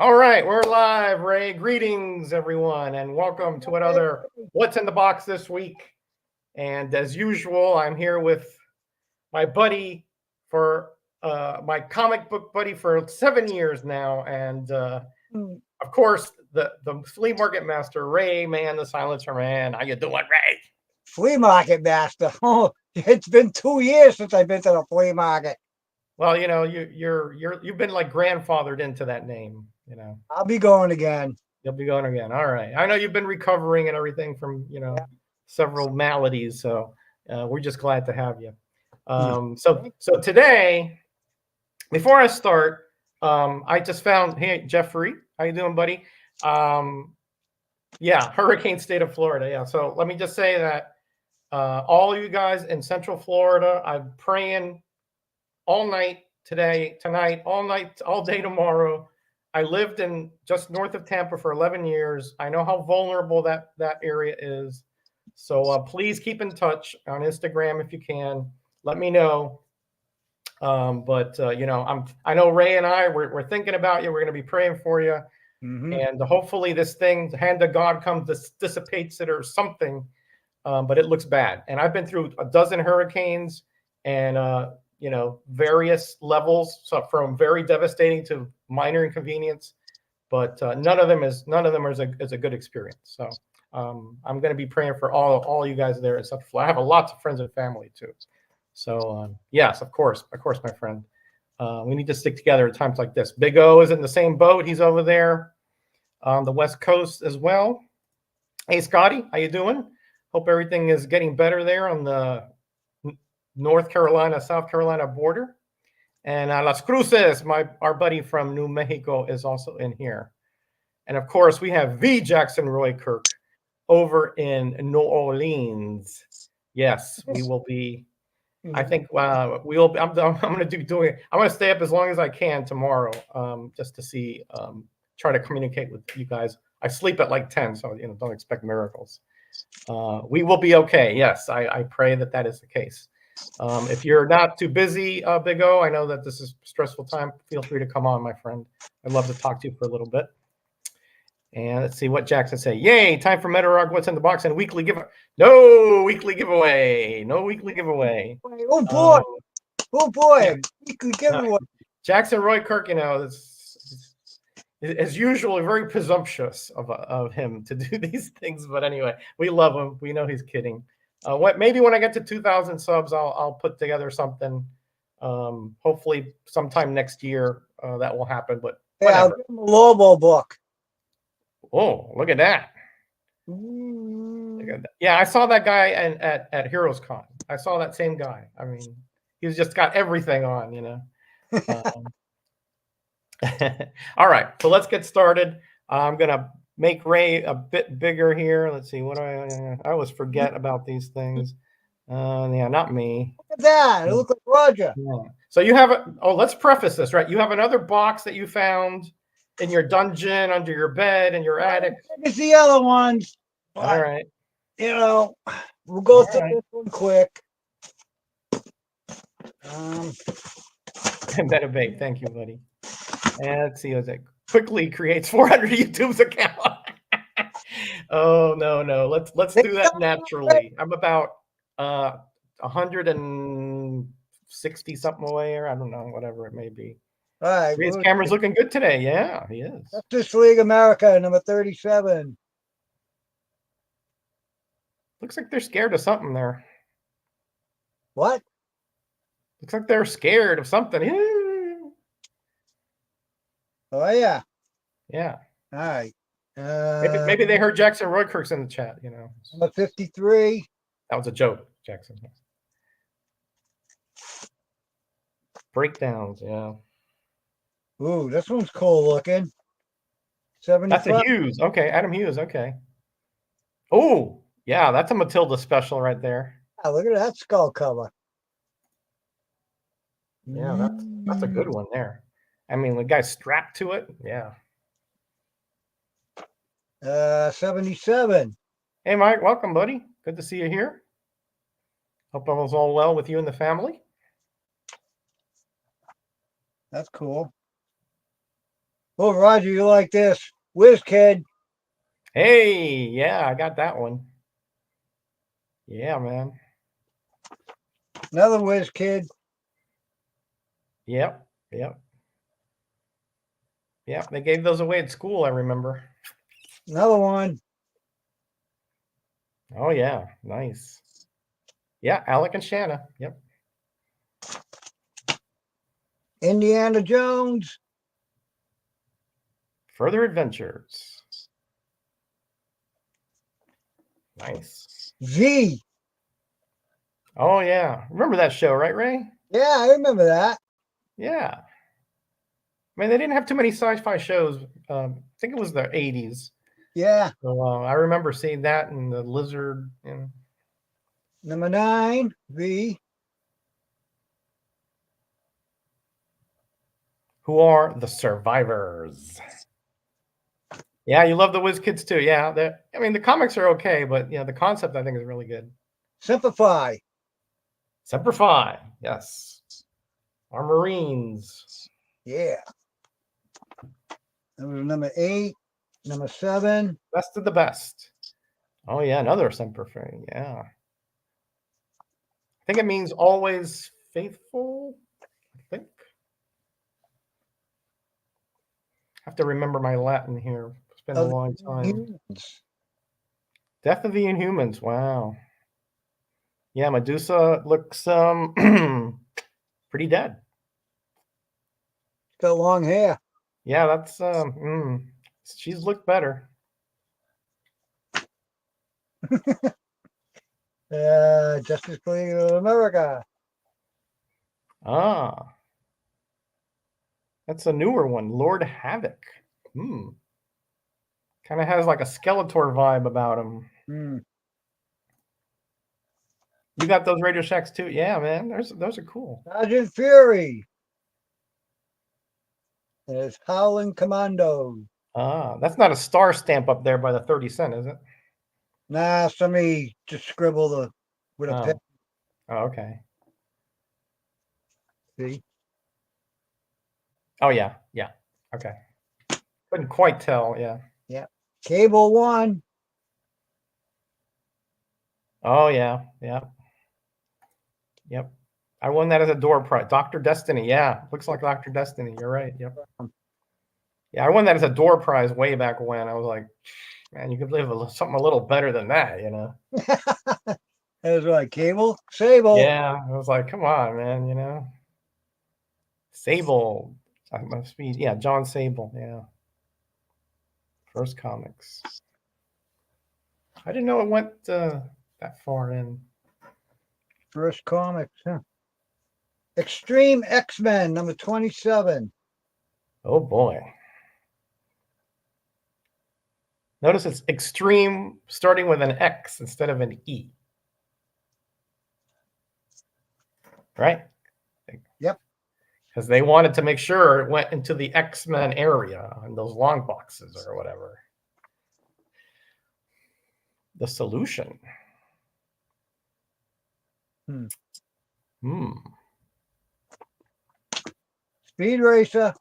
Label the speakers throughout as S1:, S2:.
S1: All right, we're live, Ray. Greetings, everyone, and welcome to another What's in the Box this week. And as usual, I'm here with my buddy for my comic book buddy for 7 years now, and of course the flea market master, Rayman, the Silencer Man. How you doing, Ray?
S2: Flea market master. Oh, it's been 2 years since I've been to the flea market.
S1: Well, you know, you've been like grandfathered into that name. You know,
S2: I'll be going again.
S1: you'll be going again. All right. I know you've been recovering and everything from
S2: Yeah.
S1: several maladies, so we're just glad to have you. So today, before I start, I just found, hey Jeffrey, how you doing, buddy? Yeah, hurricane state of Florida. Yeah. So let me just say that all you guys in Central Florida, I'm praying all night today, tonight, all night, all day tomorrow. I lived in just north of Tampa for 11 years. I know how vulnerable that area is. So please keep in touch on Instagram if you can. Let me know. I know Ray and we're thinking about you. We're going to be praying for you, and hopefully this thing, the hand of God comes, dissipates it or something. But it looks bad, and I've been through a dozen hurricanes, and various levels, so from very devastating to minor inconvenience, but none of them is a good experience. So I'm going to be praying for all you guys there. I have lots of friends and family too. So yes, of course, my friend. We need to stick together at times like this. Big O is in the same boat. He's over there on the West Coast as well. Hey, Scotty, how you doing? Hope everything is getting better there on the North Carolina, South Carolina border. And Las Cruces, our buddy from New Mexico, is also in here. And of course, we have V. Jackson Roy Kirk over in New Orleans. Yes, we will be. I think we'll. I'm going to I'm going to stay up as long as I can tomorrow, just to see, try to communicate with you guys. I sleep at like 10, so don't expect miracles. We will be okay. Yes, I pray that is the case. If you're not too busy, Big O, I know that this is a stressful time. Feel free to come on, my friend. I'd love to talk to you for a little bit. And let's see what Jackson say. Yay! Time for Metarog. What's in the box and weekly giveaway? No weekly giveaway. No weekly giveaway.
S2: Oh boy!
S1: Yeah.
S2: Weekly giveaway.
S1: Jackson Roy Kirk, as usual, very presumptuous of him to do these things. But anyway, we love him. We know he's kidding. Maybe when I get to 2,000 subs, I'll put together something. Hopefully, sometime next year that will happen. But
S2: yeah, I'll give him a Lobo book.
S1: Oh, look at that! Yeah, I saw that guy at Heroes Con. I saw that same guy. I mean, he's just got everything on. All right, so let's get started. I'm gonna make Ray a bit bigger here. Let's see, what do I always forget about these things. Yeah, not me.
S2: Look at that. It looks like Roger.
S1: Yeah. So you have let's preface this, right? You have another box that you found in your dungeon, under your bed, in your attic.
S2: It's the other ones.
S1: All right.
S2: We'll go through this one quick.
S1: Better bake. Thank you, buddy. And let's see, it quickly creates 400 YouTube's account. Oh no. Let's do that naturally. I'm about 160 something away, or I don't know, whatever it may be.
S2: All right.
S1: His camera's looking good today. Yeah, he is.
S2: Justice League America, number 37.
S1: Looks like they're scared of something there.
S2: What?
S1: Looks like they're scared of something.
S2: Oh yeah.
S1: Yeah.
S2: All right.
S1: Maybe they heard Jackson Roy Kirk's in the chat.
S2: Number 53.
S1: That was a joke, Jackson. Breakdowns, yeah.
S2: Ooh, this one's cool looking. 75.
S1: That's a Hughes. Okay, Adam Hughes. Okay. Oh, yeah, that's a Matilda special right there.
S2: Yeah, look at that skull cover.
S1: Yeah, that's a good one there. I mean, the guy's strapped to it. Yeah.
S2: 77.
S1: Hey, Mike, welcome, buddy. Good to see you here. Hope all was all well with you and the family.
S2: That's cool. Oh, Roger, you like this? Whiz Kid.
S1: Hey, yeah, I got that one. Yeah, man.
S2: Another Whiz Kid.
S1: Yep, yep. Yep, they gave those away at school, I remember.
S2: Another one.
S1: Oh, yeah, nice. Yeah, Alec and Shanna. Yep.
S2: Indiana Jones.
S1: Further Adventures. Nice.
S2: Z.
S1: Oh, yeah. Remember that show, right, Ray?
S2: Yeah, I remember that.
S1: Yeah. I mean, they didn't have too many sci-fi shows. I think it was the 80s.
S2: Yeah.
S1: So I remember seeing that and the Lizard. And
S2: Number 9, V.
S1: Who are the survivors? Yeah, you love the Whiz Kids too. Yeah, I mean the comics are okay, but yeah, the concept I think is really good.
S2: Simplify.
S1: Semper Fi, yes. Our Marines.
S2: Yeah. That was number 8. Number 7.
S1: Best of the best. Oh yeah, another Semper Fi. Yeah. I think it means always faithful. I think. Have to remember my Latin here. It's been a long time.
S2: Humans.
S1: Death of the Inhumans. Wow. Yeah, Medusa looks pretty dead.
S2: Got long hair.
S1: Yeah, that's she's looked better.
S2: Justice League of America.
S1: Ah, that's a newer one. Lord Havoc. Kind of has like a Skeletor vibe about him. You got those Radio Shacks too? Yeah, man. Those are cool.
S2: Sergeant Fury. There's Howling Commando.
S1: Ah, that's not a star stamp up there by the 30 cent, is it?
S2: Nah, somebody just scribbled with a pen.
S1: Oh, okay.
S2: See?
S1: Oh yeah, yeah. Okay. Couldn't quite tell. Yeah.
S2: Yeah. Cable One.
S1: Oh yeah, yeah. Yep. I won that as a door prize. Dr. Destiny. Yeah. Looks like Dr. Destiny. You're right. Yep. Yeah, I won that as a door prize way back when. I was like, man, you could live something a little better than that, you know?
S2: That was like Cable. Sable.
S1: Yeah. I was like, come on, man, you know? Sable. I must be, yeah, John Sable. Yeah. First comics. I didn't know it went that far in.
S2: First comics, huh? Extreme X-Men, number 27.
S1: Oh boy. Notice it's extreme starting with an X instead of an E. Right?
S2: Yep.
S1: Because they wanted to make sure it went into the X-Men area and those long boxes or whatever. The Solution.
S2: Speed Racer.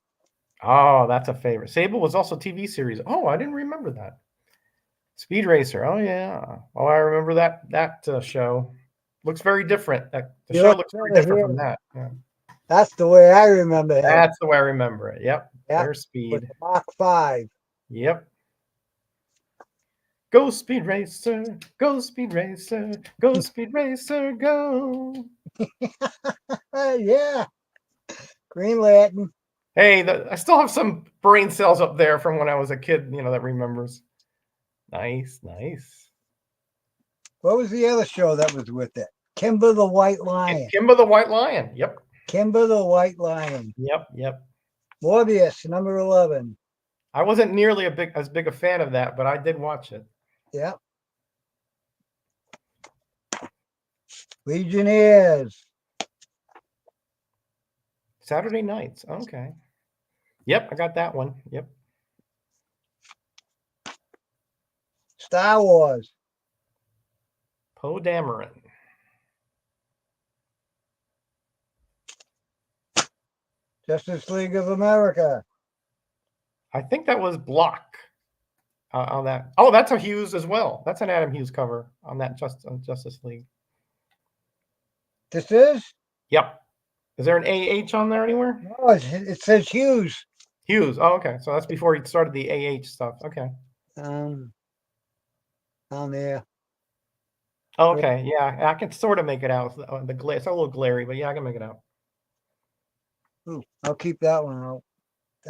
S1: Oh, that's a favorite. Sable was also TV series. Oh, I didn't remember that. Speed Racer. Oh yeah. Oh, I remember that show. Looks very different. The show looks very different from that. Yeah.
S2: That's the way I remember it.
S1: That's the way I remember it. Yep. There's Speed.
S2: With the Mach 5.
S1: Yep. Go Speed Racer, go Speed Racer, go Speed Racer, go.
S2: Yeah. Green Lantern.
S1: Hey, I still have some brain cells up there from when I was a kid, you know, that remembers. Nice, nice.
S2: What was the other show that was with it? Kimber the White Lion.
S1: Kimber the White Lion. Yep.
S2: Kimber the White Lion.
S1: Yep, yep.
S2: Morbius, number 11.
S1: I wasn't nearly as big a fan of that, but I did watch it.
S2: Yep. Legionnaires.
S1: Saturday nights. Okay. Yep, I got that one. Yep.
S2: Star Wars.
S1: Poe Dameron.
S2: Justice League of America.
S1: I think that was Block on that. Oh, that's a Hughes as well. That's an Adam Hughes cover on that Justice League.
S2: This is?
S1: Yep. Is there an AH on there anywhere?
S2: No, it says Hughes.
S1: Hughes. Oh, okay. So that's before he started the AH stuff. Okay.
S2: Down there.
S1: Oh, okay. Yeah, I can sort of make it out. The glare, it's a little glary, but yeah, I can make it out.
S2: Ooh, I'll keep that one out.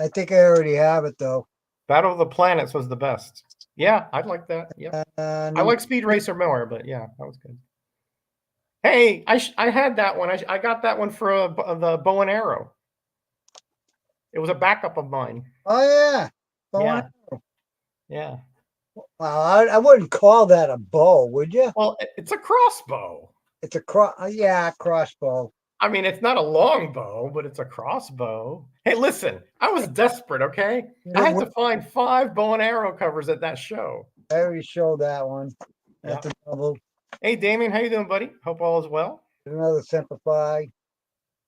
S2: I think I already have it though.
S1: Battle of the Planets was the best. Yeah, I'd like that. Yep. I like Speed Racer more, but yeah, that was good. Hey, I had that one. I got that one for the bow and arrow. It was a backup of mine.
S2: Oh yeah.
S1: Yeah. Yeah.
S2: Well, I wouldn't call that a bow, would you?
S1: Well, it's a crossbow.
S2: It's a crossbow.
S1: I mean, it's not a long bow, but it's a crossbow. Hey, listen, I was desperate, okay? I had to find 5 bow and arrow covers at that show.
S2: I already showed that one. That's a double.
S1: Hey, Damien, how you doing, buddy? Hope all is well.
S2: Another Simplify.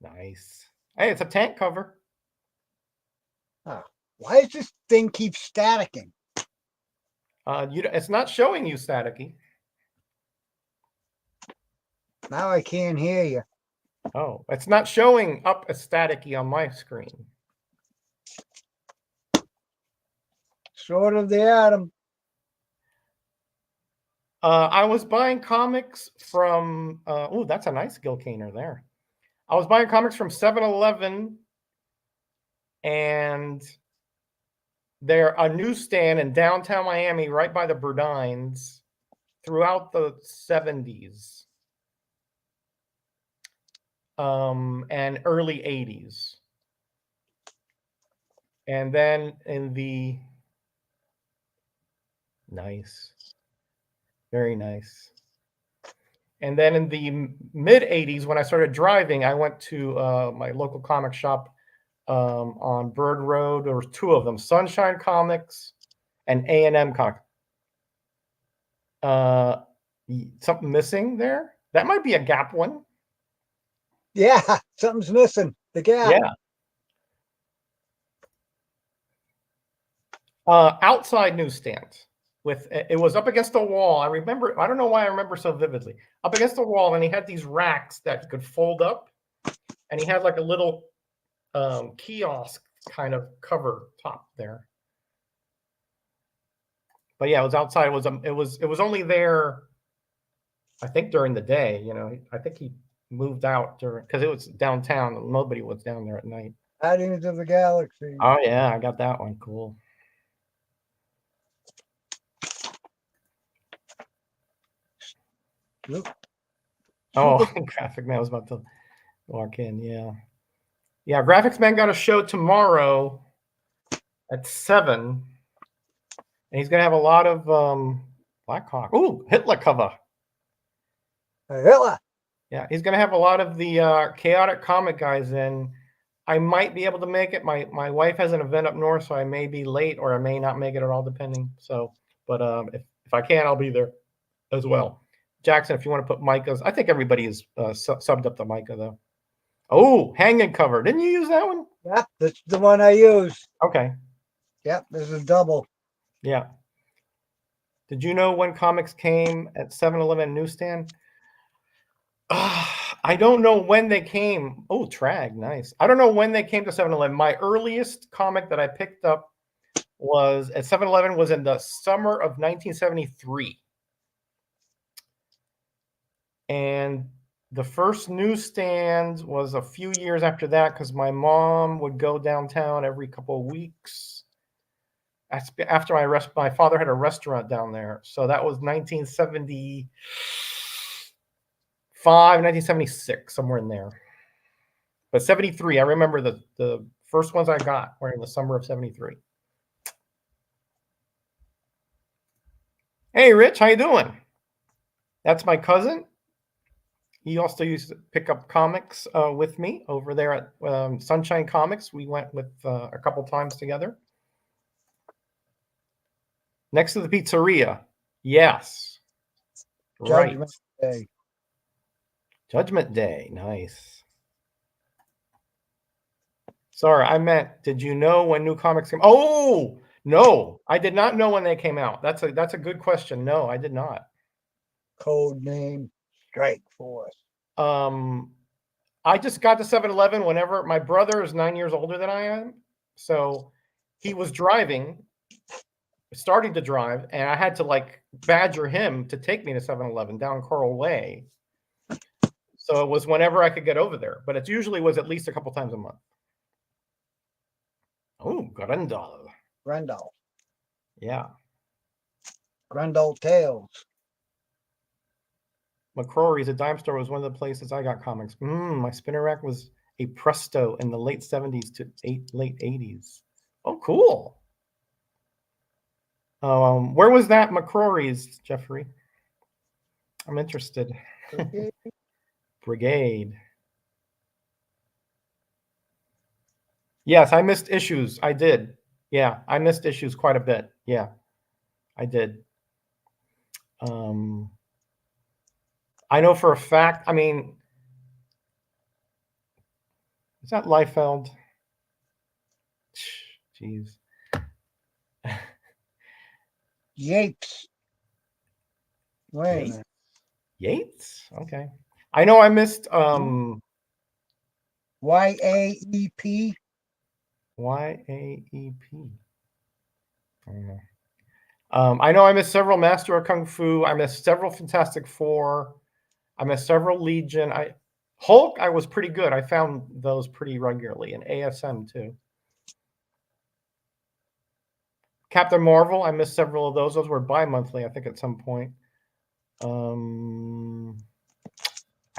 S1: Nice. Hey, it's a tank cover.
S2: Oh, why does this thing keep staticking?
S1: It's not showing you staticky.
S2: Now I can't hear you.
S1: Oh, it's not showing up a staticky on my screen.
S2: Sword of the Atom.
S1: I was buying comics from, oh, that's a nice Gilcaner there. I was buying comics from 7-Eleven, and they're a newsstand in downtown Miami, right by the Burdines, throughout the 70s and early 80s. And then in the, nice, very nice. And then in the mid 80s, when I started driving, I went to my local comic shop on Bird Road. There were 2 of them, Sunshine Comics and A&M Comics. Something missing there? That might be a Gap one.
S2: Yeah, something's missing. The Gap.
S1: Yeah. Outside newsstand. It was up against the wall. I remember, I don't know why I remember so vividly. Up against the wall, and he had these racks that could fold up, and he had like a little kiosk kind of cover top there. But yeah, it was outside. It was only there, I think, during the day. You know, I think he moved out because it was downtown and nobody was down there at night.
S2: Guardians of the Galaxy.
S1: Oh yeah, I got that one. Cool.
S2: Look.
S1: Oh, Graphic Man was about to walk in. Yeah. Yeah, Graphics Man got a show tomorrow at 7. And he's going to have a lot of Blackhawk. Ooh, Hitler cover.
S2: Hitler.
S1: Yeah, he's going to have a lot of the chaotic comic guys in. I might be able to make it. My wife has an event up north, so I may be late or I may not make it at all, depending. So, but if I can, I'll be there as well. Jackson, if you want to put Micah's, I think everybody is subbed up to Micah though. Oh, hanging cover. Didn't you use that one?
S2: Yeah, that's the one I use.
S1: Okay.
S2: Yep, this is double.
S1: Yeah. Did you know when comics came at 7-Eleven newsstand? I don't know when they came. Oh, Trag, nice. I don't know when they came to 7-Eleven. My earliest comic that I picked up was at 7-Eleven was in the summer of 1973. And the first newsstand was a few years after that because my mom would go downtown every couple of weeks. After my father had a restaurant down there. So that was 1975, 1976, somewhere in there. But 73, I remember the first ones I got were in the summer of 73. Hey, Rich, how you doing? That's my cousin. He also used to pick up comics with me over there at Sunshine Comics. We went with a couple times together. Next to the pizzeria. Yes.
S2: Judgment
S1: Day. Judgment Day. Nice. Sorry, I meant, did you know when new comics came? Oh, no, I did not know when they came out. That's a good question. No, I did not.
S2: Code name Strike Force.
S1: I just got to 7-Eleven whenever my brother is 9 years older than I am. So he was starting to drive, and I had to like badger him to take me to 7-Eleven down Coral Way. So it was whenever I could get over there, but it usually was at least a couple times a month. Oh, Grendel.
S2: Grendel.
S1: Yeah.
S2: Grendel Tales.
S1: McCrory's, a dime store, was one of the places I got comics. My spinner rack was a Presto in the late 70s to late 80s. Oh, cool. Where was that McCrory's, Jeffrey? I'm interested. Brigade. Yes, I missed issues. I did. Yeah, I missed issues quite a bit. Yeah, I did. I know for a fact, I mean, is that Liefeld? Jeez.
S2: Yates. Wait a minute.
S1: Yates? Okay. I know I missed
S2: YAEP.
S1: YAEP. I don't know. I know I missed several Master of Kung Fu. I missed several Fantastic Four. I missed several Legion. Hulk, I was pretty good. I found those pretty regularly, and ASM too. Captain Marvel, I missed several of those. Those were bi-monthly, I think, at some point. I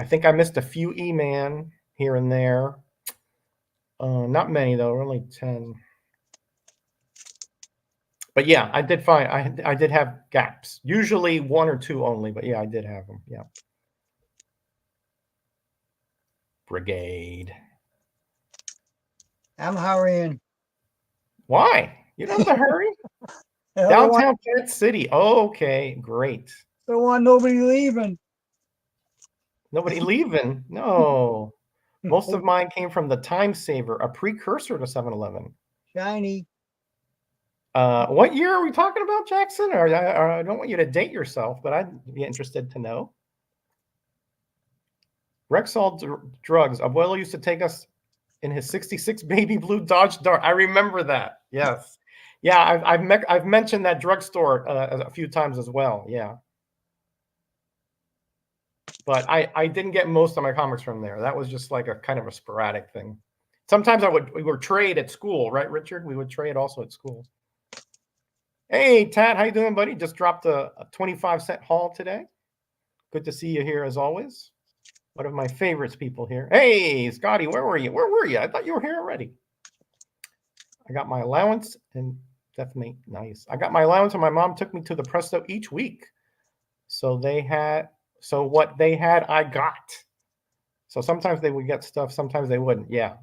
S1: think I missed a few E-Man here and there. Not many though, only 10. But yeah, I did find I did have gaps. Usually 1 or 2 only, but yeah, I did have them. Yeah. Brigade.
S2: I'm hurrying.
S1: Why? You don't have to hurry. Downtown Plant City. Oh, okay, great.
S2: Don't want nobody leaving.
S1: Nobody leaving? No. Most of mine came from the Time Saver, a precursor to 7-Eleven.
S2: Shiny.
S1: What year are we talking about, Jackson? Or I don't want you to date yourself, but I'd be interested to know. Rexall Drugs. Abuelo used to take us in his 66 baby blue Dodge Dart. I remember that. Yes. Yeah, I've mentioned that drugstore a few times as well. Yeah. But I didn't get most of my comics from there. That was just like a kind of a sporadic thing. Sometimes we would trade at school, right, Richard? We would trade also at school. Hey, Tat, how you doing, buddy? Just dropped a 25-cent haul today. Good to see you here as always. One of my favorites people here. Hey, Scotty, where were you? Where were you? I thought you were here already. I got my allowance and definitely nice. I got my allowance and my mom took me to the Presto each week. So what they had, I got. So sometimes they would get stuff, sometimes they wouldn't. Yeah.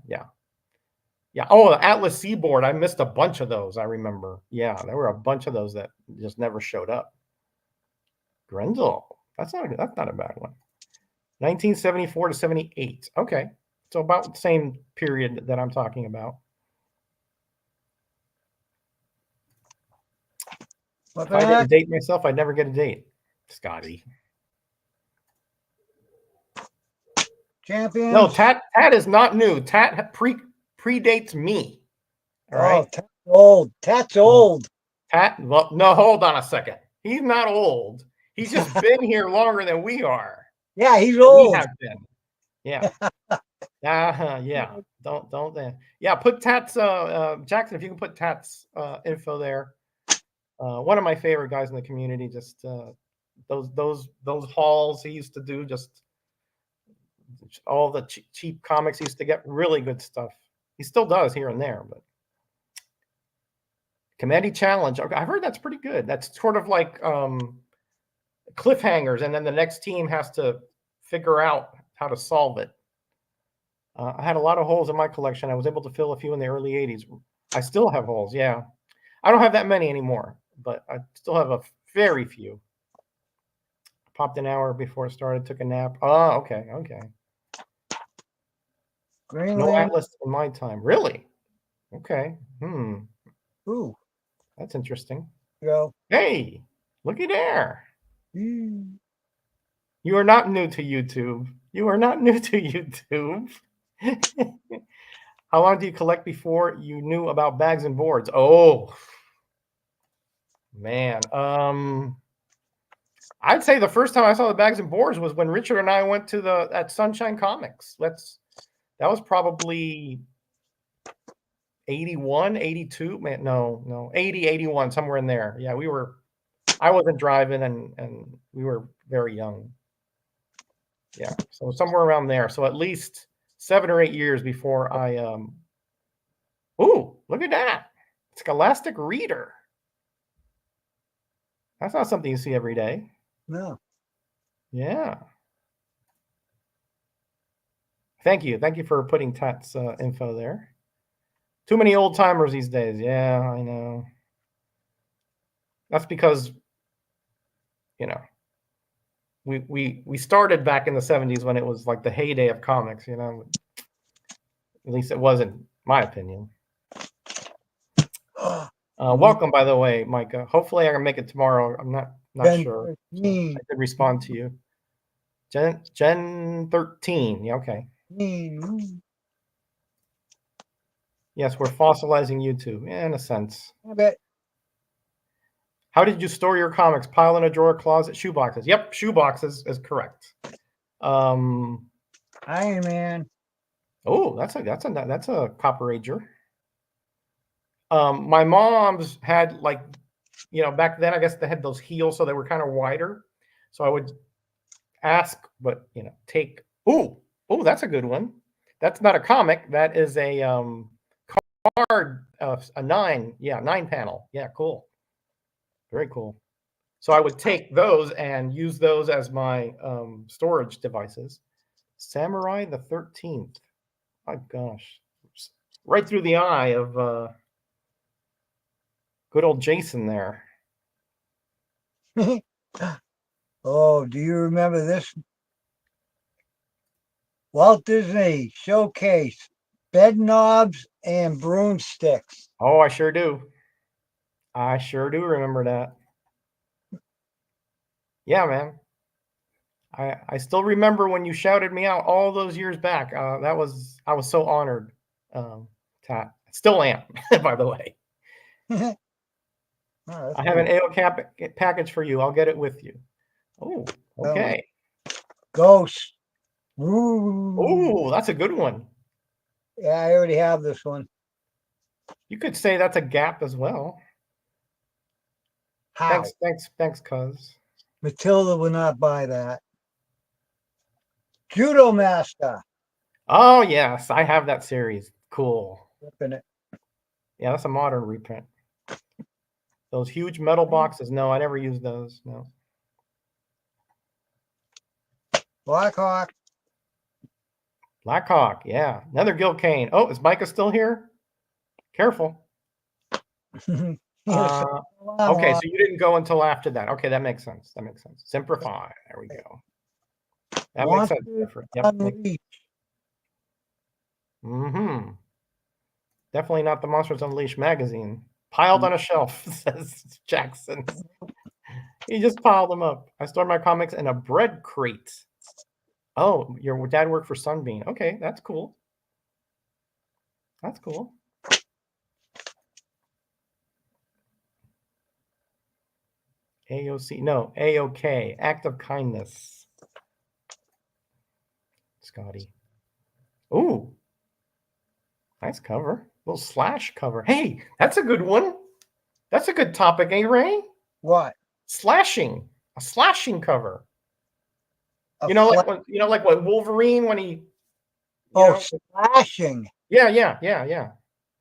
S1: Oh, the Atlas Seaboard. I missed a bunch of those, I remember. Yeah, there were a bunch of those that just never showed up. Grendel. That's not a bad one. 1974 to 78. Okay. So about the same period that I'm talking about. If I didn't date myself, I'd never get a date. Scotty.
S2: Champions.
S1: No, Tat is not new. Tat predates me. All right.
S2: Tat's old. Tat's old.
S1: Tat, well, no, hold on a second. He's not old. He's just been here longer than we are.
S2: Yeah, he's old.
S1: We have been. Yeah. Yeah. Don't. Yeah, put Tat's Jackson. If you can put Tat's info there. One of my favorite guys in the community. Just those hauls he used to do. Just all the cheap comics he used to get. Really good stuff. He still does here and there, but. Comedy Challenge. Okay, I've heard that's pretty good. That's sort of like cliffhangers, and then the next team has to figure out how to solve it. I had a lot of holes in my collection. I was able to fill a few in the early 80s. I still have holes, yeah. I don't have that many anymore, but I still have a very few. Popped an hour before it started, took a nap. Oh, okay.
S2: Greyman.
S1: No Atlas in my time. Really? Okay.
S2: Ooh.
S1: That's interesting.
S2: Go.
S1: Hey, looky there.
S2: Mm.
S1: You are not new to YouTube. You are not new to YouTube. How long do you collect before you knew about bags and boards? Oh, man. I'd say the first time I saw the bags and boards was when Richard and I went to at Sunshine Comics. That was probably 81, 82. Man, no, 80, 81, somewhere in there. Yeah, I wasn't driving and we were very young. Yeah, so somewhere around there. So at least 7 or 8 years before I ooh, look at that. Scholastic Reader. That's not something you see every day.
S2: No.
S1: Yeah. Thank you. Thank you for putting Tat's info there. Too many old timers these days. Yeah, I know. That's because, you know, we started back in the 70s when it was like the heyday of comics, you know. At least it was in my opinion. Welcome, by the way, Micah. Hopefully I can make it tomorrow. I'm not sure. So I could respond to you. Gen 13. Yeah, okay. Yes, we're fossilizing YouTube, in a sense.
S2: I bet.
S1: How did you store your comics? Pile in a drawer, closet, shoeboxes. Yep, shoeboxes is correct.
S2: Iron Man.
S1: Oh, that's a copper ager. My mom's had, like, you know, back then I guess they had those heels, so they were kind of wider. So I would ask, but you know, take. Oh, that's a good one. That's not a comic. That is a card, a 9. Yeah, 9 panel. Yeah, cool. Very cool. So I would take those and use those as my storage devices. Samurai the 13th. My gosh, right through the eye of good old Jason there.
S2: Oh, do you remember this? Walt Disney Showcase bed knobs and broomsticks.
S1: Oh, I sure do. I sure do remember that. Yeah, man. I still remember when you shouted me out all those years back. I was so honored. Tat. Still am, by the way.
S2: Oh,
S1: I have an AO package for you. I'll get it with you. Oh, okay.
S2: Ghost.
S1: Oh, that's a good one.
S2: Yeah, I already have this one.
S1: You could say that's a gap as well.
S2: How?
S1: Thanks, cuz.
S2: Matilda would not buy that. Judo Master.
S1: Oh, yes, I have that series. Cool.
S2: Ripping it.
S1: Yeah, that's a modern reprint. Those huge metal boxes. No, I never used those. No.
S2: Blackhawk.
S1: Blackhawk, yeah. Another Gil Kane. Oh, is Micah still here? Careful. Okay, so you didn't go until after that. Okay, that makes sense. Simplify. There we go. That makes sense. Yep. Mm-hmm. Definitely not the Monsters Unleashed magazine. Piled on a shelf, says Jackson. He just piled them up. I store my comics in a bread crate. Oh, your dad worked for Sunbeam. Okay, that's cool. That's cool. AOC, no, AOK, act of kindness. Scotty. Ooh, nice cover. Little slash cover. Hey, that's a good one. That's a good topic, eh, Ray?
S2: What?
S1: Slashing. A slashing cover. Like what Wolverine when he.
S2: Slashing.
S1: Yeah.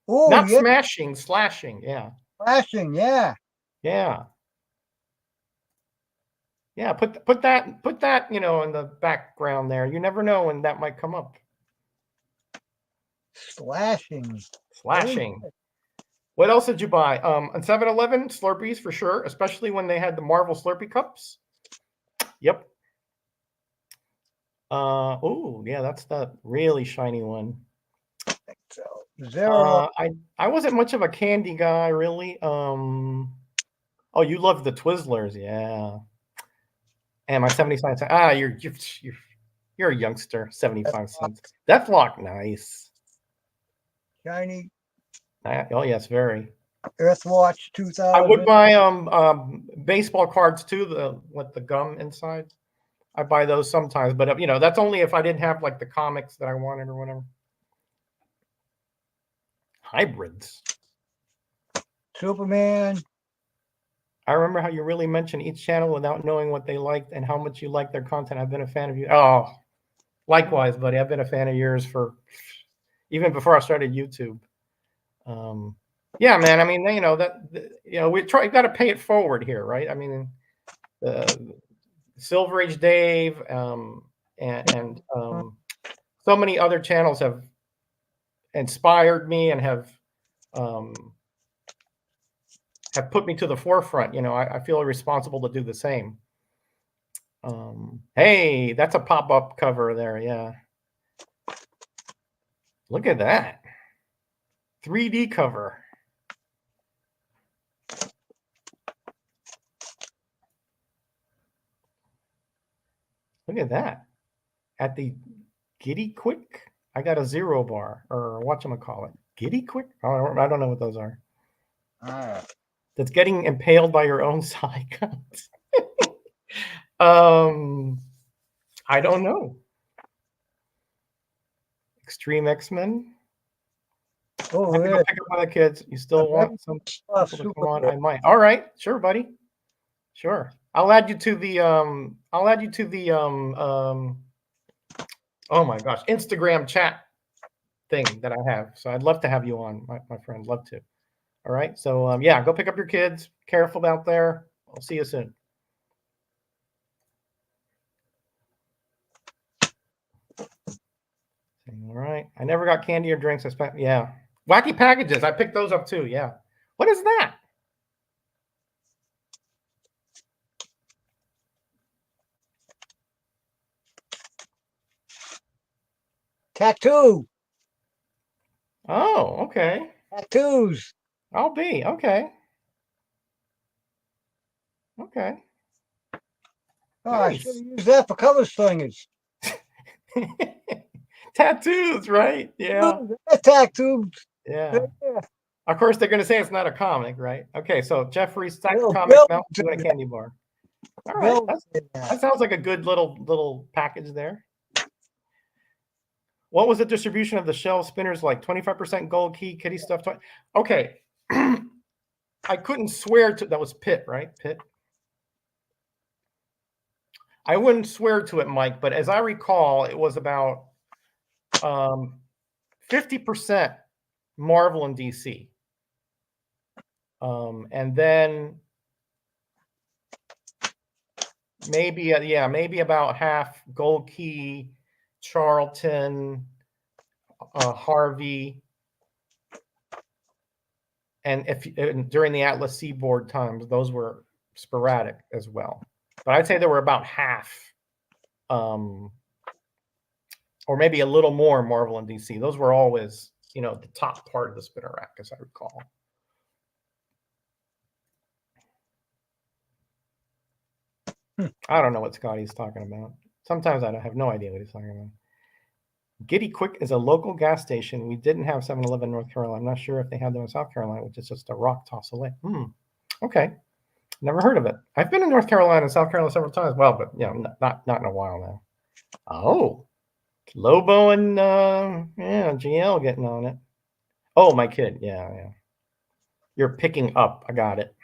S2: Oh,
S1: not smashing, slashing. Yeah.
S2: Slashing. Yeah.
S1: Yeah. Yeah. Put that in the background there. You never know when that might come up.
S2: Slashing.
S1: What else did you buy? On 7-Eleven, Slurpees for sure, especially when they had the Marvel Slurpee cups. Yep. Oh, yeah, that's the really shiny one.
S2: So Zero.
S1: I wasn't much of a candy guy, really. Oh, you love the Twizzlers, yeah. And my 75 cents. Ah, you're a youngster. 75 cents. Deathlock, nice.
S2: Shiny.
S1: Oh yes, very.
S2: Earthwatch
S1: I would
S2: 2000.
S1: buy baseball cards too, with the gum inside. I buy those sometimes, but you know, that's only if I didn't have like the comics that I wanted or whatever. Hybrids.
S2: Superman.
S1: I remember how you really mentioned each channel without knowing what they liked and how much you like their content. I've been a fan of you. Oh, likewise, buddy. I've been a fan of yours for even before I started YouTube. Yeah, man. I mean, you know we got to pay it forward here, right? I mean, Silver Age Dave, and so many other channels have inspired me and have put me to the forefront. You know, I feel responsible to do the same. Hey, that's a pop-up cover there. Yeah. Look at that. 3D cover. Look at that. At the Giddy Quick, I got a 0 bar, or whatchamacallit. Giddy Quick? Oh, I don't know what those are. That's getting impaled by your own psychons. I don't know. Extreme X-Men.
S2: Oh,
S1: I have to
S2: yeah.
S1: go pick up my kids. You still want some people to come on? I might. All right, sure, buddy. Sure. I'll add you to the oh my gosh, Instagram chat thing that I have. So I'd love to have you on, my friend. Love to. All right. So yeah, go pick up your kids. Careful out there. I'll see you soon. All right. I never got candy or drinks. Yeah. Wacky packages. I picked those up too. Yeah. What is that?
S2: Tattoo.
S1: Oh, okay.
S2: Tattoos.
S1: I'll be. Okay. Okay.
S2: Oh,
S1: Nice.
S2: I should have used that for color slingers.
S1: Tattoos, right? Yeah.
S2: Tattoos.
S1: Yeah.
S2: Yeah.
S1: Of course, they're going to say it's not a comic, right? Okay, so Jeffrey's Stack
S2: Bill
S1: Comics now
S2: did
S1: doing a
S2: that.
S1: candy bar. All right,
S2: Bill did
S1: that
S2: that.
S1: sounds like a good little package there. What was the distribution of the shell spinners like? 25% gold key, kitty stuff. Okay, I couldn't swear to that was Pitt, right? Pitt. I wouldn't swear to it, Mike, but as I recall, it was about 50% Marvel and DC. And then maybe about half Gold Key, Charlton, Harvey, and during the Atlas Seaboard times, those were sporadic as well. But I'd say there were about half, or maybe a little more Marvel and DC. Those were always, the top part of the spinner rack, as I recall. I don't know what Scotty's talking about. Sometimes I have no idea what he's talking about. Giddy Quick is a local gas station. We didn't have 7-Eleven in North Carolina. I'm not sure if they have them in South Carolina, which is just a rock toss away. Okay. Never heard of it. I've been in North Carolina and South Carolina several times. Well, but not in a while now. Oh, Lobo and GL getting on it. Oh, my kid. Yeah. You're picking up. I got it.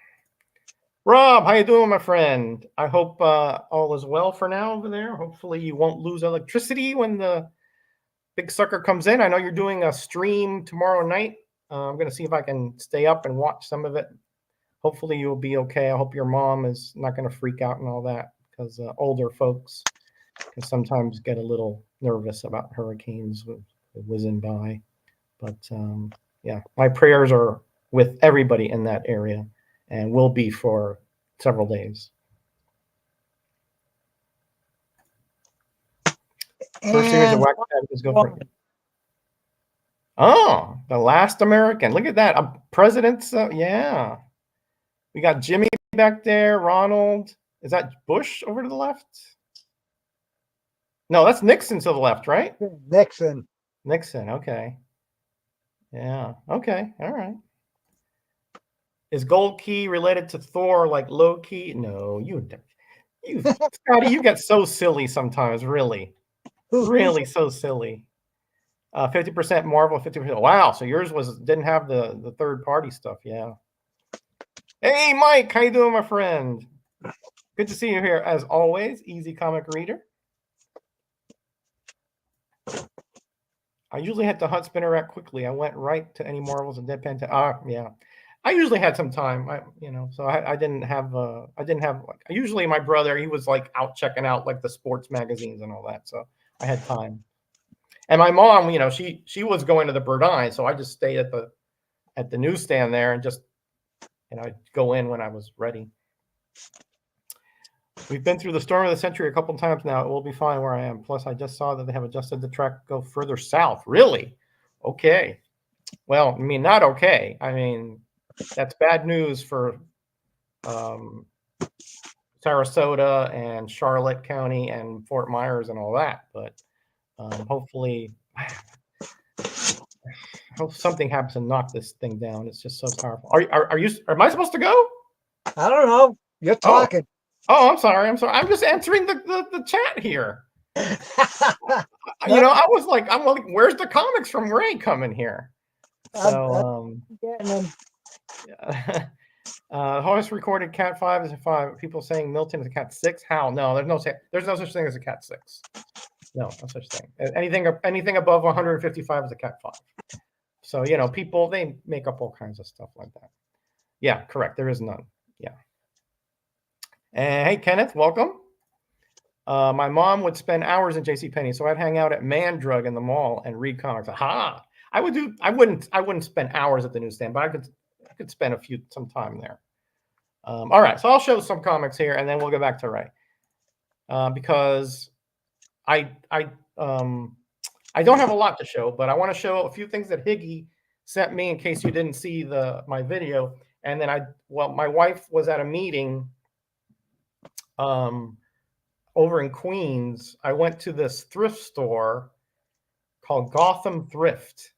S1: Rob, how you doing, my friend? I hope all is well for now over there. Hopefully you won't lose electricity when the big sucker comes in. I know you're doing a stream tomorrow night. I'm going to see if I can stay up and watch some of it. Hopefully you'll be okay. I hope your mom is not going to freak out and all that, because older folks can sometimes get a little nervous about hurricanes whizzing by. But yeah, my prayers are with everybody in that area and will be for several days. First series of Wacky Packages, go for it. Oh, the last American. Look at that. Presidents. Yeah. We got Jimmy back there. Ronald. Is that Bush over to the left? No, that's Nixon to the left, right?
S2: Nixon.
S1: Nixon. Okay. Yeah. Okay. All right. Is Gold Key related to Thor like Low Key? No, you Scotty, you get so silly sometimes, really. Really so silly. 50% Marvel, 50%. Wow, so yours didn't have the third party stuff, yeah. Hey Mike, how you doing, my friend? Good to see you here as always. Easy Comic Reader. I usually had to hunt Spinneret quickly. I went right to any Marvels and Deadpan. Yeah. I usually had some time, so I didn't have like, usually my brother, he was like out checking out like the sports magazines and all that, so I had time. And my mom, she was going to the Burdine, so I just stayed at the newsstand there and just, I'd go in when I was ready. We've been through the storm of the century a couple of times now. It will be fine where I am. Plus, I just saw that they have adjusted the track go further south. Really? Okay. Well, I mean, not okay. I mean, that's bad news for Sarasota and Charlotte County and Fort Myers and all that. But hopefully, I hope something happens to knock this thing down. It's just so powerful. Am I supposed to go?
S2: I don't know. You're talking.
S1: Oh, I'm sorry. I'm just answering the chat here. I was like, where's the comics from Ray coming here? So,
S2: getting them.
S1: Yeah. Horace recorded Cat 5 is a 5. People saying Milton is a Cat 6. How? No, there's no such thing as a Cat 6. No such thing. Anything above 155 is a Cat 5. So, people, they make up all kinds of stuff like that. Yeah, correct. There is none. Yeah. And hey, Kenneth, welcome. My mom would spend hours in JCPenney, so I'd hang out at Man Drug in the mall and read comics. Aha! I wouldn't spend hours at the newsstand, but I could spend some time there. All right, so I'll show some comics here, and then we'll go back to Ray, because I don't have a lot to show, but I want to show a few things that Higgy sent me in case you didn't see my video. And then my wife was at a meeting over in Queens. I went to this thrift store called Gotham Thrift,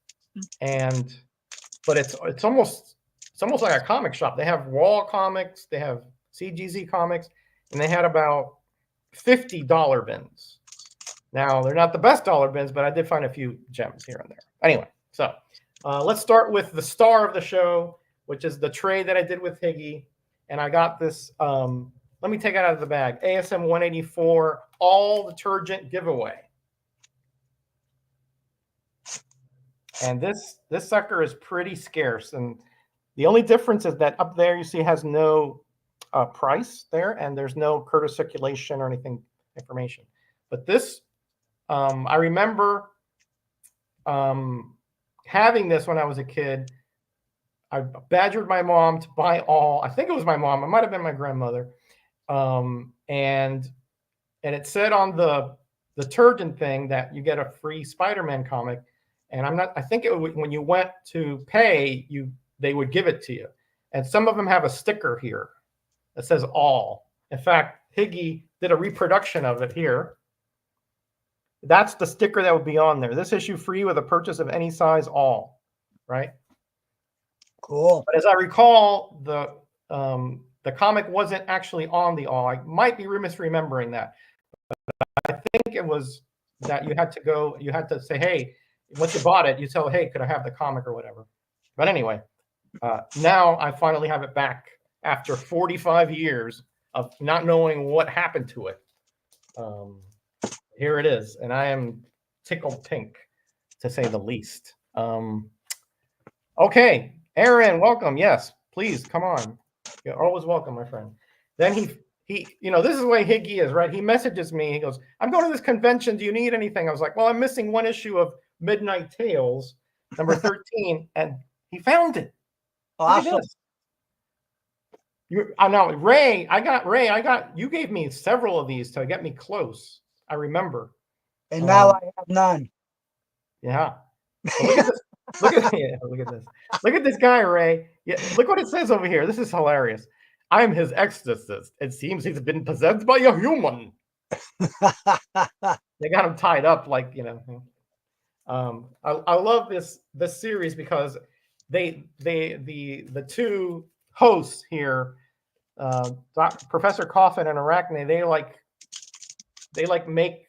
S1: but it's almost like a comic shop. They have Raw comics, they have CGZ comics, and they had about 50 dollar bins. Now, they're not the best dollar bins, but I did find a few gems here and there. Anyway, so let's start with the star of the show, which is the trade that I did with Higgy. And I got this, let me take it out of the bag, ASM 184 all detergent giveaway. And this sucker is pretty scarce. And the only difference is that up there, you see, has no price there, and there's no Curtis circulation or anything information. But this, I remember having this when I was a kid. I badgered my mom to buy all. I think it was my mom. It might have been my grandmother. And it said on the detergent thing that you get a free Spider-Man comic. And I think when you went to pay, they would give it to you. And some of them have a sticker here that says all. In fact, Higgy did a reproduction of it here. That's the sticker that would be on there. This issue free with a purchase of any size, all. Right?
S2: Cool.
S1: But as I recall, the comic wasn't actually on the all. I might be misremembering that. But I think it was that you had to say, hey, once you bought it, you tell, hey, could I have the comic or whatever? But anyway, now I finally have it back after 45 years of not knowing what happened to it. Here it is, and I am tickled pink, to say the least. Okay, Aaron, welcome. Yes, please, come on. You're always welcome, my friend. Then he this is the way Higgy is, right? He messages me. He goes, I'm going to this convention. Do you need anything? I was like, well, I'm missing one issue of Midnight Tales, number 13, and he found it.
S2: Awesome.
S1: I know, Ray. You gave me several of these to get me close. I remember.
S2: And now I have none.
S1: Yeah. Look at this. Look at yeah, look at this. Look at this guy, Ray. Yeah, look what it says over here. This is hilarious. I am his exorcist. It seems he's been possessed by a human. They got him tied up, like I love this series because the two hosts here, Professor Coffin and Arachne, they make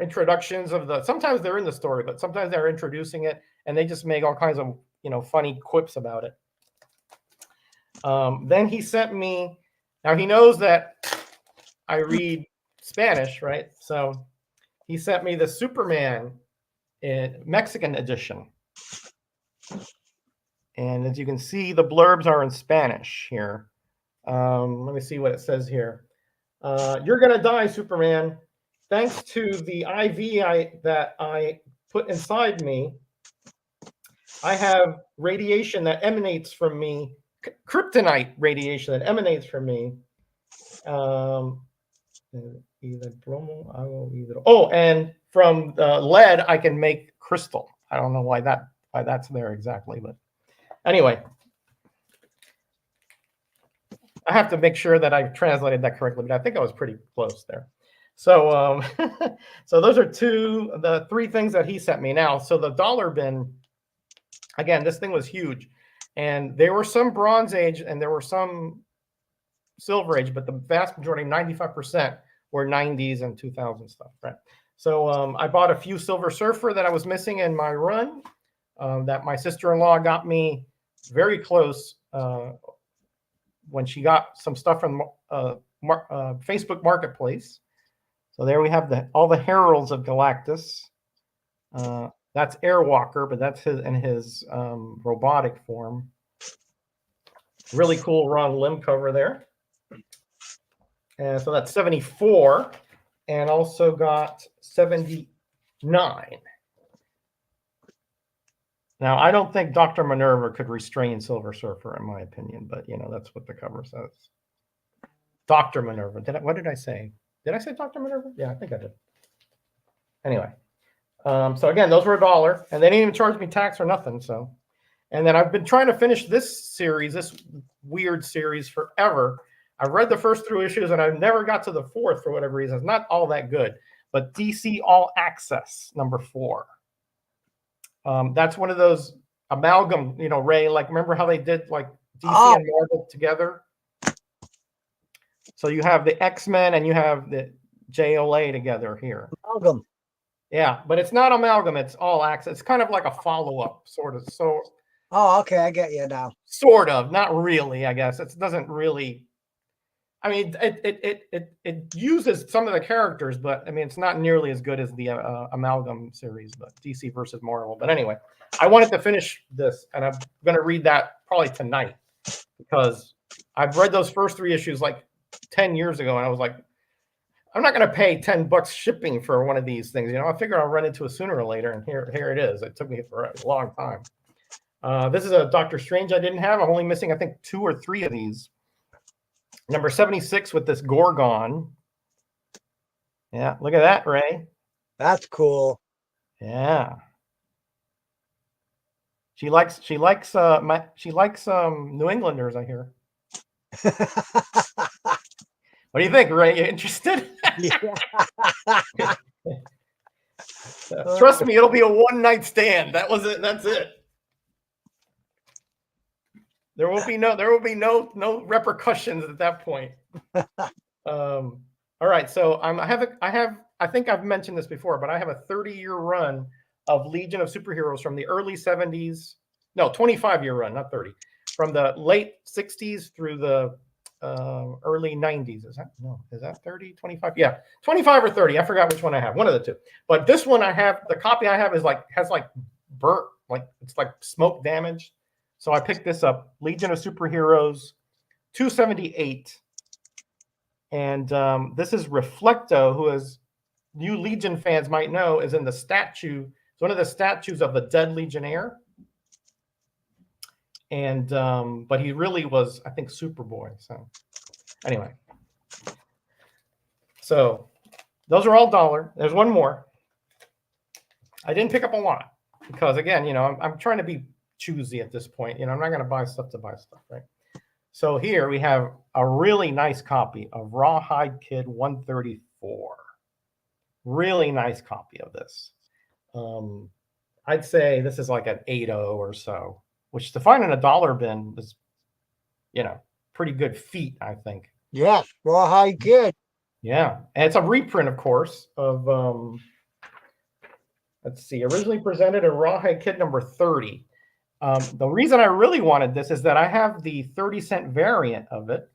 S1: introductions of the. Sometimes they're in the story, but sometimes they're introducing it, and they just make all kinds of funny quips about it. Then he sent me. Now he knows that I read Spanish, right? So he sent me the Superman in Mexican edition. And as you can see, the blurbs are in Spanish here. Let me see what it says here. You're going to die, Superman. Thanks to the IV that I put inside me, I have radiation that emanates from me, kryptonite radiation that emanates from me. And from lead, I can make crystal. I don't know why that's there exactly, but anyway, I have to make sure that I translated that correctly, but I think I was pretty close there. So, so those are the three things that he sent me. Now, so the dollar bin, again, this thing was huge, and there were some Bronze Age and there were some Silver Age, but the vast majority, 95%, were 90s and 2000 stuff, right? So I bought a few Silver Surfer that I was missing in my run, that my sister-in-law got me very close when she got some stuff from Facebook Marketplace. So there we have all the heralds of Galactus. That's Airwalker, but that's his robotic form. Really cool Ron Lim cover there. And so that's 74, and also got 79. Now, I don't think Dr. Minerva could restrain Silver Surfer, in my opinion, but that's what the cover says. Dr. Minerva. What did I say? Did I say Dr. Minerva? Yeah, I think I did. Anyway, so again, those were $1, and they didn't even charge me tax or nothing. So, and then I've been trying to finish this weird series forever. I've read the first 3 issues, and I never got to the 4th for whatever reason. It's not all that good, but DC All Access #4. That's one of those amalgam, Ray. Like, remember how they did like DC and Marvel together? So you have the X-Men and you have the JLA together here.
S2: Amalgam.
S1: Yeah, but it's not amalgam. It's All Access. It's kind of like a follow-up, sort of. So.
S2: Oh, okay, I get you now.
S1: Sort of, not really. I guess it doesn't really. I mean, it uses some of the characters, but I mean, it's not nearly as good as the amalgam series, but DC versus Marvel. But anyway, I wanted to finish this, and I'm going to read that probably tonight because I've read those first 3 issues like 10 years ago, and I was like, I'm not going to pay $10 shipping for one of these things. I figure I'll run into it sooner or later, and here it is. It took me for a long time. This is a Doctor Strange I didn't have. I'm only missing, I think, 2 or 3 of these. Number 76 with this Gorgon. Yeah, look at that, Ray.
S2: That's cool.
S1: Yeah. She likes New Englanders, I hear. What do you think, Ray? You interested? Trust me, it'll be a one-night stand. That was it. That's it. There will be no repercussions at that point. All right, so I think I've mentioned this before, but I have a 30-year run of Legion of Superheroes from the early 70s. No, 25-year run, not 30. From the late 60s through the early 90s. Is that 30, 25? Yeah, 25 or 30. I forgot which one I have. One of the two. But this one the copy I have has burnt, like it's like smoke damage. So I picked this up, Legion of Superheroes 278. And this is Reflecto, who, as new Legion fans might know, is in the statue. It's one of the statues of the dead Legionnaire. And but he really was, I think, Superboy. So anyway. So those are all $1. There's one more. I didn't pick up a lot. because again, I'm trying to be choosy at this point. I'm not going to buy stuff to buy stuff, right? So here we have a really nice copy of Rawhide Kid 134. Really nice copy of this. I'd say this is like an 8.0 or so, which to find in a dollar bin is, pretty good feat, I think.
S2: Yes, Rawhide Kid.
S1: Yeah, and it's a reprint, of course, of let's see, originally presented in Rawhide Kid number 30. The reason I really wanted this is that I have the 30-cent variant of it,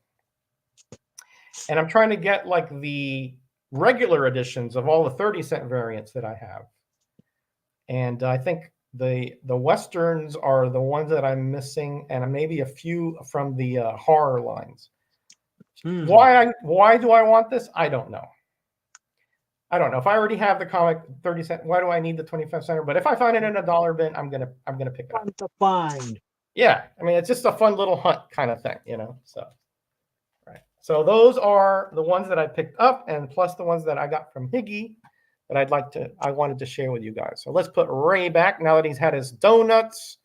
S1: and I'm trying to get like the regular editions of all the 30-cent variants that I have. And I think the Westerns are the ones that I'm missing, and maybe a few from the horror lines. Why do I want this? I don't know. If I already have the comic 30 cent, why do I need the 25 center? But if I find it in a dollar bin, I'm gonna pick it up.
S2: Fun to find.
S1: Yeah, I mean, it's just a fun little hunt kind of thing, So, right. So those are the ones that I picked up, and plus the ones that I got from Higgy that I wanted to share with you guys. So let's put Ray back now that he's had his donuts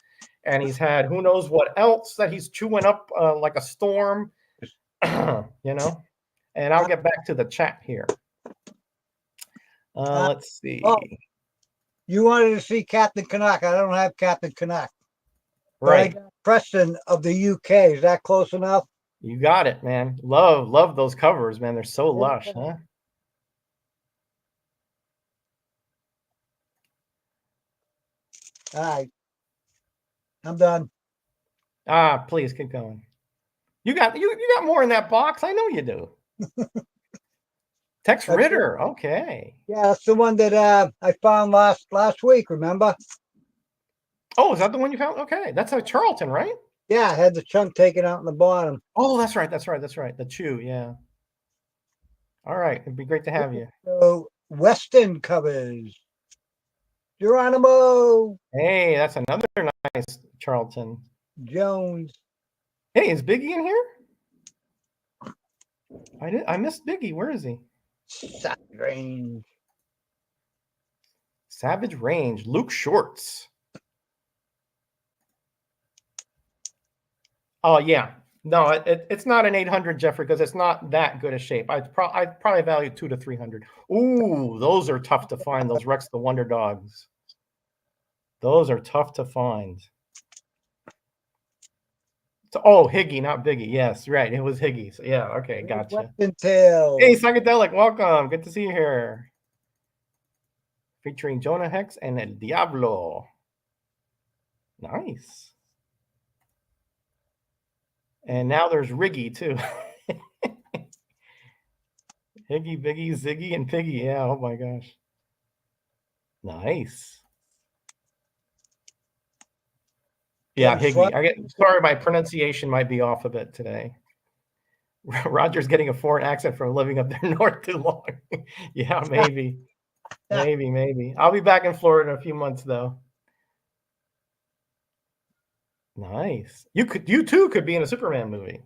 S1: and he's had who knows what else that he's chewing up like a storm, And I'll get back to the chat here. Let's see.
S2: Oh, you wanted to see Captain Canuck. I don't have Captain Canuck.
S1: Right.
S2: Preston of the UK. Is that close enough?
S1: You got it, man. Love those covers, man. They're so lush, huh?
S2: All right. I'm done.
S1: Please keep going. You got more in that box. I know you do. Tex Ritter. Okay.
S2: Yeah, that's the one that I found last week, remember?
S1: Oh, is that the one you found? Okay. That's a Charlton, right?
S2: Yeah, I had the chunk taken out in the bottom.
S1: Oh, that's right. The chew, yeah. All right. It'd be great to have you.
S2: So Weston covers. Geronimo.
S1: Hey, that's another nice Charlton.
S2: Jones.
S1: Hey, is Biggie in here? I missed Biggie. Where is he? Savage Range. Luke Shorts. Oh yeah. No, it's not an 800, Jeffrey, because it's not that good a shape. I'd probably value 200 to 300. Ooh, those are tough to find. Those Rex the Wonder Dogs. Those are tough to find. Oh, Higgy, not Biggie. Yes, right. It was Higgy. So, yeah, okay, gotcha. Hey, Psychedelic, welcome. Good to see you here. Featuring Jonah Hex and El Diablo. Nice. And now there's Riggy, too. Higgy, Biggie, Ziggy, and Piggy. Yeah, oh my gosh. Nice. Yeah, Higgy. Sorry, my pronunciation might be off a bit today. Roger's getting a foreign accent from living up there north too long. Yeah, maybe. Maybe. I'll be back in Florida in a few months, though. Nice. You too could be in a Superman movie.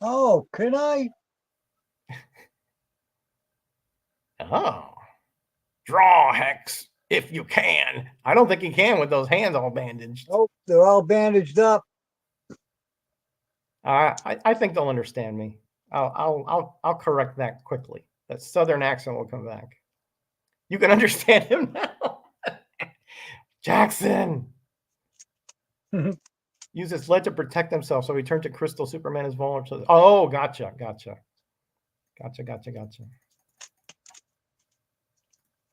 S2: Oh, can I?
S1: Oh. Draw, Hex. If you can. I don't think he can with those hands all bandaged.
S2: Oh, they're all bandaged up.
S1: I think they'll understand me. I'll correct that quickly. That Southern accent will come back. You can understand him now. Jackson. Use his lead to protect himself, so he turned to Crystal. Superman is vulnerable. Oh, gotcha.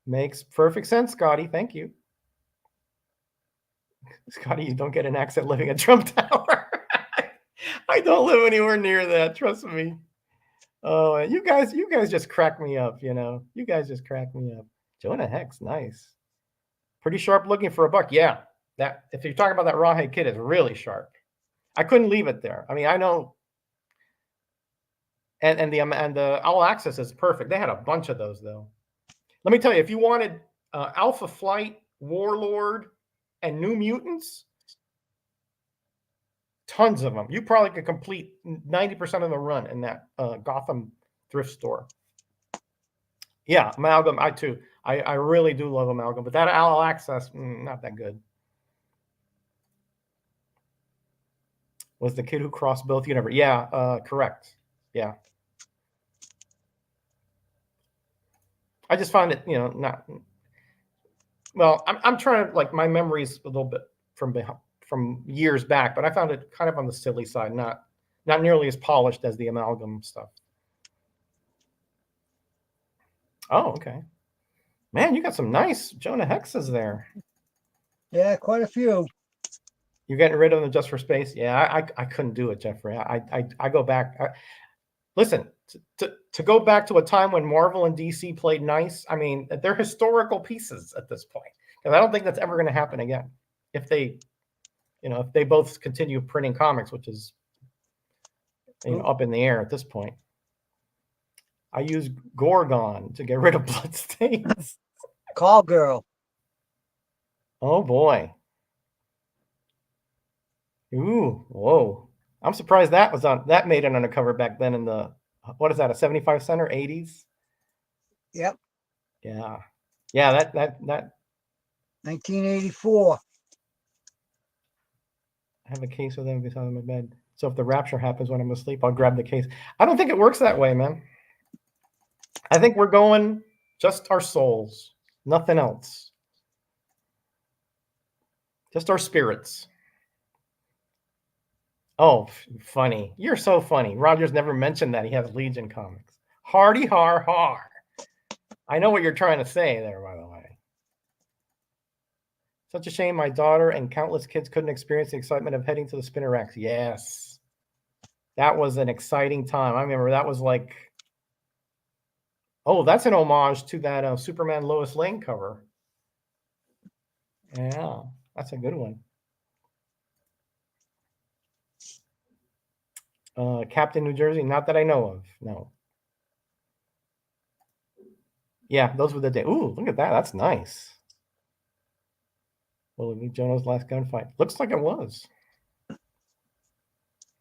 S1: Makes perfect sense, Scotty. Thank you. Scotty, you don't get an accent living at Trump Tower. I don't live anywhere near that. Trust me. Oh, you guys just crack me up, You guys just crack me up. Jonah Hex, nice. Pretty sharp looking for $1. Yeah. That if you're talking about that Rawhide Kid, is really sharp. I couldn't leave it there. I mean, I know. And the All Access is perfect. They had a bunch of those though. Let me tell you, if you wanted Alpha Flight, Warlord, and New Mutants, tons of them. You probably could complete 90% of the run in that Gotham thrift store. Yeah, Amalgam. I really do love Amalgam, but that All Access, not that good. Was the kid who crossed both universe? Yeah, correct. Yeah. I just find it, not well. I'm trying to, like, my memory's a little bit from years back, but I found it kind of on the silly side, not nearly as polished as the Amalgam stuff. Oh, okay. Man, you got some nice Jonah Hexes there.
S2: Yeah, quite a few.
S1: You're getting rid of them just for space? Yeah, I couldn't do it, Jeffrey. I go back. Listen, to go back to a time when Marvel and DC played nice. I mean, they're historical pieces at this point, because I don't think that's ever going to happen again. If they, if they both continue printing comics, which is, up in the air at this point. I use Gorgon to get rid of bloodstains.
S2: Call girl.
S1: Oh boy. Ooh, whoa. I'm surprised that made it on a cover back then in the, what is that, a 75 center, 80s?
S2: Yep.
S1: Yeah. Yeah, that
S2: 1984.
S1: I have a case of them beside my bed. So if the rapture happens when I'm asleep, I'll grab the case. I don't think it works that way, man. I think we're going just our souls, nothing else. Just our spirits. Oh, funny. You're so funny. Roger's never mentioned that he has Legion comics. Hardy har har. I know what you're trying to say there, by the way. Such a shame my daughter and countless kids couldn't experience the excitement of heading to the Spinner Racks. Yes. That was an exciting time. I remember that was like, oh, that's an homage to that Superman Lois Lane cover. Yeah, that's a good one. Captain New Jersey, not that I know of. No. Yeah, those were the days. Ooh, look at that. That's nice. Will it be Jonah's last gunfight? Looks like it was.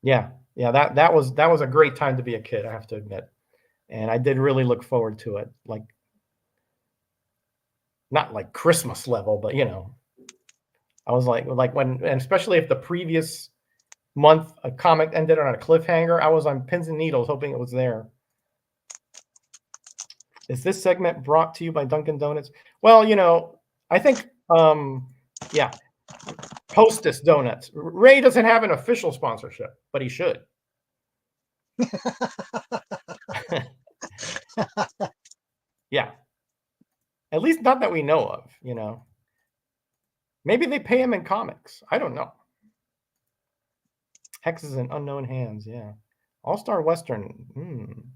S1: Yeah, that was a great time to be a kid, I have to admit. And I did really look forward to it. Like, not like Christmas level, but I was like when, and especially if the previous month a comic ended on a cliffhanger, I was on pins and needles hoping it was there. Is this segment brought to you by Dunkin' Donuts? Well, I think, yeah, Hostess Donuts. Ray doesn't have an official sponsorship, but he should. Yeah. At least not that we know of, Maybe they pay him in comics. I don't know. Hexes in Unknown Hands, yeah. All-Star Western,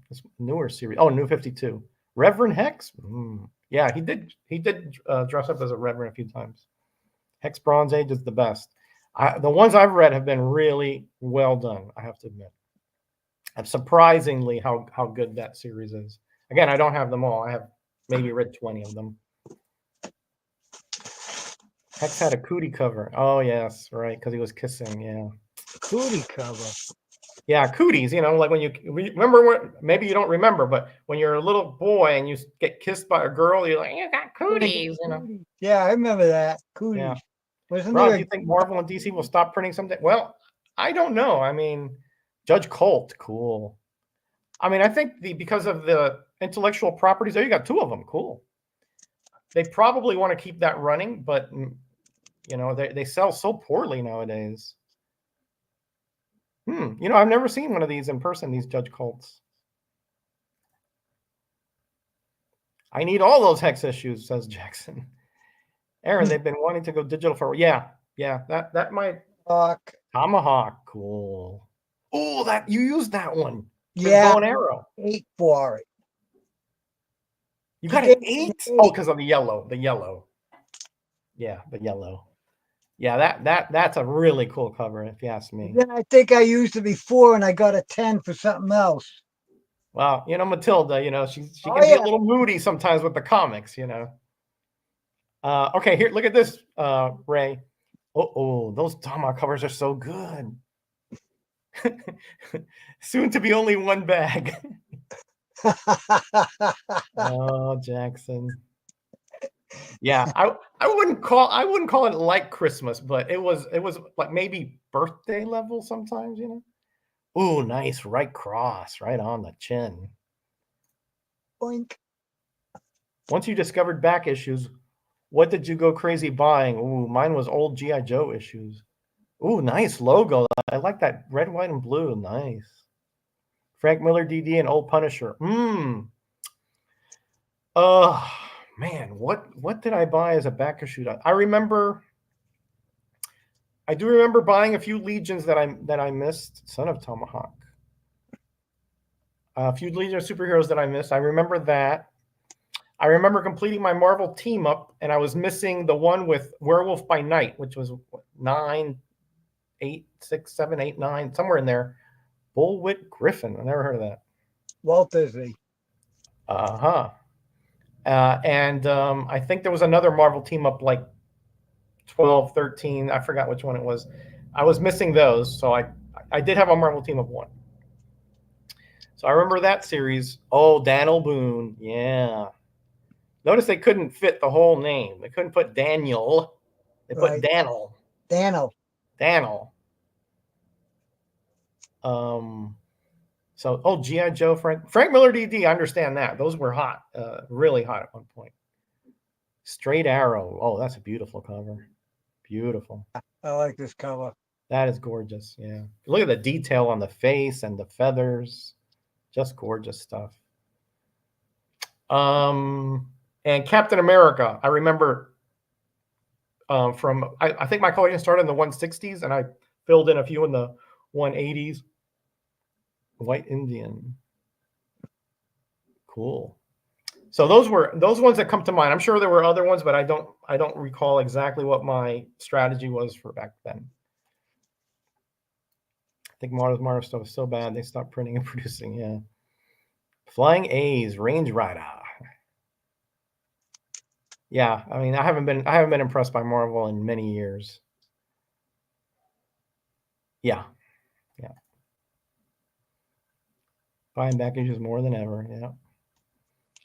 S1: this newer series. Oh, New 52. Reverend Hex? Yeah, he did dress up as a Reverend a few times. Hex Bronze Age is the best. The ones I've read have been really well done, I have to admit. And surprisingly how good that series is. Again, I don't have them all. I have maybe read 20 of them. Hex had a cootie cover. Oh, yes, right, because he was kissing, yeah.
S2: Cootie cover.
S1: Yeah, cooties, like when you remember, maybe you don't remember, but when you're a little boy and you get kissed by a girl, you're like, you got cooties,
S2: Yeah, I remember that. Cooties.
S1: Yeah.
S2: Wasn't
S1: Rob,
S2: there
S1: do you think Marvel and DC will stop printing someday? Well, I don't know. I mean, Judge Colt, cool. I mean, I think because of the intellectual properties, you got two of them, cool. They probably want to keep that running, but they sell so poorly nowadays. I've never seen one of these in person, these Judge Colts. I need all those Hex issues, says Jackson. Aaron, they've been wanting to go digital for, yeah, that might. Tomahawk, cool. Oh, that you used that one.
S2: Yeah,
S1: bow and arrow.
S2: 8 for it.
S1: You got an 8? Oh, because of the yellow. Yeah, the yellow. Yeah, that's a really cool cover, if you ask me.
S2: Then I think I used it before, and I got a 10 for something else.
S1: Well, Matilda, she can be a little moody sometimes with the comics, Okay, here, look at this, Ray. Oh, those Tomahawk covers are so good. Soon to be only one bag. Oh, Jackson. Yeah, I wouldn't call it like Christmas, but it was like maybe birthday level sometimes, you know. Ooh, nice right cross, right on the chin.
S2: Boink.
S1: Once you discovered back issues, what did you go crazy buying? Ooh, mine was old GI Joe issues. Ooh, nice logo. I like that red, white, and blue. Nice. Frank Miller DD and Old Punisher. Uh man, what did I buy as a back issue? I do remember buying a few Legions that I missed. Son of Tomahawk. A few Legion of Superheroes that I missed. I remember that. I remember completing my Marvel team up, and I was missing the one with Werewolf by Night, which was 9, 8, 6, 7, 8, 9, somewhere in there. Bullwhip Griffin. I never heard of that.
S2: Walt Disney.
S1: Uh-huh. And I think there was another Marvel team up like 12, 13. I forgot which one it was. I was missing those, so I did have a Marvel team of one. So I remember that series. Oh, Daniel Boone. Yeah. Notice they couldn't fit the whole name. They couldn't put Daniel. They put Daniel. Daniel. So, G.I. Joe, Frank Miller DD, I understand that. Those were hot, really hot at one point. Straight Arrow. Oh, that's a beautiful cover. Beautiful.
S2: I like this cover.
S1: That is gorgeous, yeah. Look at the detail on the face and the feathers. Just gorgeous stuff. And Captain America, I remember I think my collection started in the 160s, and I filled in a few in the 180s. White Indian. Cool. So those ones that come to mind. I'm sure there were other ones, but I don't recall exactly what my strategy was for back then. I think Marvel stuff was so bad they stopped printing and producing. Yeah. Flying A's, Range Rider. Yeah, I mean, I haven't been impressed by Marvel in many years. Yeah. Buying back issues more than ever. Yeah.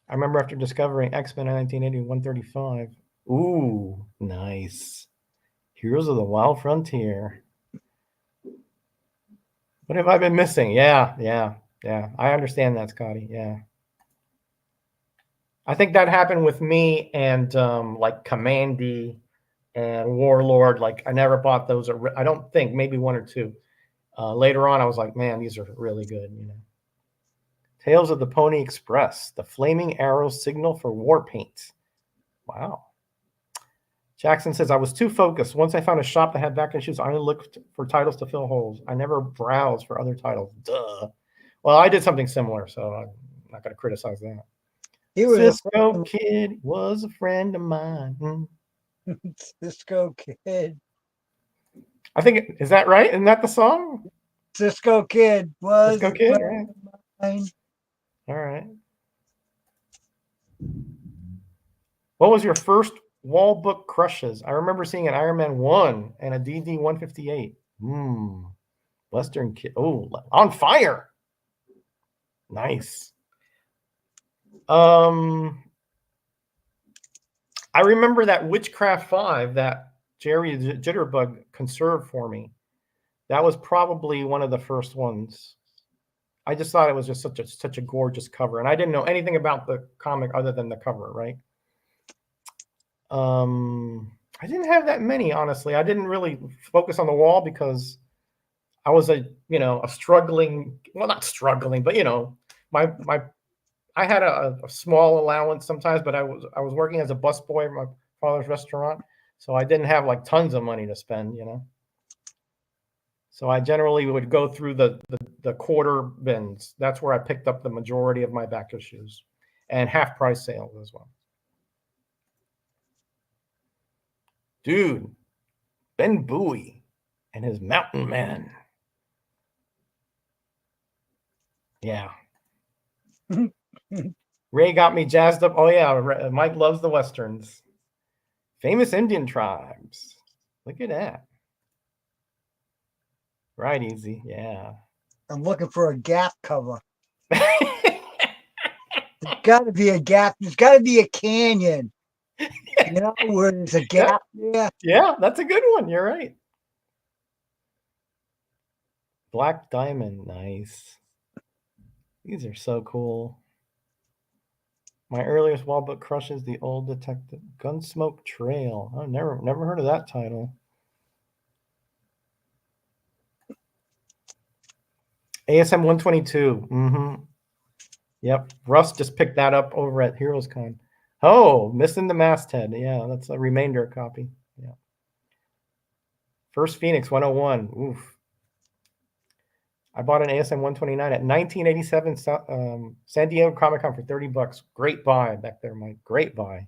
S1: I remember after discovering X-Men in 1980, 135. Ooh, nice. Heroes of the Wild Frontier. What have I been missing? Yeah. I understand that, Scotty. Yeah. I think that happened with me and like Commandy and Warlord. Like I never bought those. I don't think, maybe one or two. Later on, I was like, man, these are really good, you know. Tales of the Pony Express, the Flaming Arrow Signal for War Paint. Wow. Jackson says, I was too focused. Once I found a shop that had back issues, I only looked for titles to fill holes. I never browsed for other titles. Duh. Well, I did something similar, so I'm not going to criticize that. Cisco Kid was a friend of mine.
S2: Cisco Kid.
S1: I think, is that right? Isn't that the song?
S2: Cisco Kid was
S1: Cisco Kid, right?
S2: Mine.
S1: All right. What was your first wall book crushes? I remember seeing an Iron Man 1 and a DD 158. Western Kid. Oh, On Fire. Nice. I remember that Witchcraft 5 that Jerry Jitterbug conserved for me. That was probably one of the first ones. I just thought it was just such a gorgeous cover, and I didn't know anything about the comic other than the cover, right? I didn't have that many, honestly. I didn't really focus on the wall because I was a struggling, well, not struggling, but I had a small allowance sometimes, but I was working as a busboy at my father's restaurant, so I didn't have like tons of money to spend, you know. So I generally would go through the quarter bins. That's where I picked up the majority of my back issues, and half price sales as well. Dude, Ben Bowie and his Mountain Man. Yeah. Ray got me jazzed up. Oh, yeah. Mike loves the Westerns. Famous Indian tribes. Look at that. Right, Easy. Yeah.
S2: I'm looking for a Gap cover. There's got to be a Gap. There's got to be a Canyon. You know, where there's a gap there.
S1: Yeah, that's a good one. You're right. Black Diamond, nice. These are so cool. My earliest wall book crushes the old detective. Gunsmoke Trail. I've never heard of that title. ASM 122. Mm-hmm. Yep. Russ just picked that up over at Heroes Con. Oh, Missing the Masthead. Yeah, that's a remainder copy. Yeah. First Phoenix 101. Oof. I bought an ASM 129 at 1987 San Diego Comic Con for $30. Great buy back there, Mike. Great buy.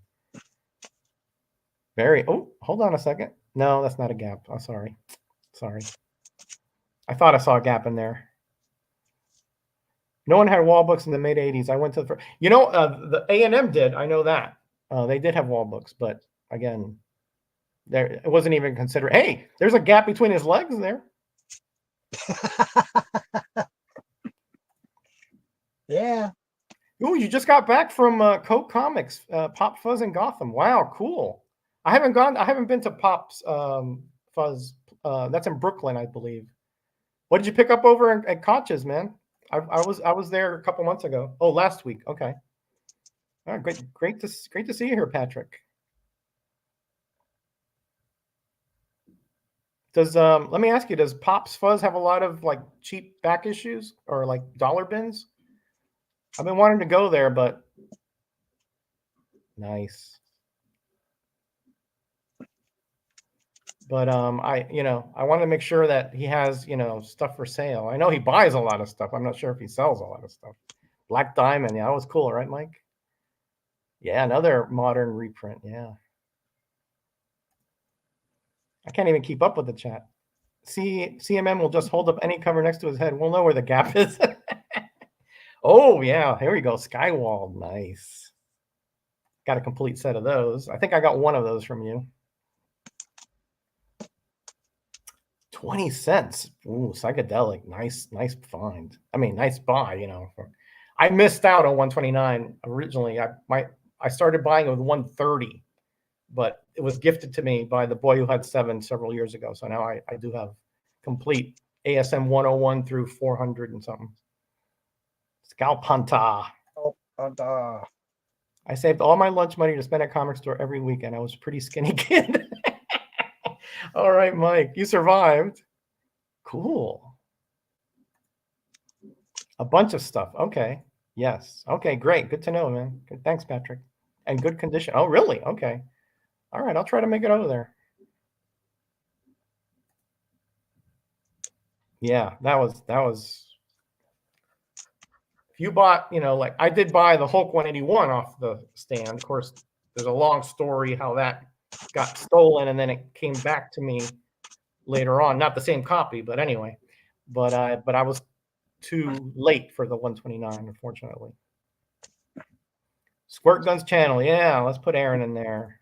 S1: Very. Oh, hold on a second. No, that's not a gap. I'm sorry. Sorry. I thought I saw a gap in there. No one had wall books in the mid 80s. I went to the first. You know, the A&M did. I know that. They did have wall books, but again, there it wasn't even considered. Hey, there's a gap between his legs there.
S2: Yeah.
S1: Ooh, you just got back from Coke Comics, Pop Fuzz in Gotham. Wow, cool. I haven't been to Pop's Fuzz. That's in Brooklyn, I believe. What did you pick up over at Koch's, man? I was there a couple months ago. Oh, last week. Okay. All right, great to see you here, Patrick. Does let me ask you, does Pop's Fuzz have a lot of like cheap back issues or like dollar bins? I've been wanting to go there, but nice. But I want to make sure that he has, stuff for sale. I know he buys a lot of stuff. I'm not sure if he sells a lot of stuff. Black Diamond, yeah, that was cool, right, Mike? Yeah, another modern reprint, yeah. I can't even keep up with the chat. CMM will just hold up any cover next to his head. We'll know where the gap is. Oh, yeah, here we go. Skywall, nice. Got a complete set of those. I think I got one of those from you. 20 cents. Ooh, psychedelic. Nice find. I mean, nice buy, I missed out on 129 originally. I started buying it with 130, but it was gifted to me by the boy who had 7 several years ago. So now I do have complete ASM 101 through 400 and something. Scalpanta. I saved all my lunch money to spend at comic store every weekend. I was a pretty skinny kid. All right, Mike, you survived. Cool. A bunch of stuff. Okay. Yes. Okay, great. Good to know, man. Good. Thanks, Patrick. And good condition. Oh, really? Okay. All right, I'll try to make it over there. Yeah, that was if you bought, like I did buy the Hulk 181 off the stand. Of course, there's a long story how that got stolen and then it came back to me later on. Not the same copy, but anyway. But I was too late for the 129, unfortunately. Squirt Guns channel. Yeah, let's put Aaron in there.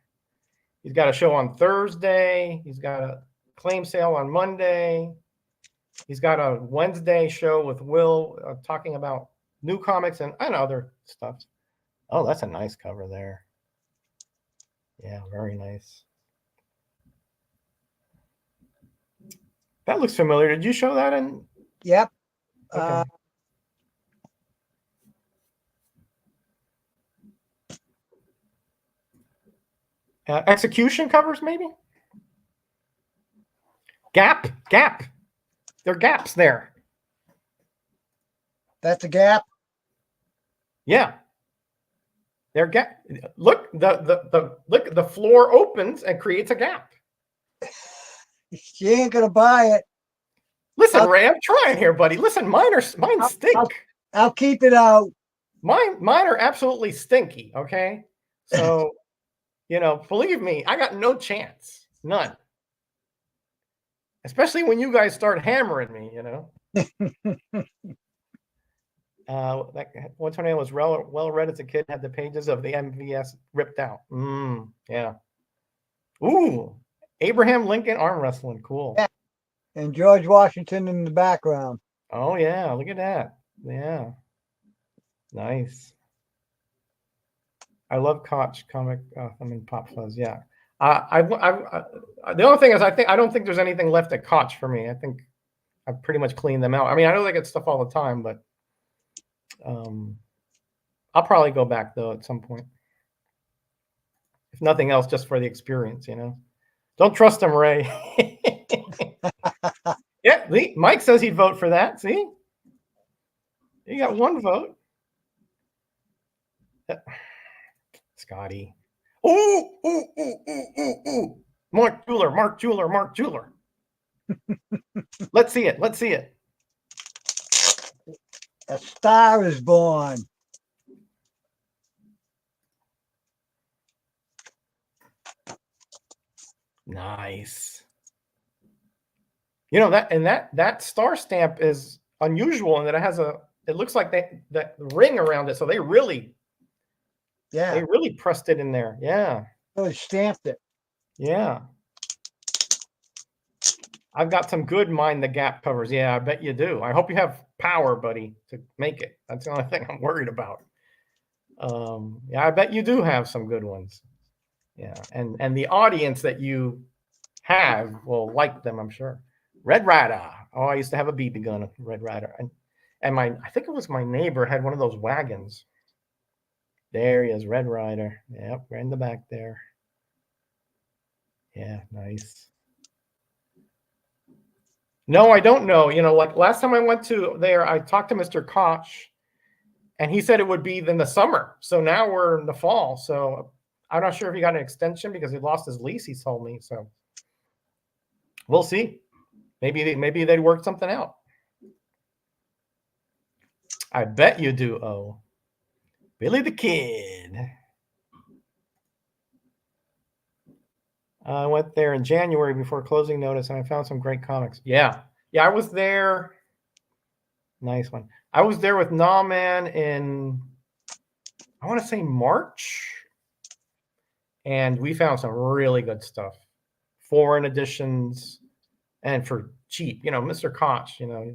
S1: He's got a show on Thursday. He's got a claim sale on Monday. He's got a Wednesday show with Will talking about new comics and other stuff. Oh, that's a nice cover there. Yeah, very nice. That looks familiar. Did you show that in?
S2: Yep.
S1: Okay. Execution covers, maybe? Gap. There are gaps there.
S2: That's a gap?
S1: Yeah. There gap. Look, the floor opens and creates a gap.
S2: She ain't gonna buy it.
S1: Listen, Ray, I'm trying here, buddy. Listen, mine stink.
S2: I'll keep it out.
S1: Mine are absolutely stinky, okay? So, believe me, I got no chance. None. Especially when you guys start hammering me, That 129 was well read as a kid, had the pages of the MVS ripped out. Yeah. Ooh, Abraham Lincoln arm wrestling. Cool.
S2: Yeah. And George Washington in the background.
S1: Oh, yeah. Look at that. Yeah. Nice. I love Koch comic. I mean, Pop Fuzz. Yeah. The only thing is, I don't think there's anything left at Koch for me. I think I've pretty much cleaned them out. I mean, I know they get stuff all the time, but I'll probably go back though at some point. If nothing else, just for the experience, you know. Don't trust him, Ray. Yeah, Mike says he'd vote for that. See, you got one vote. Scotty. Ooh. Mark Jeweler. Let's see it.
S2: A star is born.
S1: Nice. You know that star stamp is unusual in that it looks like the ring around it. So they really pressed it in there. Yeah.
S2: Really stamped it.
S1: Yeah. I've got some good Mind the Gap covers. Yeah, I bet you do. I hope you have power, buddy, to make it. That's the only thing I'm worried about. Yeah, I bet you do have some good ones. Yeah, and the audience that you have will like them, I'm sure. Red Rider. Oh, I used to have a BB gun, Red Rider, and I think it was my neighbor had one of those wagons. There he is, Red Rider. Yep, right in the back there. Yeah, nice. No, I don't know. You know, like last time I went to there, I talked to Mr. Koch, and he said it would be in the summer. So now we're in the fall. So I'm not sure if he got an extension because he lost his lease, he told me. So we'll see. Maybe they'd work something out. I bet you do. Oh, Billy the Kid. I went there in January before closing notice, and I found some great comics. Yeah, I was there. Nice one. I was there with NammaN in, I want to say March, and we found some really good stuff, foreign editions, and for cheap. You know, Mr. Koch. You know,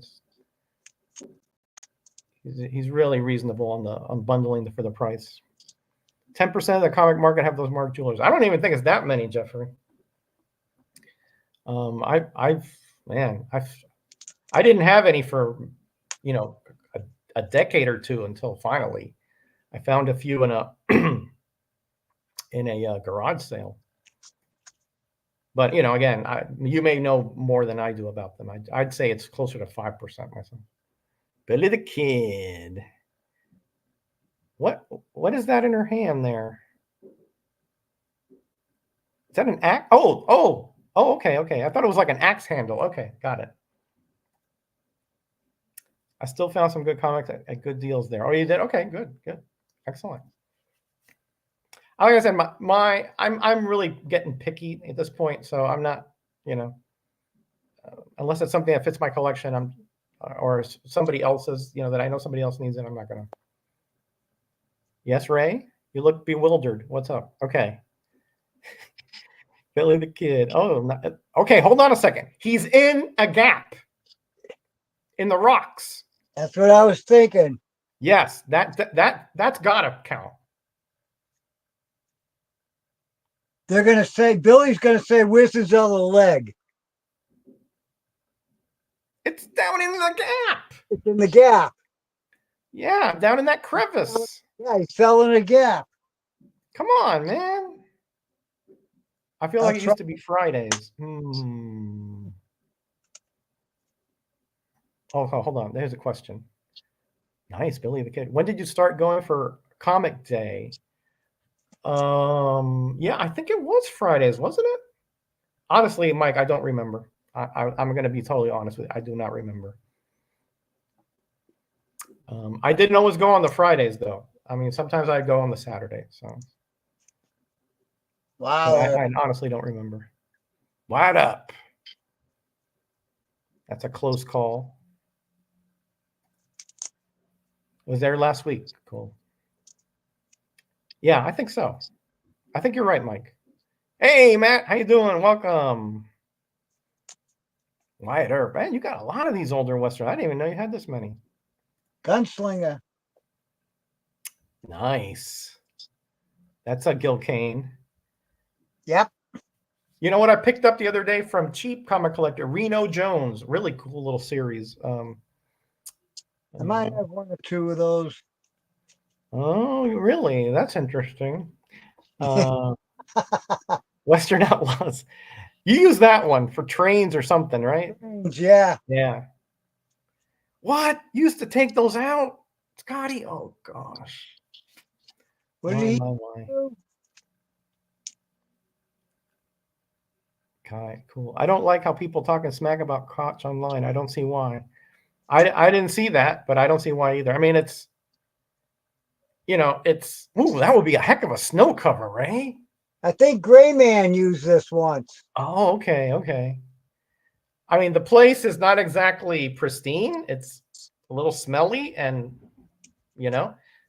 S1: he's really reasonable on bundling for the price. 10% of the comic market have those Mark Jewelers. I don't even think it's that many, Jeffrey. I didn't have any for, you know, a decade or two until finally I found a few in a in a garage sale. But you know, again, you may know more than I do about them. I'd say it's closer to 5% myself. Billy the Kid. What is that in her hand there? Is that an axe? Oh, okay. I thought it was like an axe handle. Okay, got it. I still found some good comics at good deals there. Oh, you did? Okay, good. Excellent. Like I said, I'm really getting picky at this point, so I'm not, you know, unless it's something that fits my collection, or somebody else's, you know, that I know somebody else needs it, I'm not gonna. Yes, Ray, you look bewildered. What's up? Okay. Billy the Kid. Oh, okay. Hold on a second. He's in a gap in the rocks.
S2: That's what I was thinking.
S1: Yes, that's gotta count.
S2: They're gonna say Billy's gonna say, "Where's his other leg?"
S1: It's down in the gap.
S2: It's in the gap.
S1: Yeah, down in that crevice.
S2: Yeah, he fell in a gap.
S1: Come on, man. I feel like it used to be Fridays. Oh, hold on. There's a question. Nice, Billy the Kid. When did you start going for Comic Day? Yeah, I think it was Fridays, wasn't it? Honestly, Mike, I don't remember. I'm going to be totally honest with you. I do not remember. I didn't always go on the Fridays, though. I mean, sometimes I'd go on the Saturday. So,
S2: wow,
S1: I honestly don't remember. Wide up. That's a close call. Was there last week? Cool. Yeah, I think so. I think you're right, Mike. Hey, Matt, how you doing? Welcome. Wyatt Earp. Man, you got a lot of these older Western. I didn't even know you had this many.
S2: Gunslinger.
S1: Nice. That's a Gil Kane.
S2: Yep.
S1: You know what I picked up the other day from Cheap Comic Collector? Reno Jones. Really cool little series.
S2: I might have one or two of those.
S1: Oh, really? That's interesting. Western Outlaws. You use that one for trains or something, right?
S2: Yeah.
S1: Yeah. What? You used to take those out? Scotty? Oh, gosh.
S2: What did he
S1: My.
S2: do?
S1: Okay, cool. I don't like how people talking smack about Koch online. I don't see why. I didn't see that, but I don't see why either. I mean, it's, ooh, that would be a heck of a snow cover, right?
S2: I think Greyman used this once.
S1: Oh, okay, okay. I mean, the place is not exactly pristine. It's a little smelly and,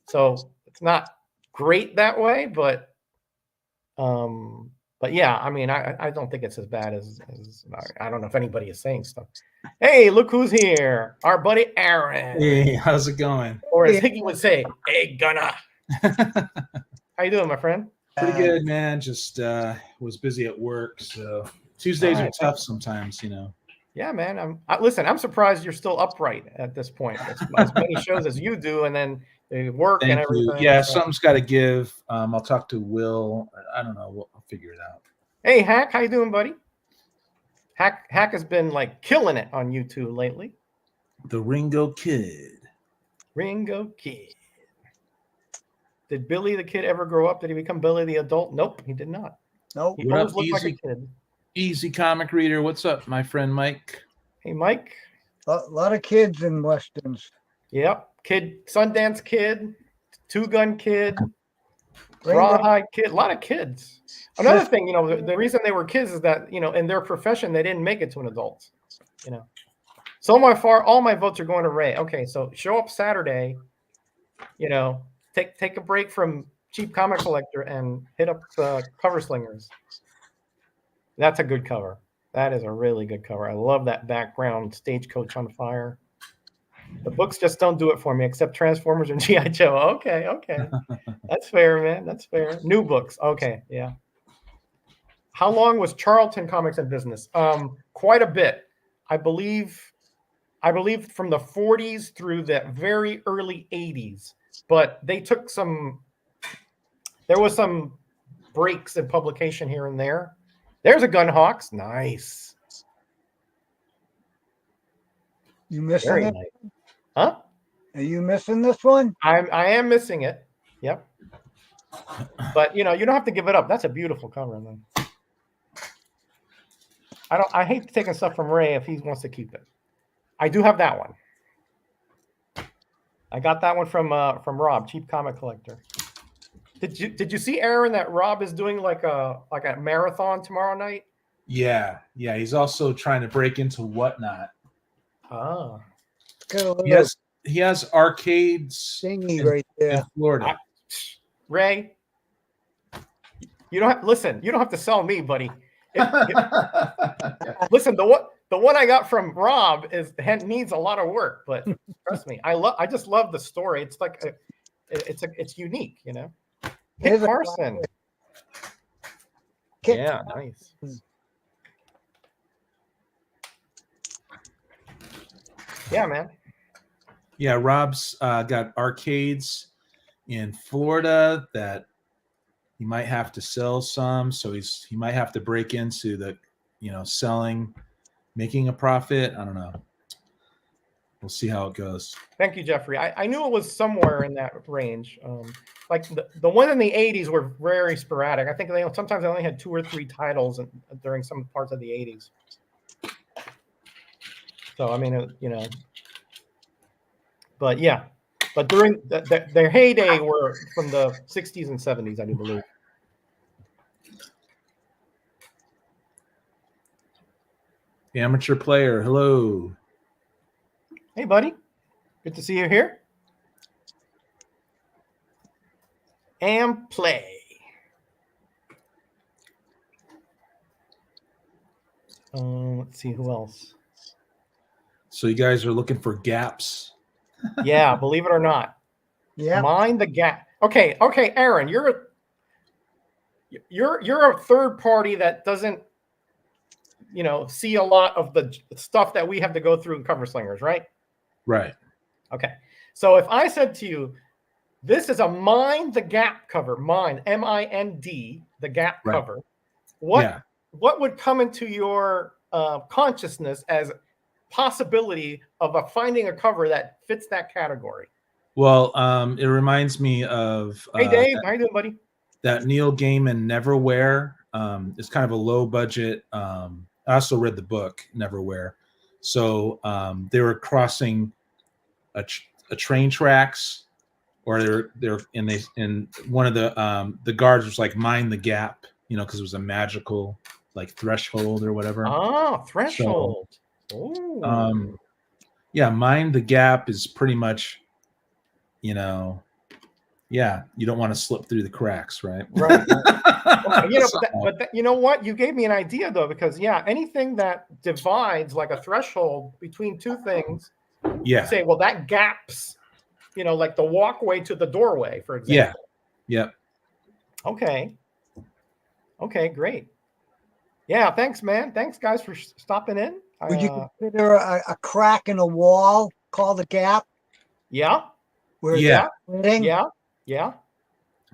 S1: so it's not great that way, but yeah, I mean, I don't think it's as bad as I don't know if anybody is saying stuff. Hey, look who's here. Our buddy Aaron.
S3: Hey, how's it going?
S1: Or as Hickey would say, hey, Gunna. How you doing, my friend?
S3: Pretty good, man. Just was busy at work, so Tuesdays are tough sometimes,
S1: Yeah, man. Listen, I'm surprised you're still upright at this point. As many shows as you do, and then they work and everything.
S3: Yeah, something's got to give. I'll talk to Will. I don't know. I'll figure it out.
S1: Hey, Hack, how you doing, buddy? Hack has been like killing it on YouTube lately.
S3: The Ringo Kid.
S1: Ringo Kid. Did Billy the Kid ever grow up? Did he become Billy the adult? Nope, he did not.
S2: Nope.
S1: He always looked like a kid.
S3: Easy comic reader. What's up, my friend Mike?
S1: Hey, Mike.
S2: A lot of kids in Westerns.
S1: Yep. Kid, Sundance Kid, Two Gun Kid, Rawhide Kid, a lot of kids. Another thing, the reason they were kids is that, in their profession, they didn't make it to an adult, So all my votes are going to Ray. Okay, so show up Saturday, take a break from Cheap Comic Collector and hit up Cover Slingers. That's a good cover. That is a really good cover. I love that background, Stagecoach on Fire. The books just don't do it for me, except Transformers and G.I. Joe. Okay. That's fair, man. That's fair. New books. Okay, yeah. How long was Charlton Comics in business? Quite a bit. I believe from the 40s through the very early 80s. But they took there was some breaks in publication here and there. There's a Gunhawks. Nice.
S2: You missing
S1: Very
S2: it?
S1: nice. Huh?
S2: Are you missing this one?
S1: I am missing it. Yep. But you don't have to give it up. That's a beautiful cover, man. I hate taking stuff from Ray if he wants to keep it. I do have that one. I got that one from Rob, Cheap Comic Collector. Did you see, Aaron, that Rob is doing like a marathon tomorrow night?
S3: Yeah. He's also trying to break into Whatnot.
S1: Ah.
S3: He has arcades
S2: right there
S3: in Florida.
S1: Ray, you don't have to sell me, buddy. Listen, the one I got from Rob needs a lot of work, but trust me, I just love the story. It's like it's unique, Kit Carson. Yeah, nice. Yeah, man.
S3: Yeah, Rob's got arcades in Florida that he might have to sell some, so he might have to break into the, selling, making a profit. I don't know. We'll see how it goes.
S1: Thank you, Jeffrey. I knew it was somewhere in that range. Like the one in the 80s were very sporadic. I think sometimes they only had 2 or 3 titles during some parts of the 80s. So I mean, but yeah, but during their heyday were from the 60s and 70s, I do believe.
S3: Amateur player, hello.
S1: Hey, buddy. Good to see you here. And play. Let's see who else.
S3: So you guys are looking for gaps?
S1: Yeah, believe it or not.
S2: Yeah.
S1: Mind the gap. Okay, Aaron, you're a third party that doesn't, see a lot of the stuff that we have to go through in cover slingers, right?
S3: Right.
S1: Okay. So if I said to you, this is a Mind the Gap cover, Mind, M-I-N-D, the Gap cover, what would come into your consciousness as possibility of finding a cover that fits that category?
S3: Well, it reminds me of
S1: Hey Dave, how you doing, buddy?
S3: That Neil Gaiman Neverwhere. It's kind of a low budget. I also read the book Neverwhere. So they were crossing a train tracks, or they're and one of the guards was like, mind the gap, because it was a magical like threshold or whatever.
S1: Oh, threshold.
S3: So, mind the gap is pretty much, you don't want to slip through the cracks, right?
S1: Right. But you know what? You gave me an idea though, because anything that divides like a threshold between two things, say, well, that gaps, like the walkway to the doorway, for example.
S3: Yeah.
S1: Okay, great. Yeah, thanks, man. Thanks, guys, for stopping in.
S2: Would you consider a crack in a wall called a gap?
S1: Yeah.
S2: Yeah.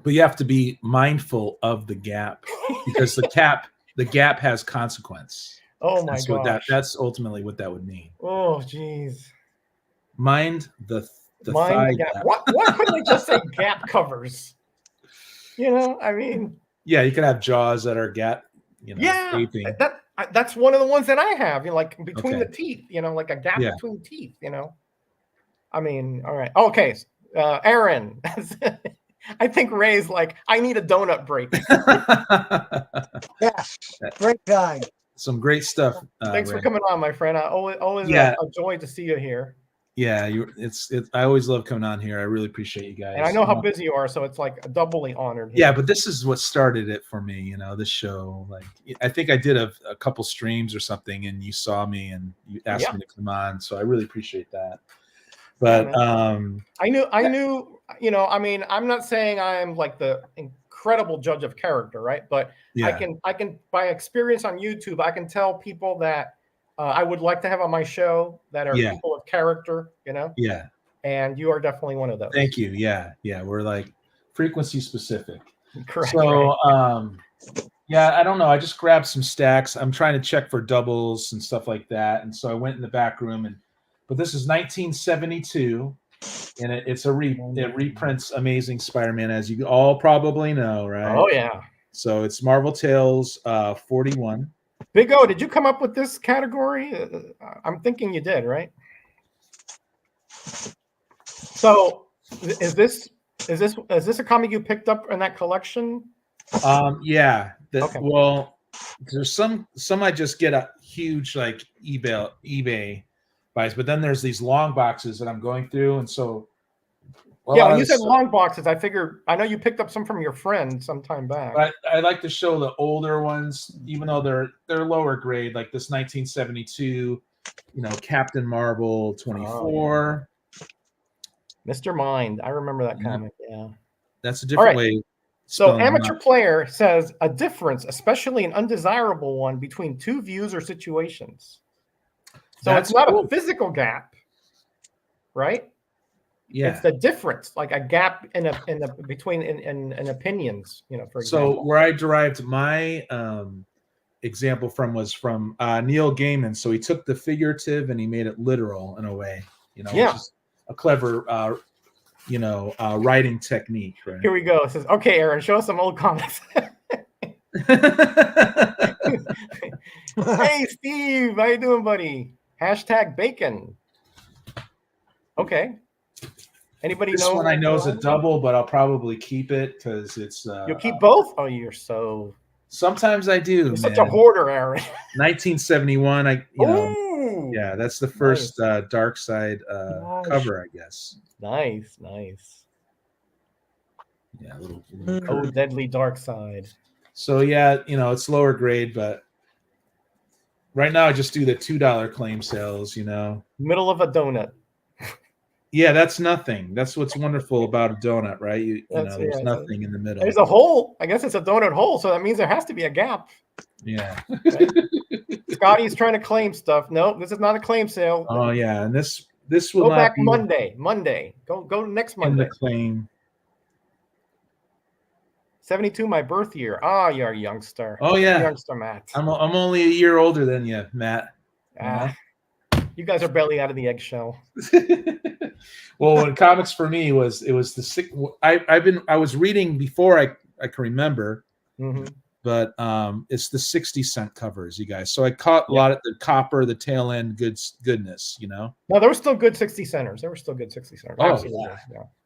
S3: But you have to be mindful of the gap, because the gap has consequence.
S1: Oh my gosh.
S3: That's ultimately what that would mean.
S1: Oh, geez.
S3: Mind the
S1: thigh gap. What couldn't they just say gap covers? I mean.
S3: Yeah, you could have jaws that are gap. Gaping.
S1: That's one of the ones that I have. Like between the teeth. Like a gap between teeth. I mean, all right. Okay, Aaron. I think Ray's like, I need a donut break.
S2: Yes, great time.
S3: Some great stuff.
S1: Thanks for coming on, my friend. Always a joy to see you here.
S3: Yeah, I always love coming on here. I really appreciate you guys.
S1: And I know how busy you are, so it's like doubly honored here.
S3: Yeah, but this is what started it for me. This show. Like, I think I did a couple streams or something, and you saw me and you asked me to come on. So I really appreciate that. But
S1: I knew. I mean, I'm not saying I'm like the incredible judge of character, right? But I can by experience on YouTube, I can tell people that I would like to have on my show that are people of character,
S3: Yeah.
S1: And you are definitely one of those.
S3: Thank you. Yeah. We're like frequency specific.
S1: Correct.
S3: So, I don't know. I just grabbed some stacks. I'm trying to check for doubles and stuff like that. And so I went in the back room but this is 1972, and it reprints Amazing Spider-Man, as you all probably know, right?
S1: Oh yeah.
S3: So it's Marvel Tales 41.
S1: Big O, did you come up with this category? I'm thinking you did, right? So is this a comic you picked up in that collection?
S3: Yeah.
S1: Okay.
S3: Well, there's some I just get a huge like eBay buys, but then there's these long boxes that I'm going through, and so
S1: when you said long boxes, I figured I know you picked up some from your friend some time back.
S3: But I like to show the older ones, even though they're lower grade, like this 1972, Captain Marvel 24.
S1: Mr. Mind. I remember that comic. Yeah.
S3: That's a different way.
S1: So Amateur Player says a difference, especially an undesirable one, between two views or situations. So it's not a physical gap, right?
S3: Yeah.
S1: It's the difference, like a gap between opinions, for example.
S3: So where I derived my example was from Neil Gaiman. So he took the figurative and he made it literal in a way, which is a clever writing technique, right?
S1: Here we go. It says, okay, Aaron, show us some old comics. Hey, Steve, how you doing, buddy? #bacon. Okay. Anybody know?
S3: This one I know is a double, but I'll probably keep it because it's.
S1: You'll keep both? Oh, you're so.
S3: Sometimes I do.
S1: You're such a hoarder, Aaron.
S3: 1971. Yeah, that's the first Dark Side cover, I guess.
S1: Nice.
S3: Yeah, a little.
S1: Oh, Deadly Dark Side.
S3: So it's lower grade, but right now I just do the $2 claim sales.
S1: Middle of a donut.
S3: Yeah, that's nothing. That's what's wonderful about a donut, right? You know, there's
S1: yeah,
S3: nothing in the middle.
S1: There's a hole. I guess it's a donut hole, so that means there has to be a gap.
S3: Yeah.
S1: Right? Scotty's trying to claim stuff. No, this is not a claim sale.
S3: Oh yeah, and this will
S1: Go
S3: not
S1: back
S3: be
S1: Monday. Go next
S3: in
S1: Monday.
S3: the claim.
S1: 72, my birth year. Ah, you're a youngster.
S3: Oh yeah,
S1: youngster, Matt.
S3: I'm only a year older than you, Matt.
S1: You guys are barely out of the eggshell.
S3: Well, when comics for me was the sick. I was reading before I can remember, but it's the 60-cent covers, you guys. So I caught a lot of the copper, the tail end goodness, you know.
S1: No, there were still good 60 centers. There were still good 60 centers.
S3: Oh,
S1: absolutely.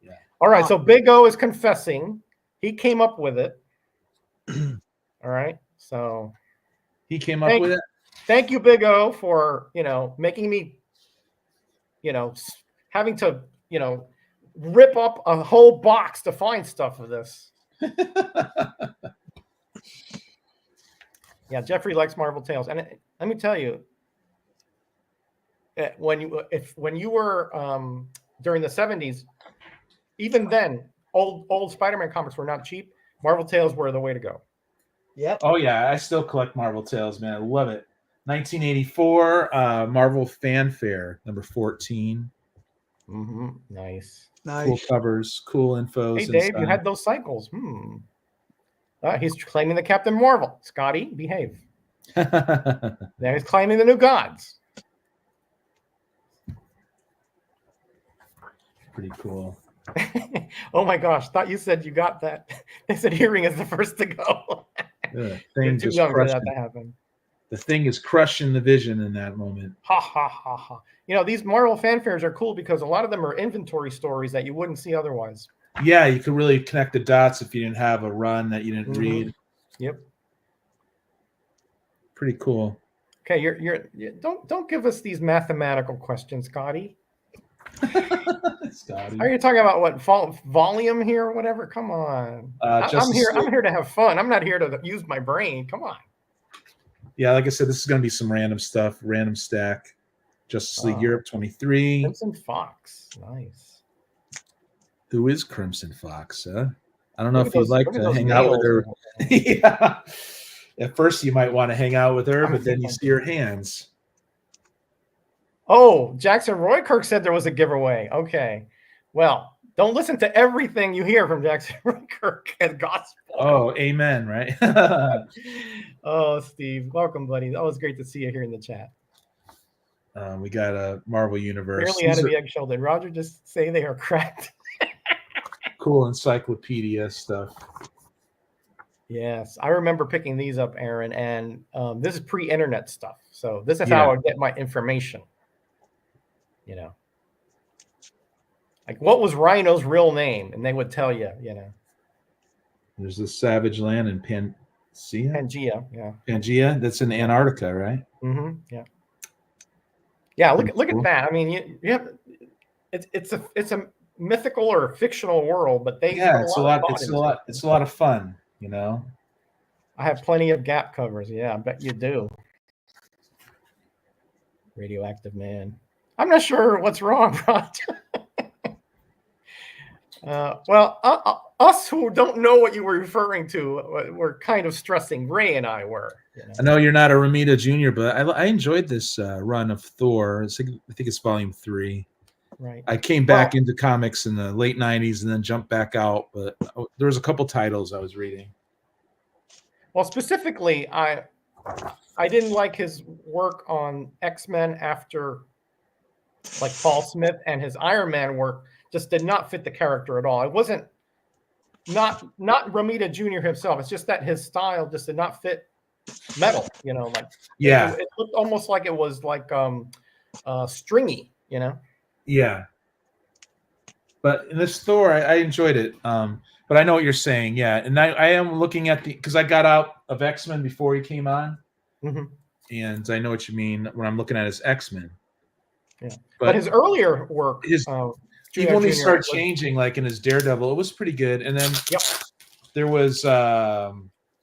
S3: Yeah.
S1: All right, so Big O is confessing. He came up with it. All right, so
S3: he came up with it.
S1: Thank you, Big O, for making me, having to rip up a whole box to find stuff of this. Yeah, Jeffrey likes Marvel Tales, and let me tell you, when you were during the 70s, even then, old Spider-Man comics were not cheap. Marvel Tales were the way to go.
S2: Yep.
S3: Oh yeah, I still collect Marvel Tales, man. I love it. 1984 Marvel Fanfare number 14.
S1: Nice.
S3: Cool covers, cool infos.
S1: Hey Dave, you had those cycles. He's claiming the Captain Marvel. Scotty, behave. Now he's claiming the New Gods.
S3: Pretty cool.
S1: Oh my gosh! Thought you said you got that. They said hearing is the first to go.
S3: Thing
S1: too young for that to happen.
S3: The thing is crushing the vision in that moment.
S1: Ha ha ha ha! These Marvel fanfares are cool because a lot of them are inventory stories that you wouldn't see otherwise.
S3: Yeah, you could really connect the dots if you didn't have a run that you didn't read.
S1: Yep.
S3: Pretty cool.
S1: Okay, don't give us these mathematical questions, Scotty.
S3: Scotty.
S1: Are you talking about what volume here or whatever? Come on. I'm here to have fun. I'm not here to use my brain. Come on.
S3: Yeah, like I said, this is going to be some random stuff, random stack. Justice League Europe 23.
S1: Crimson Fox. Nice.
S3: Who is Crimson Fox? I don't know if you'd
S1: those,
S3: like to hang out with her. Yeah. At first, you might want to hang out with her, but then you see her hands.
S1: Oh, Jackson Roykirk said there was a giveaway. Okay. Well, don't listen to everything you hear from Jackson Roykirk as gospel.
S3: Oh, amen, right?
S1: Oh, Steve. Welcome, buddy. Always great to see you here in the chat.
S3: We got a Marvel Universe.
S1: Barely out of the eggshell. Did Roger just say they are cracked?
S3: Cool encyclopedia stuff.
S1: Yes. I remember picking these up, Aaron, and this is pre-internet stuff. So this is how I get my information. Like what was Rhino's real name? And they would tell you,
S3: There's the Savage Land in
S1: Pangea, yeah.
S3: Pangea, that's in Antarctica, right?
S1: Yeah. Yeah, look at that. I mean, you have it's a mythical or fictional world, but
S3: it's a lot of fun,
S1: I have plenty of Gap covers. Yeah, I bet you do. Radioactive Man. I'm not sure what's wrong, Roger. Us who don't know what you were referring to were kind of stressing. Ray and I were.
S3: I know you're not a Romita Jr., but I enjoyed this run of Thor. I think it's volume 3.
S1: Right.
S3: I came back into comics in the late 90s and then jumped back out, but there was a couple titles I was reading.
S1: Well, specifically, I didn't like his work on X-Men after like Paul Smith, and his Iron Man work just did not fit the character at all. It wasn't not Romita Jr. himself. It's just that his style just did not fit metal, it looked almost like it was like stringy,
S3: Yeah. But in this Thor, I enjoyed it. But I know what you're saying, yeah. And I am looking at because I got out of X-Men before he came on. And I know what you mean when I'm looking at his X-Men.
S1: Yeah. But his earlier work,
S3: even when he started changing, like in his Daredevil, it was pretty good. And then there was a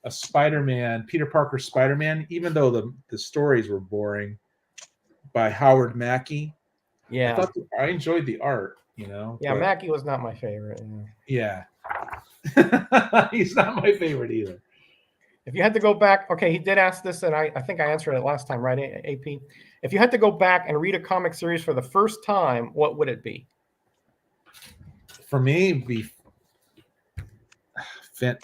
S3: Spider-Man, Peter Parker Spider-Man, even though the stories were boring, by Howard Mackey.
S1: Yeah.
S3: I enjoyed the art, you know.
S1: Yeah,
S3: but,
S1: Mackie was not my favorite.
S3: Yeah. He's not my favorite either.
S1: If you had to go back, okay, he did ask this, and I think I answered it last time, right, AP? If you had to go back and read a comic series for the first time, what would it be?
S3: For me, it'd be either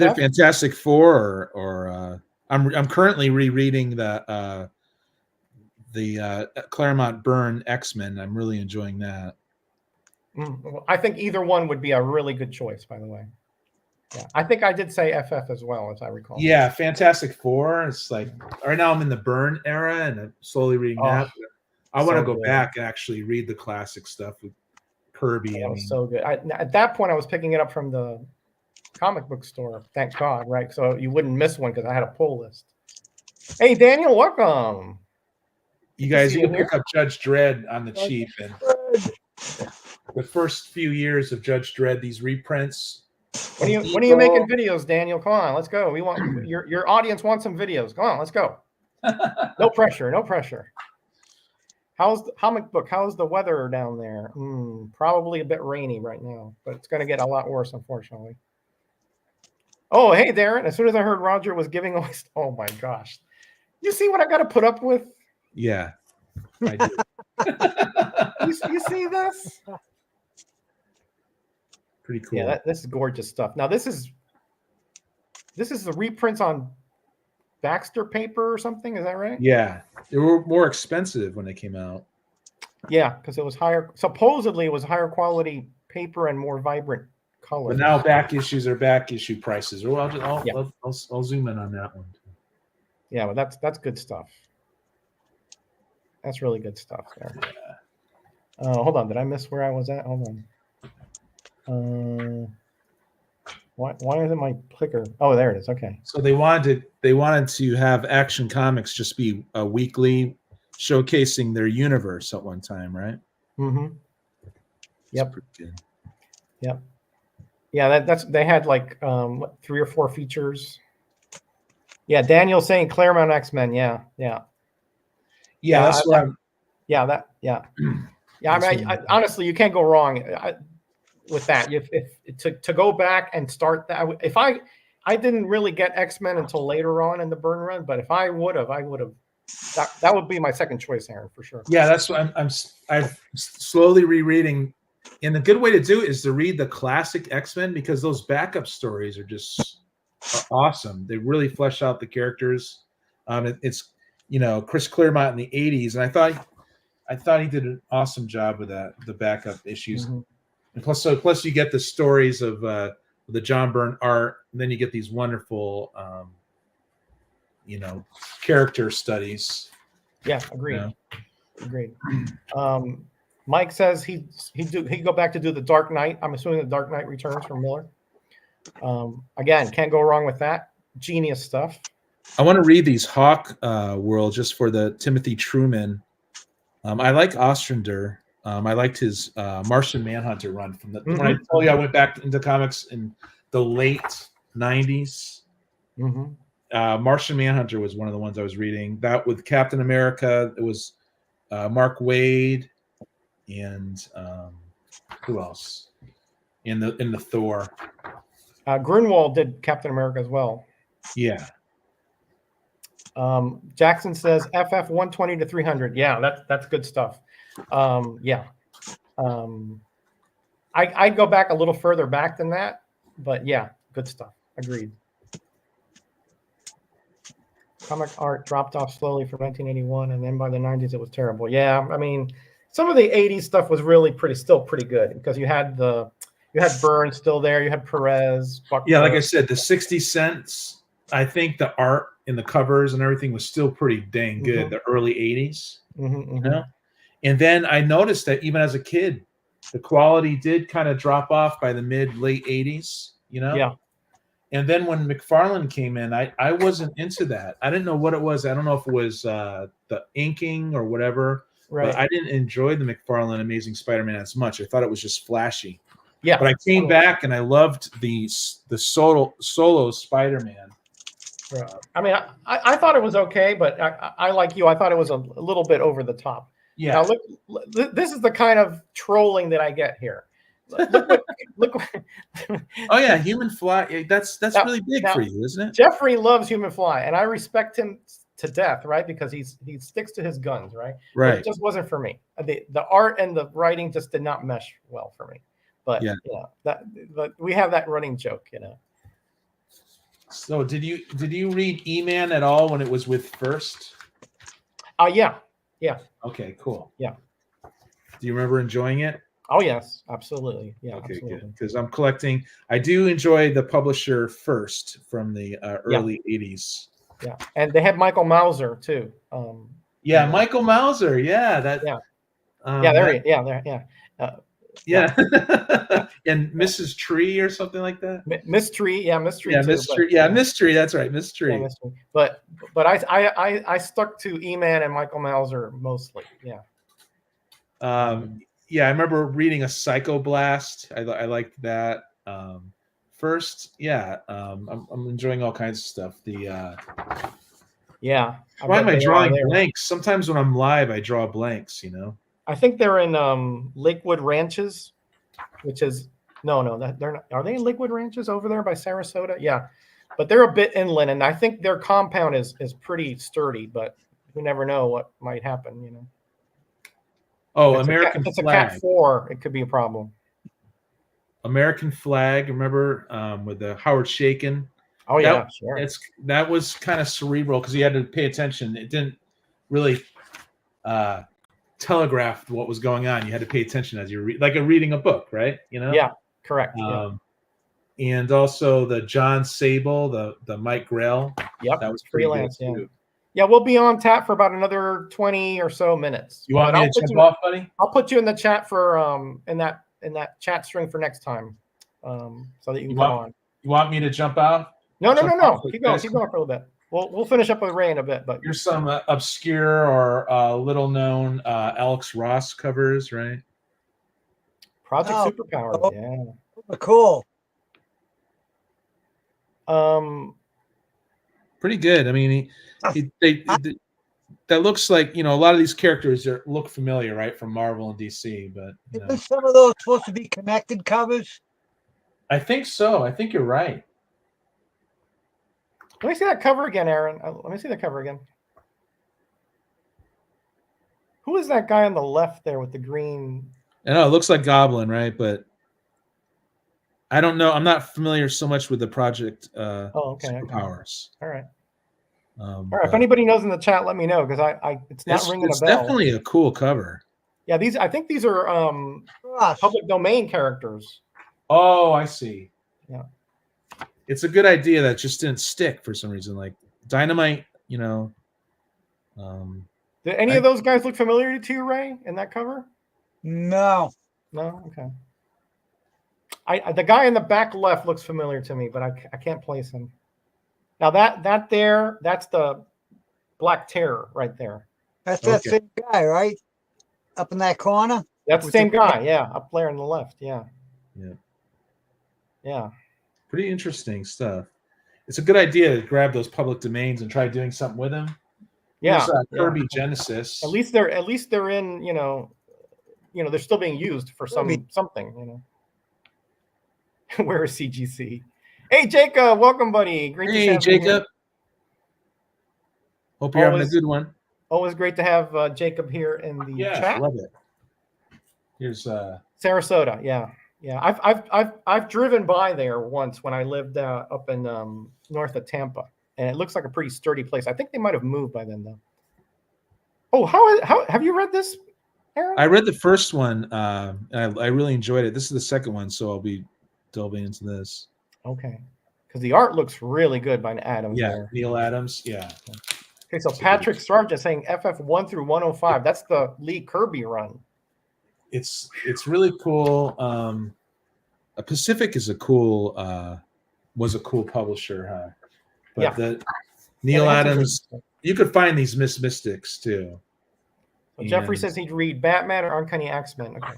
S1: FF?
S3: Fantastic Four or I'm currently rereading the Claremont Byrne X-Men. I'm really enjoying that.
S1: Well, I think either one would be a really good choice, by the way. Yeah, I think I did say FF as well, as I recall.
S3: Yeah, Fantastic Four. It's like right now I'm in the Byrne era, and I'm slowly reading that. I want to go back and actually read the classic stuff with Kirby.
S1: That was so good. At that point, I was picking it up from the comic book store. Thank God, right? So you wouldn't miss one because I had a pull list. Hey, Daniel, welcome.
S3: You guys, you can pick up Judge Dredd on the cheap, and the first few years of Judge Dredd, these reprints.
S1: When are you making videos, Daniel? Come on, let's go. We want your audience wants some videos. Come on, let's go. No pressure, no pressure. How's the comic book? How's the weather down there? Probably a bit rainy right now, but it's going to get a lot worse, unfortunately. Oh, hey, Darren. As soon as I heard Roger was giving away, oh my gosh. You see what I got to put up with?
S3: Yeah, I do.
S1: You see this?
S3: Pretty cool.
S1: Yeah, this is gorgeous stuff. Now, this is the reprints on Baxter paper or something. Is that right?
S3: Yeah, they were more expensive when they came out.
S1: Yeah, because it was higher. Supposedly, it was higher quality paper and more vibrant colors.
S3: But now back issues are back issue prices. Well, I'll zoom in on that one.
S1: Yeah, but that's good stuff. That's really good stuff there. Yeah. Hold on, did I miss where I was at? Hold on. Why isn't my clicker? Oh, there it is. Okay.
S3: So they wanted to have Action Comics just be a weekly showcasing their universe at one time, right?
S1: Mm-hmm. Yep.
S3: Pretty good.
S1: Yep. Yeah, that's they had like 3 or 4 features. Yeah, Daniel saying Claremont X-Men. Yeah.
S3: That's what I'm.
S1: Yeah. I mean, honestly, you can't go wrong with that. If to go back and start that, if I didn't really get X-Men until later on in the Byrne run, but if I would have. That would be my second choice, Aaron, for sure.
S3: Yeah, that's what I'm slowly rereading. And a good way to do it is to read the classic X-Men, because those backup stories are just awesome. They really flesh out the characters. It's Chris Claremont in the 80s, and I thought he did an awesome job with that, the backup issues.
S1: Mm-hmm.
S3: And plus you get the stories of the John Byrne art, and then you get these wonderful character studies.
S1: Yeah, agreed. Agreed. Mike says he'd go back to do the Dark Knight. I'm assuming the Dark Knight Returns from Miller. Again, can't go wrong with that. Genius stuff.
S3: I want to read these Hawk World just for the Timothy Truman. I like Ostrander. I liked his Martian Manhunter run from the. Mm-hmm. When I told you I went back into comics in the late 90s.
S1: Mm-hmm.
S3: Martian Manhunter was one of the ones I was reading. That with Captain America, it was Mark Waid and who else in the Thor.
S1: Grunwald did Captain America as well.
S3: Yeah.
S1: Jackson says FF 120 to 300. Yeah, that's good stuff. Yeah. I'd go back a little further back than that, but yeah, good stuff. Agreed. Comic art dropped off slowly from 1981, and then by the 90s it was terrible. Yeah, I mean, some of the 80s stuff was really still pretty good, because you had Byrne still there, you had Perez.
S3: Yeah, like I said, the 60 cents. I think the art in the covers and everything was still pretty dang good. Mm-hmm. The early 80s, And then I noticed that even as a kid, the quality did kind of drop off by the late 80s.
S1: Yeah.
S3: And then when McFarlane came in, I wasn't into that. I didn't know what it was. I don't know if it was the inking or whatever. Right. But I didn't enjoy the McFarlane Amazing Spider-Man as much. I thought it was just flashy.
S1: Yeah.
S3: But I came back and I loved the solo Spider-Man.
S1: I mean, I thought it was okay, but I like you. I thought it was a little bit over the top.
S3: Yeah.
S1: Now this is the kind of trolling that I get here. Look what
S3: Oh yeah, human fly. That's
S1: Now-
S3: really big
S1: now-
S3: for you, isn't it?
S1: Jeffrey loves human fly, and I respect him to death, right? Because he sticks to his guns, right? But
S3: Right.
S1: it just wasn't for me. The art and the writing just did not mesh well for me. But
S3: Yeah.
S1: but we have that running joke,
S3: So did you read E-Man at all when it was with First?
S1: Yeah.
S3: Okay, cool.
S1: Yeah.
S3: Do you remember enjoying it?
S1: Oh yes, absolutely. Yeah,
S3: Okay,
S1: absolutely.
S3: good. Because I'm collecting. I do enjoy the publisher First from the early '80s.
S1: Yeah, and they had Michael Mauser too.
S3: Yeah, Michael Mauser. Yeah, that.
S1: Yeah.
S3: Yeah.
S1: Yeah.
S3: And Mrs. Tree or something like that.
S1: Mystery, Mystery.
S3: Yeah,
S1: too,
S3: Mystery.
S1: but,
S3: Yeah, Mystery. That's right, Mystery.
S1: Yeah, Mystery. But I stuck to E-Man and Michael Mauser mostly. Yeah.
S3: Yeah, I remember reading a Psycho Blast. I liked that. First, yeah, I'm enjoying all kinds of stuff.
S1: Yeah.
S3: Why am I
S1: bet they are
S3: drawing
S1: there.
S3: blanks? Sometimes when I'm live, I draw blanks.
S1: I think they're in Lakewood Ranches, which is no, they're not. Are they in Lakewood Ranches over there by Sarasota? Yeah, but they're a bit inland, and I think their compound is pretty sturdy. But you never know what might happen.
S3: Oh,
S1: If
S3: American
S1: it's a
S3: Flag.
S1: Cat 4, it could be a problem.
S3: American Flag. Remember with the Howard Shakin?
S1: Oh yeah, sure.
S3: That was kind of cerebral because you had to pay attention. It didn't really telegraph what was going on. You had to pay attention as you like reading a book, right?
S1: Yeah, correct.
S3: And also the John Sable, the Mike Grell.
S1: Yep,
S3: that was pretty
S1: freelance.
S3: good too.
S1: Yeah, we'll be on tap for about another 20 or so minutes.
S3: You want me to jump off, buddy?
S1: I'll put you in the chat for in that chat string for next time, so that you can come on.
S3: You want me to jump out?
S1: No. Keep going for a little bit. We'll finish up with Ray in a bit, but
S3: here's some obscure or little known Alex Ross covers, right?
S1: Project Superpowers, yeah.
S2: Cool.
S3: Pretty good. I mean, that looks like a lot of these characters look familiar, right, from Marvel and DC. But
S2: Isn't some of those supposed to be connected covers?
S3: I think so. I think you're right.
S1: Let me see that cover again, Aaron. Let me see the cover again. Who is that guy on the left there with the green?
S3: I know it looks like Goblin, right? But I don't know. I'm not familiar so much with the Project Superpowers.
S1: All right. All right. If anybody knows in the chat, let me know because it's not ringing a bell.
S3: It's definitely a cool cover.
S1: Yeah, I think these are public domain characters.
S3: Oh, I see.
S1: Yeah.
S3: It's a good idea that just didn't stick for some reason. Like Dynamite, Did
S1: any of those guys look familiar to you, Ray, in that cover?
S2: No.
S1: No? Okay. The guy in the back left looks familiar to me, but I can't place him. Now that's the Black Terror right there.
S2: That's that same guy, right? Up in that corner?
S1: That's the same guy, yeah. Up there on the left, yeah.
S3: Yeah.
S1: Yeah.
S3: Pretty interesting stuff. It's a good idea to grab those public domains and try doing something with them.
S1: Yeah.
S3: Kirby Genesis.
S1: At least they're in, they're still being used for something, Where is CGC? Hey Jacob, welcome, buddy. Great to have you.
S3: Jacob. Hope you're having a good one.
S1: Always great to have Jacob here in the chat.
S3: Love it. Here's
S1: Sarasota, yeah. I've driven by there once when I lived up in north of Tampa, and it looks like a pretty sturdy place. I think they might have moved by then, though. Oh, how have you read this, Aaron?
S3: I read the first one, and I really enjoyed it. This is the second one, so I'll be delving into this.
S1: Okay, because the art looks really good by Adams.
S3: Yeah,
S1: there.
S3: Neil Adams. Yeah.
S1: Okay, so Patrick Sargent saying FF 1 through 105. That's the Lee Kirby run.
S3: It's really cool. Pacific is was a cool publisher, huh? But the Neil Adams, you could find these Mystics too.
S1: So Jeffrey says he'd read Batman or Uncanny X-Men. Okay,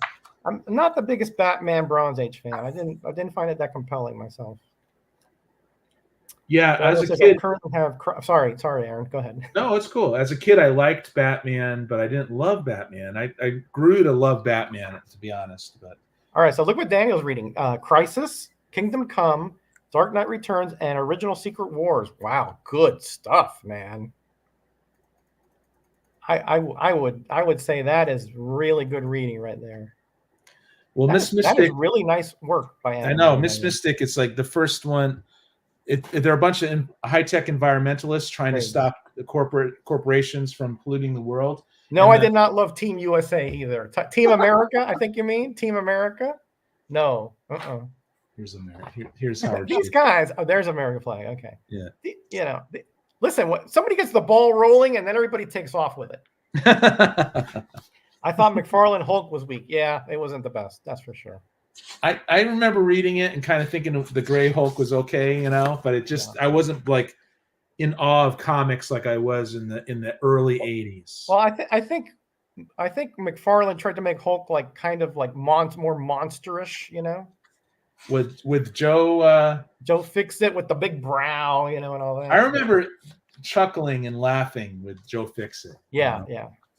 S1: I'm not the biggest Batman Bronze Age fan. I didn't find it that compelling myself.
S3: Yeah,
S1: So
S3: as a
S1: I
S3: kid,
S1: currently have. Sorry, Aaron. Go ahead.
S3: no, it's cool. As a kid, I liked Batman, but I didn't love Batman. I grew to love Batman, to be honest. But
S1: All right, so look what Daniel's reading: Crisis, Kingdom Come, Dark Knight Returns, and Original Secret Wars. Wow, good stuff, man. I would say that is really good reading right there.
S3: well,
S1: That
S3: Miss
S1: is
S3: Mystic,
S1: really nice work by
S3: I
S1: Adam.
S3: know Miss Mystic. It's like the first one. They're a bunch of high-tech environmentalists trying to stop the corporations from polluting the world.
S1: No, I did not love Team USA either. Team America, I think you mean Team America. No,
S3: Here's America. Here's Howard.
S1: These guys. Oh, there's American flag. Okay.
S3: Yeah.
S1: You know, listen. Somebody gets the ball rolling, and then everybody takes off with it. I thought McFarlane Hulk was weak. Yeah, it wasn't the best. That's for sure.
S3: I remember reading it and kind of thinking the Gray Hulk was okay, but it just I wasn't like in awe of comics like I was in the early 80s.
S1: Well, I think McFarlane tried to make Hulk like kind of like more monsterish,
S3: With Joe
S1: Fixit with the big brow, and all that.
S3: I remember chuckling and laughing with Joe Fixit.
S1: Yeah.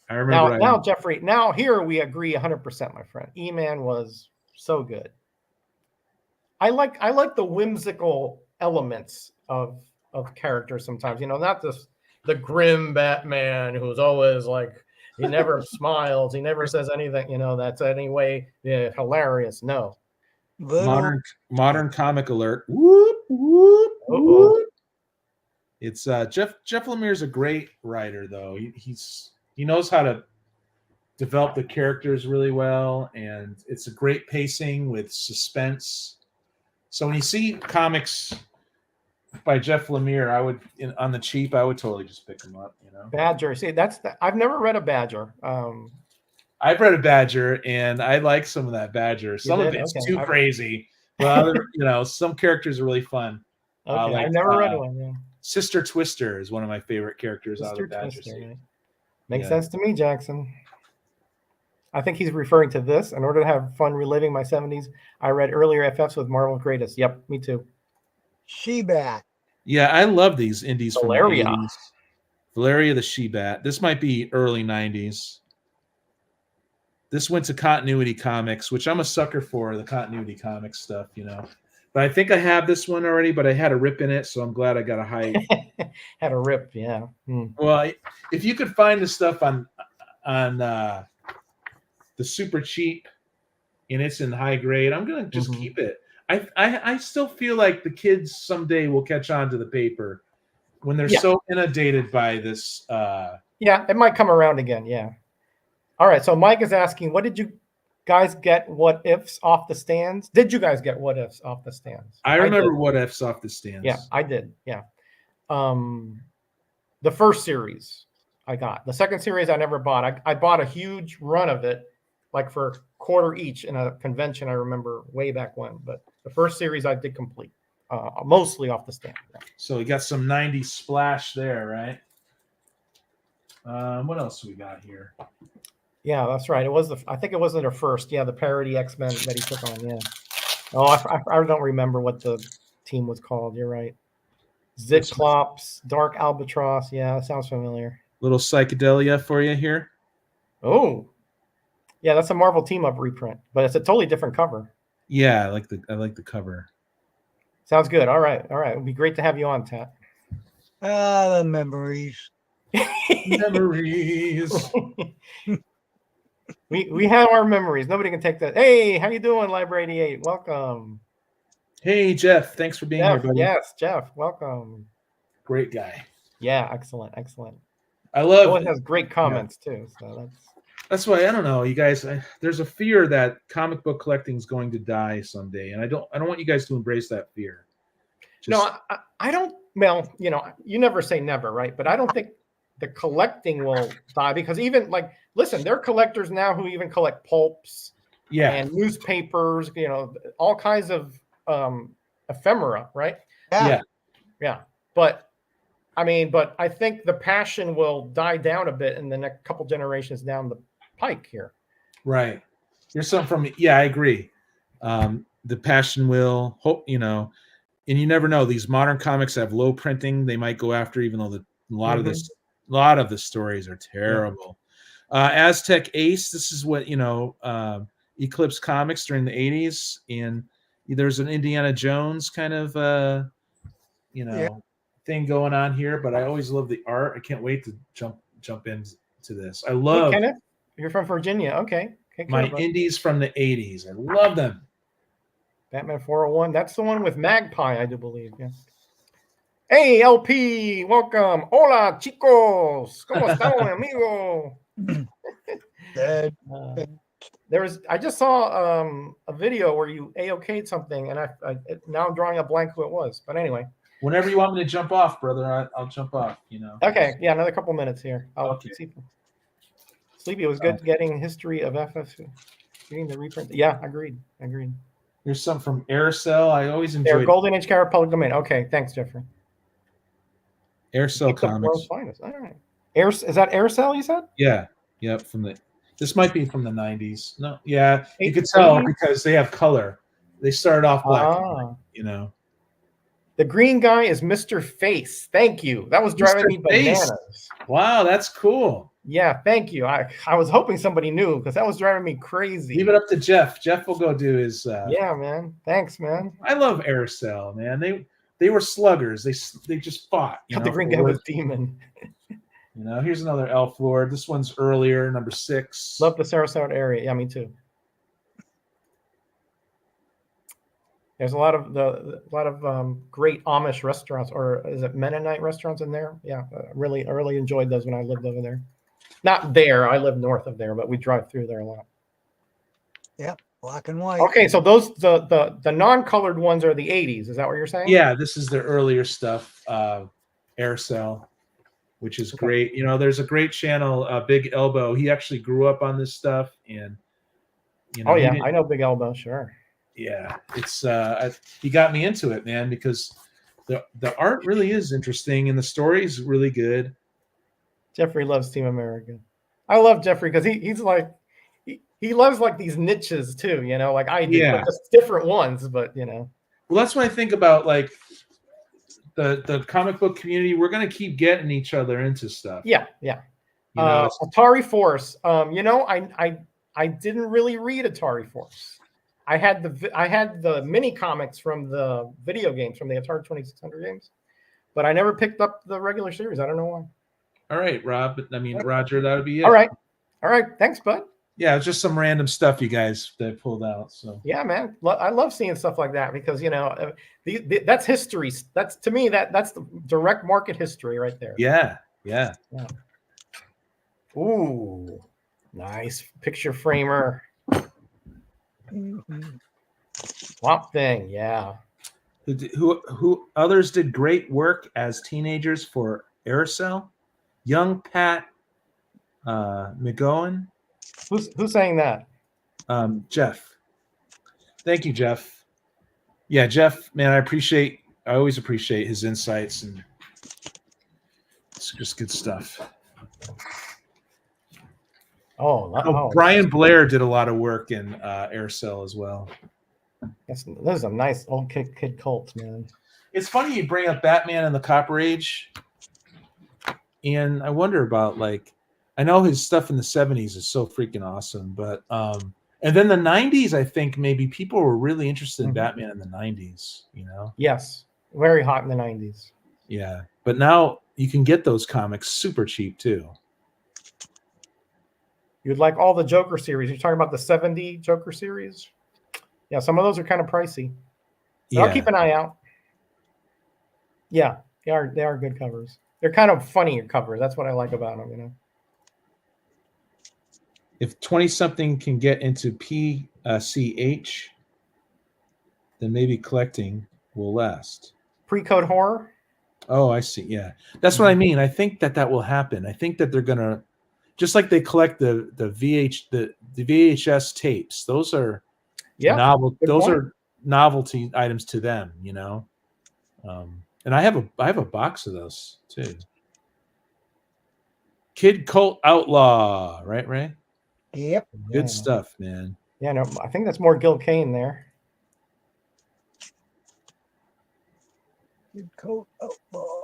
S3: I remember
S1: now Jeffrey, now here we agree 100%, my friend. E-Man was so good. I like the whimsical elements of characters sometimes, not just the grim Batman who's always like he never smiles, he never says anything, that's anyway hilarious. No.
S3: Modern comic alert. Whoop, whoop, whoop. It's Jeff Lemire's a great writer though. He knows how to develop the characters really well, and it's a great pacing with suspense. So when you see comics by Jeff Lemire, on the cheap, I would totally just pick them up.
S1: Badger. See, I've never read a Badger.
S3: I've read a Badger, and I like some of that Badger. Some of it's too crazy, but some characters are really fun.
S1: Okay, I've never read one. Yeah.
S3: Sister Twister is one of my favorite characters out of the Badger
S1: series.
S3: Right?
S1: Makes sense to me, Jackson. I think he's referring to this. In order to have fun reliving my 70s, I read earlier FFs with Marvel Greatest. Yep, me too.
S2: She-Bat.
S3: Yeah, I love these indies
S1: Valeria.
S3: from the 80s. Valeria the She-Bat. This might be early 90s. This went to Continuity Comics, which I'm a sucker for, the Continuity Comics stuff, But I think I have this one already, but I had a rip in it, so I'm glad I got a high.
S1: Had a rip, yeah.
S3: Well, if you could find the stuff on the super cheap and it's in high grade, I'm gonna just keep it. I still feel like the kids someday will catch on to the paper when they're so inundated by this.
S1: Yeah, it might come around again. Yeah. All right. So Mike is asking, what did you guys get? What ifs off the stands? Did you guys get what ifs off the stands?
S3: I remember what ifs off the stands.
S1: Yeah, I did. Yeah. The first series I got. The second series I never bought. I bought a huge run of it, like for a quarter each in a convention. I remember way back when. But the first series I did complete, mostly off the stand. Yeah.
S3: So we got some 90s splash there, right? What else we got here?
S1: Yeah, that's right. I think it wasn't their first. Yeah, the parody X-Men that he took on. Yeah. Oh, I don't remember what the team was called. You're right. Ziklops, Dark Albatross. Yeah, that sounds familiar.
S3: Little psychedelia for you here.
S1: Oh, yeah, that's a Marvel team-up reprint, but it's a totally different cover.
S3: Yeah, I like the cover.
S1: Sounds good. All right. It'd be great to have you on, Tat.
S2: The memories.
S3: Memories.
S1: We have our memories. Nobody can take that. Hey, how you doing, Library 88? Welcome.
S3: Hey, Jeff. Thanks for being here, buddy.
S1: Yes, Jeff. Welcome.
S3: Great guy.
S1: Yeah, excellent.
S3: I love.
S1: Owen has great comments too. So
S3: that's why I don't know, you guys. There's a fear that comic book collecting is going to die someday, and I don't want you guys to embrace that fear.
S1: No, I don't. Well, you never say never, right? But I don't think the collecting will die because even listen, there are collectors now who even collect pulps, and newspapers, all kinds of ephemera, right? Yeah. But I think the passion will die down a bit in the next couple generations down the pike here.
S3: Right. There's some I agree. The passion will hope, and you never know. These modern comics have low printing. They might go after, even though a lot
S1: Mm-hmm.
S3: of the stories are terrible. Yeah. Aztec Ace. This is what Eclipse Comics during the 80s, and there's an Indiana Jones kind of thing going on here. But I always love the art. I can't wait to jump into this. I love.
S1: Hey, Kenneth, you're from Virginia. Okay.
S3: My indies from the 80s. I love them.
S1: Batman 401. That's the one with Magpie, I do believe. Yeah. Hey, LP, welcome. Hola, chicos. ¿Cómo estamos, amigo? I just saw a video where you AOK'd something, and I now I'm drawing a blank who it was. But anyway.
S3: Whenever you want me to jump off, brother, I'll jump off.
S1: Okay. Yeah, another couple minutes here. I'll see. Sleepy, it was good getting history of FF. Getting the reprint. Yeah, agreed.
S3: There's some from Aircell. I always enjoy.
S1: They're Golden Age Carrot Public Domain. Okay, thanks, Jeffrey.
S3: Aircell Comics.
S1: All right. Is that Aircell? You said?
S3: Yeah. Yep. This might be from the 90s. No. Yeah. You could tell because they have color. They started off black. The
S1: green guy is Mr. Face. Thank you. That was driving me bananas.
S3: Wow, that's cool.
S1: Yeah, thank you. I was hoping somebody knew because that was driving me crazy.
S3: Leave it up to Jeff. Jeff will go do his.
S1: Yeah, man. Thanks, man.
S3: I love Aircell, man. They were sluggers. They just fought.
S1: The green guy was demon.
S3: Here's another Elf Lord. This one's earlier, number 6.
S1: Love the Sarasota area. Yeah, me too. There's a lot of great Amish restaurants, or is it Mennonite restaurants in there? Yeah, really enjoyed those when I lived over there. Not there. I live north of there, but we drive through there a lot.
S2: Yep, black and white.
S1: Okay, so those the non-colored ones are the 80s. Is that what you're saying?
S3: Yeah, this is the earlier stuff. Aircell, which is great. There's a great channel, Big Elbow. He actually grew up on this stuff, and
S1: I know Big Elbow, sure.
S3: Yeah, it's he got me into it, man, because the art really is interesting and the story is really good.
S1: Jeffrey loves Team America. I love Jeffrey because he's like he loves like these niches too, like I do, but just different ones. But
S3: well, that's what I think about like the comic book community. We're gonna keep getting each other into stuff.
S1: Yeah. Atari Force. I didn't really read Atari Force. I had the mini comics from the video games, from the Atari 2600 games, but I never picked up the regular series. I don't know why.
S3: All right, Rob. Roger, that would be it.
S1: All right. Thanks, bud.
S3: Yeah, it's just some random stuff you guys that pulled out. So
S1: yeah, man, I love seeing stuff like that because that's history. That's to me that's the direct market history right there.
S3: Yeah.
S1: Ooh, nice picture framer. Swamp Thing, yeah.
S3: Who others did great work as teenagers for Aircell? Young Pat McGowan.
S1: Who's saying that?
S3: Jeff. Thank you, Jeff. Yeah, Jeff, man, I always appreciate his insights, and it's just good stuff. Brian Blair did a lot of work in Aircell as well.
S1: Those are nice old kid cults, man.
S3: It's funny you bring up Batman and the Copper Age, and I wonder about I know his stuff in the 70s is so freaking awesome, but and then the 90s, I think maybe people were really interested in Batman in the 90s.
S1: Yes, very hot in the 90s.
S3: Yeah, but now you can get those comics super cheap too.
S1: You'd like all the Joker series. You're talking about the 70 Joker series? Yeah, some of those are kind of pricey. But I'll keep an eye out. Yeah, they are good covers. They're kind of funnier covers. That's what I like about them,
S3: If 20-something can get into PCH, then maybe collecting will last.
S1: Pre-code horror?
S3: Oh, I see. Yeah. That's what I mean. I think that will happen. I think that they're going to, just like they collect the VHS tapes. Those are Those are novelty items to them, and I have a box of those too. Kid Cult Outlaw, right, Ray?
S2: Yep.
S3: Good stuff, man.
S1: Yeah, no, I think that's more Gil Kane there.
S2: Kid Colt Outlaw.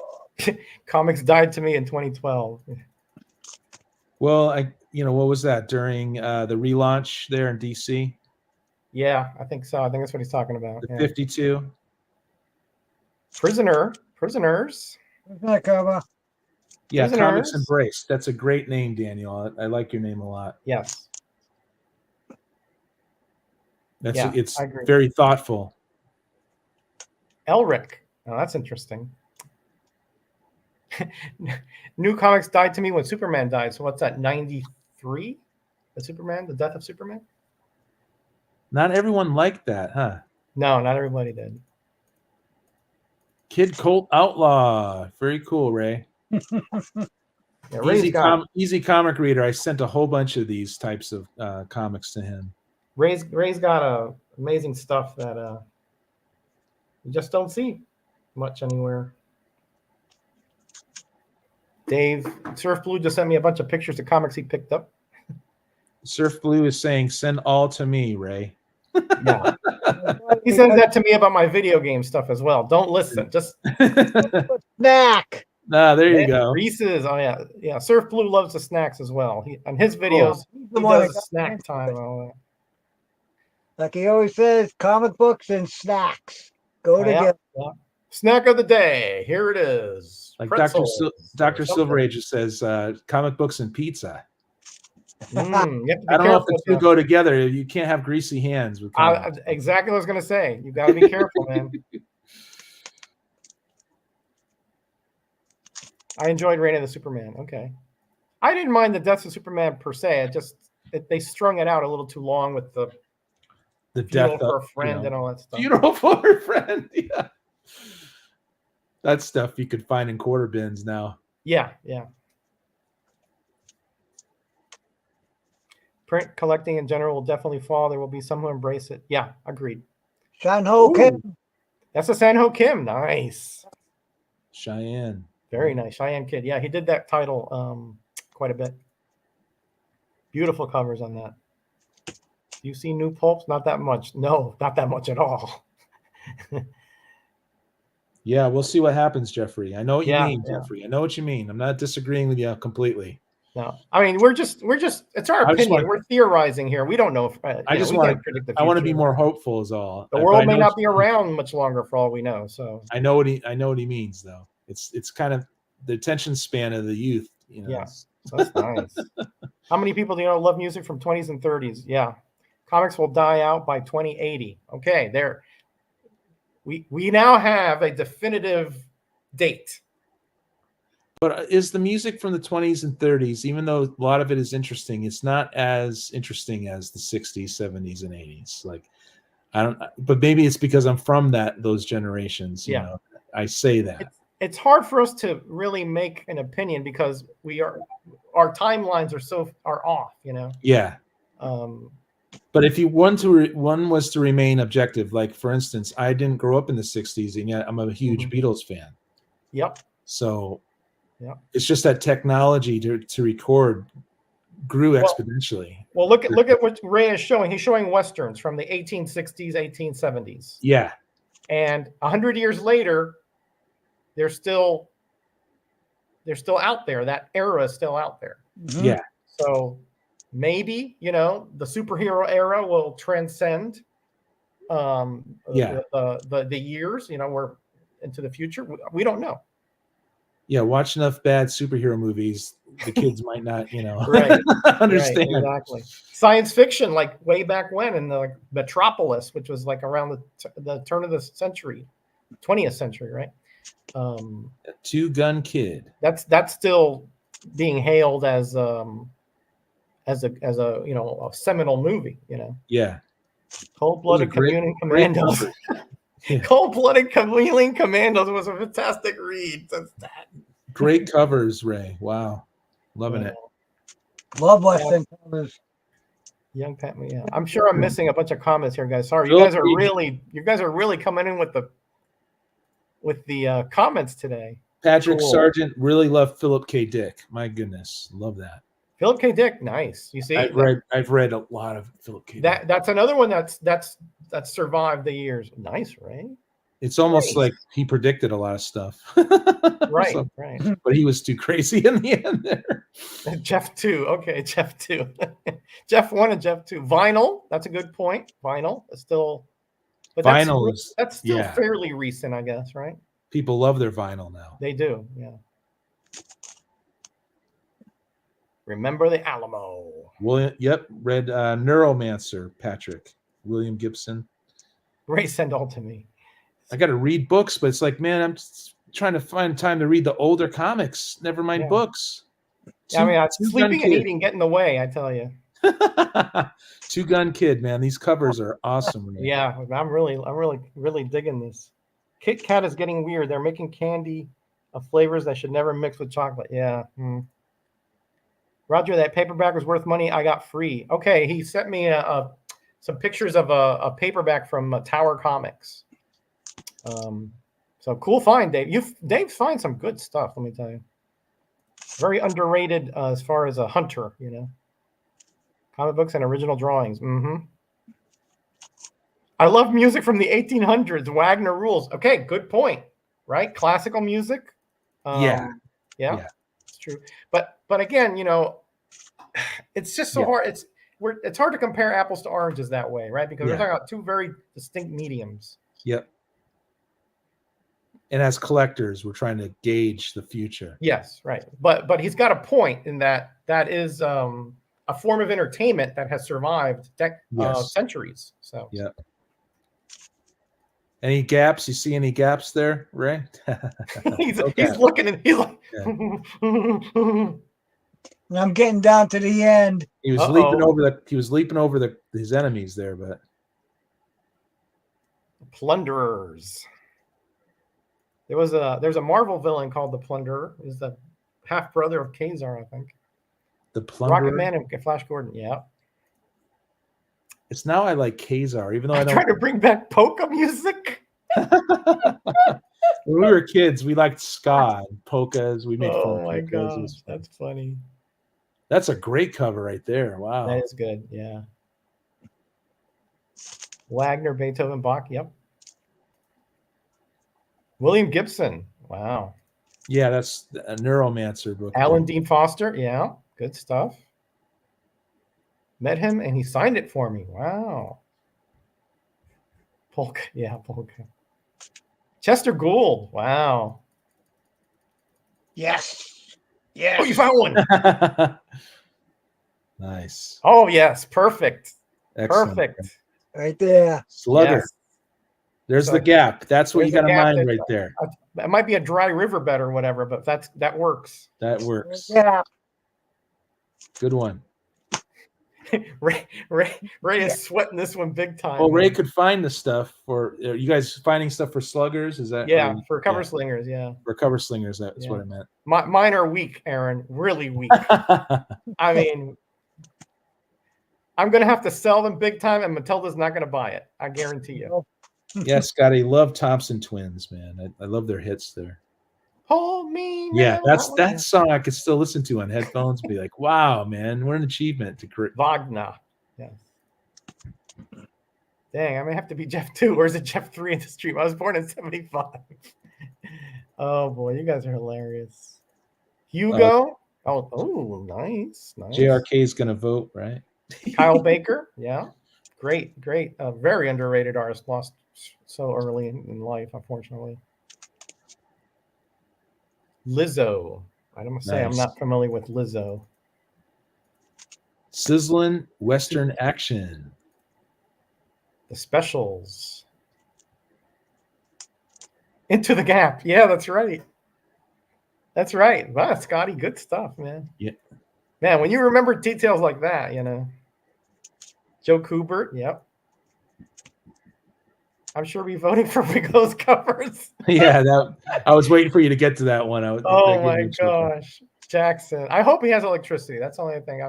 S1: Comics died to me in 2012.
S3: Well, what was that during the relaunch there in DC?
S1: Yeah, I think so. I think that's what he's talking about.
S3: The
S1: Yeah.
S3: 52.
S1: Prisoners.
S2: Where's that cover?
S3: Yeah, Comics
S1: Prisoners.
S3: Embrace. That's a great name, Daniel. I like your name a lot.
S1: Yes.
S3: It's
S1: I agree.
S3: very thoughtful.
S1: Elric. Oh, that's interesting. New Comics died to me when Superman died. So what's that? 93? The death of Superman?
S3: Not everyone liked that, huh?
S1: No, not everybody did.
S3: Kid Colt Outlaw. Very cool, Ray.
S1: Yeah,
S3: Easy comic reader. I sent a whole bunch of these types of comics to him.
S1: Ray's got amazing stuff that you just don't see much anywhere. Dave Surf Blue just sent me a bunch of pictures of comics he picked up.
S3: Surf Blue is saying, "Send all to me, Ray."
S1: Yeah. He sends that to me about my video game stuff as well. Don't listen. Just
S2: Snack.
S3: There you go.
S1: Reese's. Oh yeah. Surf Blue loves the snacks as well. On his videos, he does snack time and all that.
S2: Like he always says, comic books and snacks go together.
S1: Yeah. Snack of the day. Here it is.
S3: Like
S1: Dr.
S3: Silver Age just says, comic books and pizza.
S1: You have to be
S3: I don't know if
S1: careful
S3: the two go together. You can't have greasy hands with comics.
S1: exactly what I was going to say. You got to be careful, man. I enjoyed Reign of the Superman. Okay. I didn't mind the deaths of Superman per se. They strung it out a little too long with the
S3: death
S1: for a friend and all that stuff.
S3: Funeral for a friend. Yeah. That stuff you could find in quarter bins now.
S1: Yeah. Print collecting in general will definitely fall. There will be some who embrace it. Yeah, agreed.
S2: San Ho Kim.
S1: That's a San Ho Kim. Nice.
S3: Cheyenne.
S1: Very nice. Cheyenne Kid. Yeah, he did that title quite a bit. Beautiful covers on that. You see new pulps? Not that much. No, not that much at all.
S3: Yeah, we'll see what happens, Jeffrey. I know what you mean,
S1: yeah.
S3: Jeffrey. I know what you mean. I'm not disagreeing with you completely.
S1: No, I mean we're just it's our opinion. We're theorizing here. We don't know if
S3: I just want to predict the future. I want to be more hopeful is all.
S1: The world may not be around much longer for all we know. So
S3: I know what he means though. It's kind of the attention span of the youth, you know.
S1: Yeah. So that's nice. How many people do you know love music from 20s and 30s? Yeah. Comics will die out by 2080. Okay, there. We now have a definitive date.
S3: But is the music from the 20s and 30s, even though a lot of it is interesting, it's not as interesting as the 60s, 70s, and 80s. Like, but maybe it's because I'm from those generations. You know, I say that.
S1: It's hard for us to really make an opinion because our timelines are off, you know?
S3: Yeah. But if one was to remain objective, like for instance, I didn't grow up in the 60s and yet I'm a huge Beatles fan.
S1: Yep.
S3: So it's just that technology to record grew exponentially.
S1: Well, look at what Ray is showing. He's showing Westerns from the 1860s, 1870s.
S3: Yeah.
S1: And 100 years later, they're still out there. That era is still out there.
S3: Mm-hmm. Yeah.
S1: So maybe, you know, the superhero era will transcend the years, you know, we're into the future. We don't know.
S3: Yeah, watch enough bad superhero movies, the kids might not, you know, understand.
S1: Right, exactly. Science fiction, like way back when in the Metropolis, which was like around the turn of the century, 20th century, right?
S3: Two-Gun Kid.
S1: That's still being hailed as a you know, a seminal movie, you know.
S3: Yeah.
S1: Cold-blooded chameleon commandos. Cold-blooded chameleon commandos was a fantastic read.
S3: Great covers, Ray. Wow, loving it.
S2: Love Western covers.
S1: Young Pat, yeah. I'm sure I'm missing a bunch of comments here, guys. Sorry, you guys are really coming in with the comments today.
S3: Patrick Sargent really loved Philip K. Dick. My goodness, love that.
S1: Philip K. Dick, nice. You see,
S3: I've read a lot of Philip K. Dick.
S1: That's another one that's survived the years. Nice, right?
S3: It's almost
S1: Nice.
S3: like he predicted a lot of stuff.
S1: Right,
S3: So-
S1: right.
S3: but he was too crazy in the end there.
S1: Jeff 2. Okay, Jeff 2. Jeff 1 and Jeff 2. Vinyl. That's a good point. Vinyl is still, but
S3: Vinyl is
S1: that's still
S3: yeah.
S1: fairly recent, I guess, right?
S3: People love their vinyl now.
S1: They do, yeah. Remember the Alamo.
S3: William, yep, read Neuromancer, Patrick. William Gibson.
S1: Ray send all to me.
S3: I got to read books, but it's like, man, I'm just trying to find time to read the older comics. Never mind
S1: Yeah.
S3: books.
S1: Yeah, I mean,
S3: Two
S1: sleeping
S3: Gun
S1: and
S3: Kid.
S1: eating get in the way, I tell you.
S3: Two Gun Kid, man. These covers are awesome. Man.
S1: Yeah, I'm really digging this. Kit Kat is getting weird. They're making candy of flavors that should never mix with chocolate. Yeah. Roger, that paperback was worth money. I got free. Okay, he sent me some pictures of a paperback from Tower Comics. So cool find, Dave. Dave finds some good stuff. Let me tell you. Very underrated as far as a hunter, you know. Comic books and original drawings. I love music from the 1800s. Wagner rules. Okay, good point. Right, classical music.
S3: Yeah,
S1: it's true. But again, you know, it's just so hard. It's hard to compare apples to oranges that way, right? Because we're talking about two very distinct mediums.
S3: Yep. And as collectors, we're trying to gauge the future.
S1: Yes, right. But he's got a point in that is a form of entertainment that has survived centuries. So
S3: yeah. Any gaps? You see any gaps there, Ray?
S1: he's looking and he's like,
S2: I'm getting down to the end.
S3: He was leaping over his enemies there, but
S1: Plunderers. There's a Marvel villain called the Plunderer. He's the half brother of Kazar, I think.
S3: the Plunderer.
S1: Rocket Man and Flash Gordon. Yeah.
S3: It's now I like Kazar, even though
S1: I'm trying to bring back polka music.
S3: When we were kids, we liked ska and polkas. We made fun
S1: Oh
S3: of
S1: my
S3: polkas.
S1: gosh, that's funny.
S3: That's a great cover right there. Wow.
S1: That is good. Yeah. Wagner, Beethoven, Bach. Yep. William Gibson. Wow.
S3: Yeah, that's a Neuromancer book.
S1: Alan Dean Foster. Yeah. Good stuff. Met him and he signed it for me. Wow. Polka. Yeah, polka. Chester Gould. Wow.
S2: Yes. Yes.
S1: Oh, you found one.
S3: Nice.
S1: Oh, yes. Perfect.
S3: Excellent.
S1: Perfect.
S2: Right there.
S3: Slugger.
S1: Yes.
S3: There's
S1: So
S3: the gap. That's what you
S1: there's
S3: got
S1: a
S3: to
S1: gap
S3: mind
S1: that-
S3: right there.
S1: It might be a dry riverbed or whatever, but that works.
S3: That works.
S2: Yeah.
S3: Good one.
S1: Ray is sweating this one big time.
S3: Well, Ray
S1: man.
S3: could find the stuff for you guys finding stuff for sluggers. Is that
S1: for cover slingers, yeah.
S3: for cover slingers? That's
S1: Yeah.
S3: what I meant.
S1: Mine are weak, Aaron. Really weak. I mean, I'm gonna have to sell them big time, and Matilda's not gonna buy it. I guarantee you.
S3: Yeah, Scotty, love Thompson Twins, man. I love their hits there.
S1: Hold me.
S3: Yeah,
S1: now.
S3: that song I could still listen to on headphones and be like, wow, man, what an achievement to create.
S1: Wagner. Yes. Dang, I may have to be Jeff 2, or is it Jeff 3 in the stream? I was born in 75. Oh boy, you guys are hilarious. Hugo. Oh, nice.
S3: JRK is gonna vote, right?
S1: Kyle Baker. Yeah. Great. Very underrated artist, lost so early in life, unfortunately. Lizzo. I don't say I'm
S3: Nice.
S1: not familiar with Lizzo.
S3: Sizzling Western action.
S1: The Specials. Into the Gap. Yeah, that's right. That's right. Wow, Scotty, good stuff, man.
S3: Yeah.
S1: Man, when you remember details like that, you know. Joe Kubert. Yep. I'm sure we're voting for Rigo's covers.
S3: Yeah, I was waiting for you to get to that one.
S1: Oh my gosh. Jackson. I hope he has electricity. That's the only thing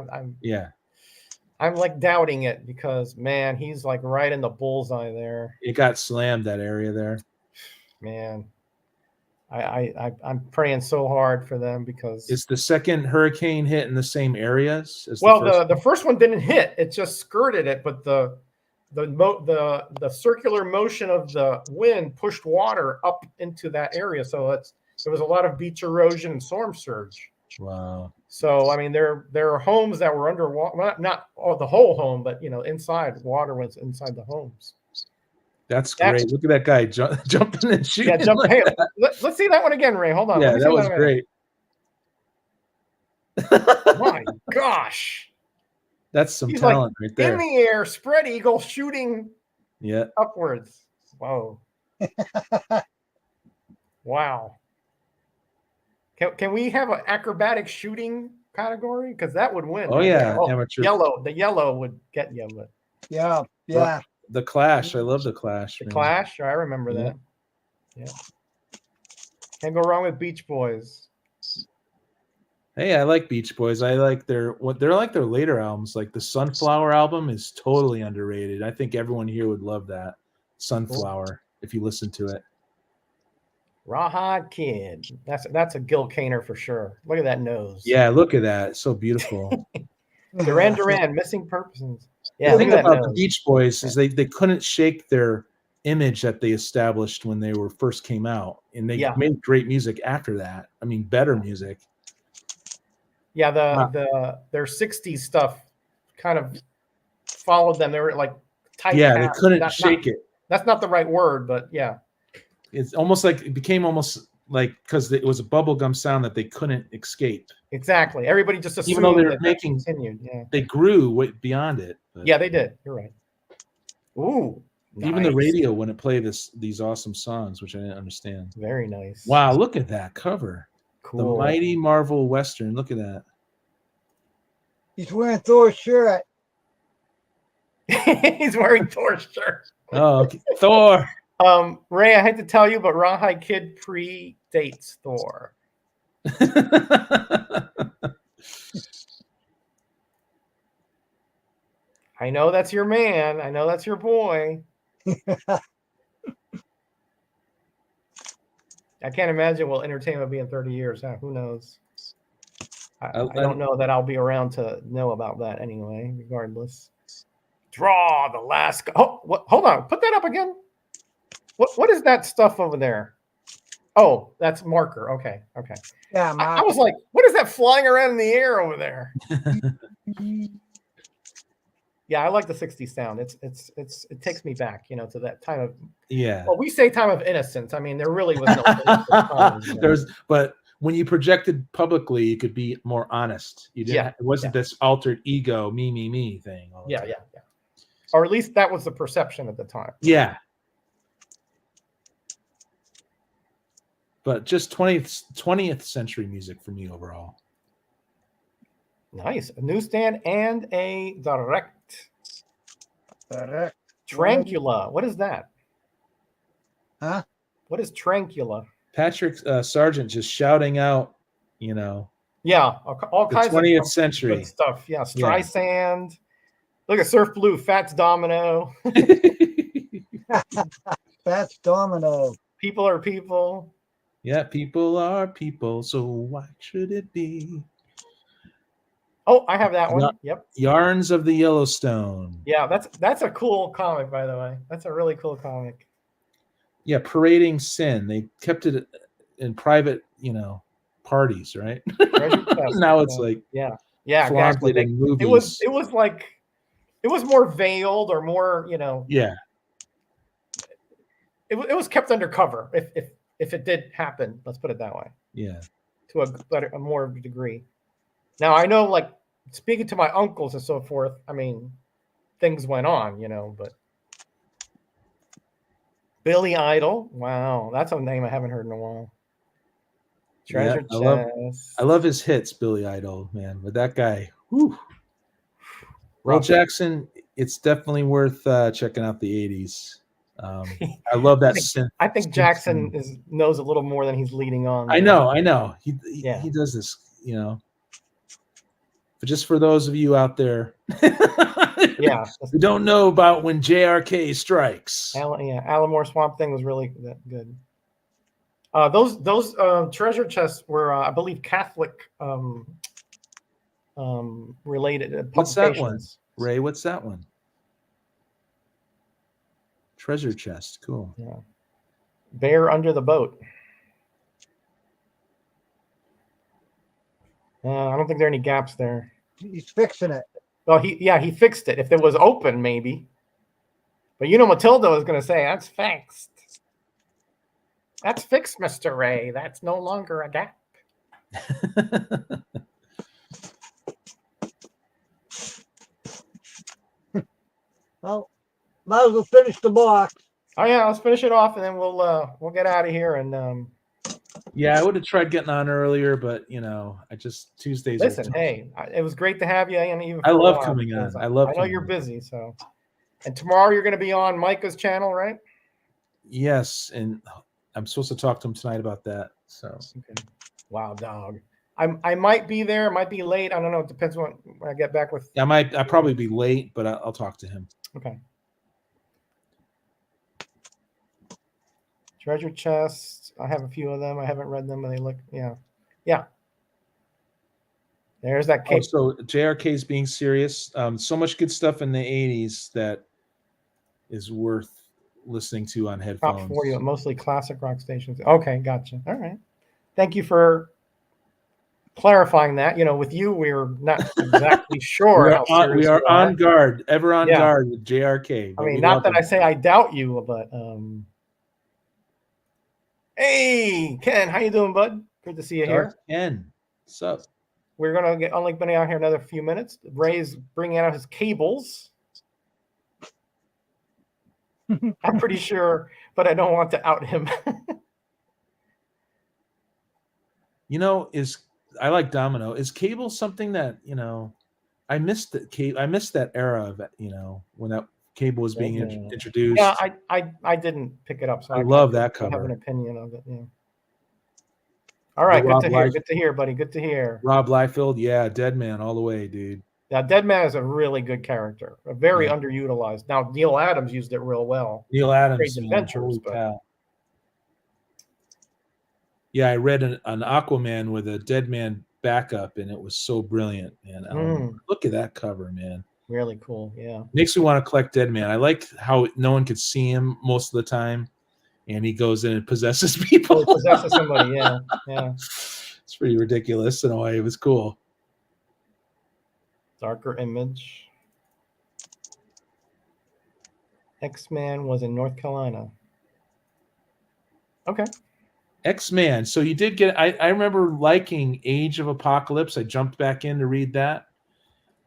S1: I'm like doubting it because man, he's like right in the bullseye there.
S3: It got slammed, that area there.
S1: Man. I'm praying so hard for them because
S3: Is the second hurricane hit in the same areas as
S1: the first one didn't hit. It just skirted it, but the the circular motion of the wind pushed water up into that area. So there was a lot of beach erosion and storm surge.
S3: Wow.
S1: So I mean, there are homes that were underwater, not the whole home, but inside water was inside the homes.
S3: That's great. Look at that guy jumping and shooting.
S1: Yeah, jump. Hey, let's see that one again, Ray. Hold on.
S3: Yeah, that was great.
S1: My gosh.
S3: That's some talent right there.
S1: In the air, spread eagle shooting upwards. Whoa. Wow. Can we have an acrobatic shooting category? Because that would win.
S3: Oh, yeah. Amateur.
S1: The yellow would get you. But
S2: yeah.
S3: The Clash. I love the Clash.
S1: The Clash. I remember that. Yeah. Can't go wrong with Beach Boys.
S3: Hey, I like Beach Boys. I like they're like their later albums. Like the Sunflower album is totally underrated. I think everyone here would love that. Sunflower, if you listen to it.
S1: Rawhide Kid. That's a Gil Kaner for sure. Look at that nose.
S3: Yeah, look at that. It's so beautiful.
S1: Duran, Missing Purposes. Yeah,
S3: the thing about the Beach Boys is they couldn't shake their image that they established when they were first came out, and they made great music after that. I mean, better music.
S1: Yeah, their 60s stuff kind of followed them. They were like tight.
S3: Yeah, they couldn't shake it.
S1: That's not the right word, but yeah.
S3: It's almost like it became almost like because it was a bubblegum sound that they couldn't escape.
S1: Exactly. Everybody just assumed
S3: even though they were making
S1: continued. Yeah.
S3: They grew way beyond it.
S1: But. Yeah, they did. You're right. Ooh.
S3: Even the radio wouldn't play these awesome songs, which I didn't understand.
S1: Very nice.
S3: Wow, look at that cover.
S1: Cool.
S3: The Mighty Marvel Western. Look at that.
S2: He's wearing Thor's shirt.
S1: He's wearing Thor's shirt.
S3: Oh, okay. Thor.
S1: Ray, I had to tell you, but Rawhide Kid predates Thor. I know that's your man. I know that's your boy. I can't imagine will entertainment be in 30 years. Huh? Who knows? I don't know that I'll be around to know about that anyway, regardless. Draw the last. Hold on. Put that up again. What is that stuff over there? Oh, that's marker. Okay.
S2: Yeah,
S1: I was like, what is that flying around in the air over there? Yeah, I like the 60s sound. It takes me back, to that time of Well, we say time of innocence. I mean, there really was no
S3: but when you projected publicly, you could be more honest. You didn't. It wasn't this altered ego, me thing.
S1: Yeah. Or at least that was the perception at the time.
S3: Yeah. But just 20th century music for me overall.
S1: Nice. A newsstand and a direct. Trancula. What is that?
S2: Huh?
S1: What is Trancula?
S3: Patrick Sargent just shouting out, Yeah,
S1: all kinds of
S3: 20th century
S1: stuff. Yeah, Streisand. Yeah. Look at Surf Blue, Fats Domino.
S2: Fats Domino.
S1: People are people.
S3: Yeah, people are people. So why should it be?
S1: Oh, I have that one. Yep.
S3: Yarns of the Yellowstone.
S1: Yeah, that's a cool comic, by the way. That's a really cool comic.
S3: Yeah, Parading Sin. They kept it in private, parties, right? Now it's like
S1: exactly.
S3: In movies.
S1: It was like it was more veiled or more,
S3: Yeah.
S1: It was kept undercover if it did happen. Let's put it that way.
S3: Yeah.
S1: To a more degree. Now I know, like speaking to my uncles and so forth. I mean, things went on, but. Billy Idol. Wow, that's a name I haven't heard in a while. Treasure Chest.
S3: I love his hits, Billy Idol, man. But that guy, whew. Will Jackson, it's definitely worth checking out the 80s. I love that synth.
S1: I think Jackson knows a little more than he's leading on.
S3: I know. He does this, But just for those of you out there, who don't know about when JRK strikes.
S1: Allamore Swamp Thing was really good. Those treasure chests were, I believe, Catholic related.
S3: What's that one, Ray? What's that one? Treasure chest. Cool.
S1: Yeah. Bear under the boat. I don't think there are any gaps there.
S2: He's fixing it.
S1: Well, he fixed it. If it was open, maybe. But you know, Matilda was going to say, that's fixed. That's fixed, Mr. Ray. That's no longer a gap.
S2: Well, might as well finish the box.
S1: Oh yeah, let's finish it off, and then we'll get out of here. And
S3: yeah, I would have tried getting on earlier, but you know, Tuesdays.
S1: Listen, hey, it was great to have you. And even
S3: I love coming on. I
S1: know you're busy, so. And tomorrow you're going to be on Micah's channel, right?
S3: Yes, and I'm supposed to talk to him tonight about that. So.
S1: Okay. Wow, dog. I might be there. Might be late. I don't know. It depends when I get back with.
S3: I'll probably be late, but I'll talk to him.
S1: Okay. Treasure chests. I have a few of them. I haven't read them, and they look. Yeah. There's that cape.
S3: So JRK's being serious. So much good stuff in the 80s that is worth listening to on headphones.
S1: Top 40, mostly classic rock stations. Okay, gotcha. All right. Thank you for clarifying that. You know, with you, we're not exactly sure.
S3: we are on guard, ever on guard with JRK.
S1: I mean, not that I say I doubt you, but hey, Ken, how you doing, bud? Good to see you here.
S3: Ken, what's up?
S1: We're gonna get only been out here another few minutes. Ray's bringing out his cables. I'm pretty sure, but I don't want to out him.
S3: You know, I like Domino. Is cable something that, you know, I missed that era of, you know, when that cable was being introduced.
S1: Yeah, I didn't pick it up, so
S3: I love that cover.
S1: I have an opinion of it. Yeah. All right, good to hear. Good to hear, buddy. Good to hear.
S3: Rob Liefeld, yeah, Dead Man all the way, dude.
S1: Yeah, Dead Man is a really good character, a very underutilized. Now Neil Adams used it real well.
S3: Neil Adams,
S1: Great adventures, but.
S3: Yeah, I read an Aquaman with a Dead Man backup, and it was so brilliant, man. Look at that cover, man.
S1: Really cool, yeah.
S3: Makes me want to collect Dead Man. I like how no one could see him most of the time, and he goes in and possesses people.
S1: He possesses somebody, yeah.
S3: It's pretty ridiculous in a way. It was cool.
S1: Darker image. X-Man was in North Carolina. Okay.
S3: X-Man. So you did get. I remember liking Age of Apocalypse. I jumped back in to read that,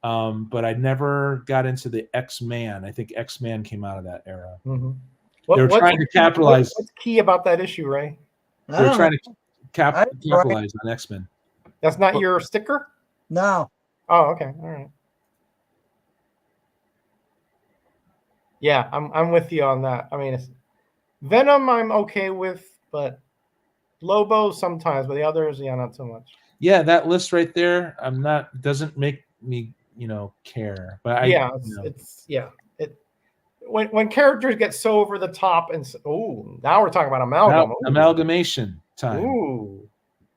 S3: but I never got into the X-Man. I think X-Man came out of that era.
S1: Mm-hmm.
S3: They were trying to capitalize.
S1: What's key about that issue, Ray?
S3: They were trying to capitalize on X-Men.
S1: That's not your sticker?
S2: No.
S1: Oh, okay. All right. Yeah, I'm with you on that. I mean, Venom I'm okay with, but Lobo sometimes, but the others, not so much.
S3: Yeah, that list right there, doesn't make me, care. But
S1: when characters get so over the top and now we're talking about amalgam.
S3: Amalgamation time.
S1: Ooh,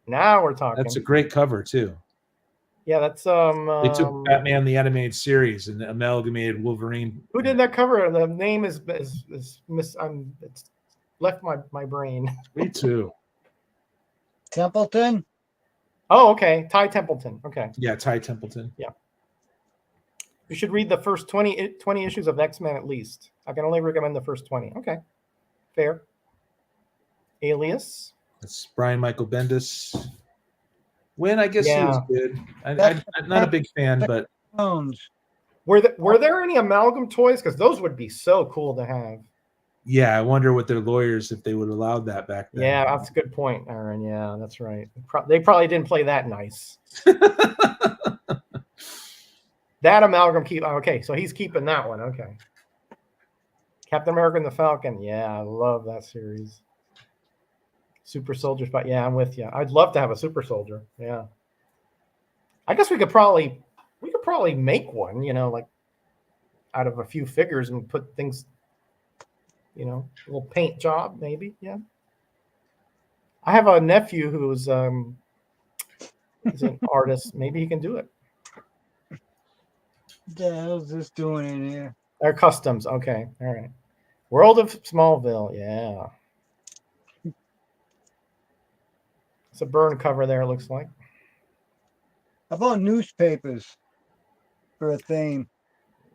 S1: now we're talking.
S3: That's a great cover too.
S1: Yeah, that's
S3: they took Batman the Animated Series and amalgamated Wolverine.
S1: Who did that cover? The name is it's left my brain.
S3: Me too.
S2: Templeton.
S1: Oh, okay. Ty Templeton. Okay.
S3: Yeah, Ty Templeton.
S1: Yeah. You should read the first 20 issues of X-Men at least. I can only recommend the first 20. Okay. Fair. Alias.
S3: That's Brian Michael Bendis. I guess he was good. I'm not a big fan, but
S1: were there any amalgam toys? Because those would be so cool to have.
S3: Yeah, I wonder what their lawyers, if they would have allowed that back then.
S1: Yeah, that's a good point, Aaron. Yeah, that's right. They probably didn't play that nice. That amalgam okay, so he's keeping that one. Okay. Captain America and the Falcon. Yeah, I love that series. Super Soldier Spot. Yeah, I'm with you. I'd love to have a Super Soldier. Yeah. I guess we could probably make one, like out of a few figures and put things, a little paint job maybe. Yeah. I have a nephew who's he's an artist. Maybe he can do it.
S2: What the hell's this doing in here?
S1: They're customs. Okay. All right. World of Smallville. Yeah. It's a burn cover there, it looks like.
S2: How about newspapers for a theme?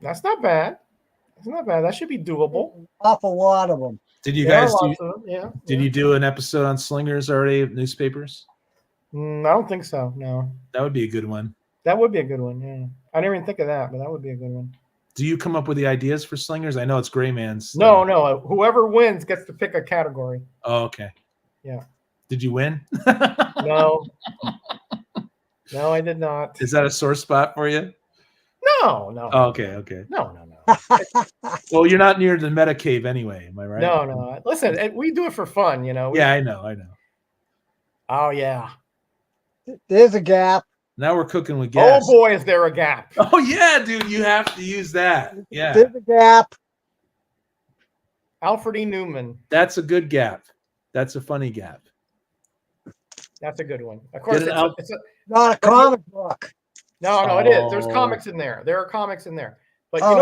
S1: That's not bad. That's not bad. That should be doable.
S2: Awful lot of them.
S3: Did you
S1: There are
S3: guys do?
S1: lots of them. Yeah.
S3: Did
S1: yeah.
S3: you do an episode on slingers already of newspapers?
S1: I don't think so. No.
S3: That would be a good one.
S1: That would be a good one. Yeah. I didn't even think of that, but that would be a good one.
S3: Do you come up with the ideas for slingers? I know it's Greyman's.
S1: No. Whoever wins gets to pick a category.
S3: Oh, okay.
S1: Yeah.
S3: Did you win?
S1: No. No, I did not.
S3: Is that a sore spot for you?
S1: No.
S3: Oh, okay.
S1: No.
S3: Well, you're not near the meta cave anyway. Am I right?
S1: No. Listen, we do it for fun,
S3: Yeah, I know.
S1: Oh, yeah.
S2: There's a gap.
S3: Now we're cooking with gas.
S1: Oh, boy, is there a gap.
S3: Oh, yeah, dude. You have to use that. Yeah.
S2: There's a gap.
S1: Alfred E. Newman.
S3: That's a good gap. That's a funny gap.
S1: That's a good one. Of course,
S3: Get it
S1: it's a
S2: Not a comic book.
S1: no, it is. There's
S3: Oh.
S1: comics in there. There are comics in there. But
S2: Oh,
S1: you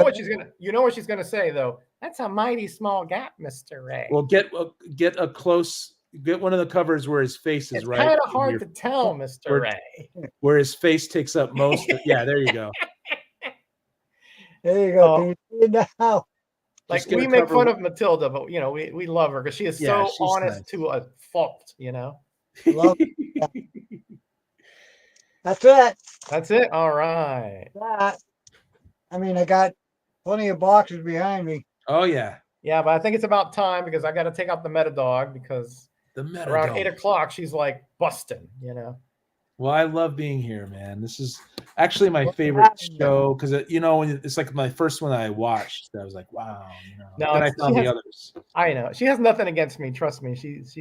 S1: know what she's gonna say though. That's a mighty small gap, Mr. Ray.
S3: Well, get one of the covers where his face is
S1: it's
S3: right.
S1: kind of
S3: in
S1: hard
S3: your-
S1: to tell, Mr.
S3: where-
S1: Ray.
S3: where his face takes up most. Yeah, there you go.
S2: There you go.
S1: Oh.
S2: Can you see it now?
S1: Like
S3: Just get
S1: we
S3: a
S1: make
S3: cover
S1: fun
S3: with-
S1: of Matilda, but we love her because she is
S3: Yeah,
S1: so
S3: she's
S1: honest
S3: nice.
S1: to a fault.
S2: Love That's it.
S1: That's it. All right.
S2: That. I mean, I got plenty of boxes behind me.
S3: Oh yeah,
S1: Yeah, but I think it's about time because I got to take out the meta dog because
S3: the meta.
S1: around
S3: dog.
S1: 8:00 she's like busting.
S3: Well, I love being here, man. This is actually my
S2: What's
S3: favorite
S2: happening?
S3: show because when it's like my first one I watched. I was like, wow.
S1: No,
S3: Then I
S1: it's-
S3: found
S1: she
S3: the
S1: has-
S3: others.
S1: I know she has nothing against me. Trust me. She's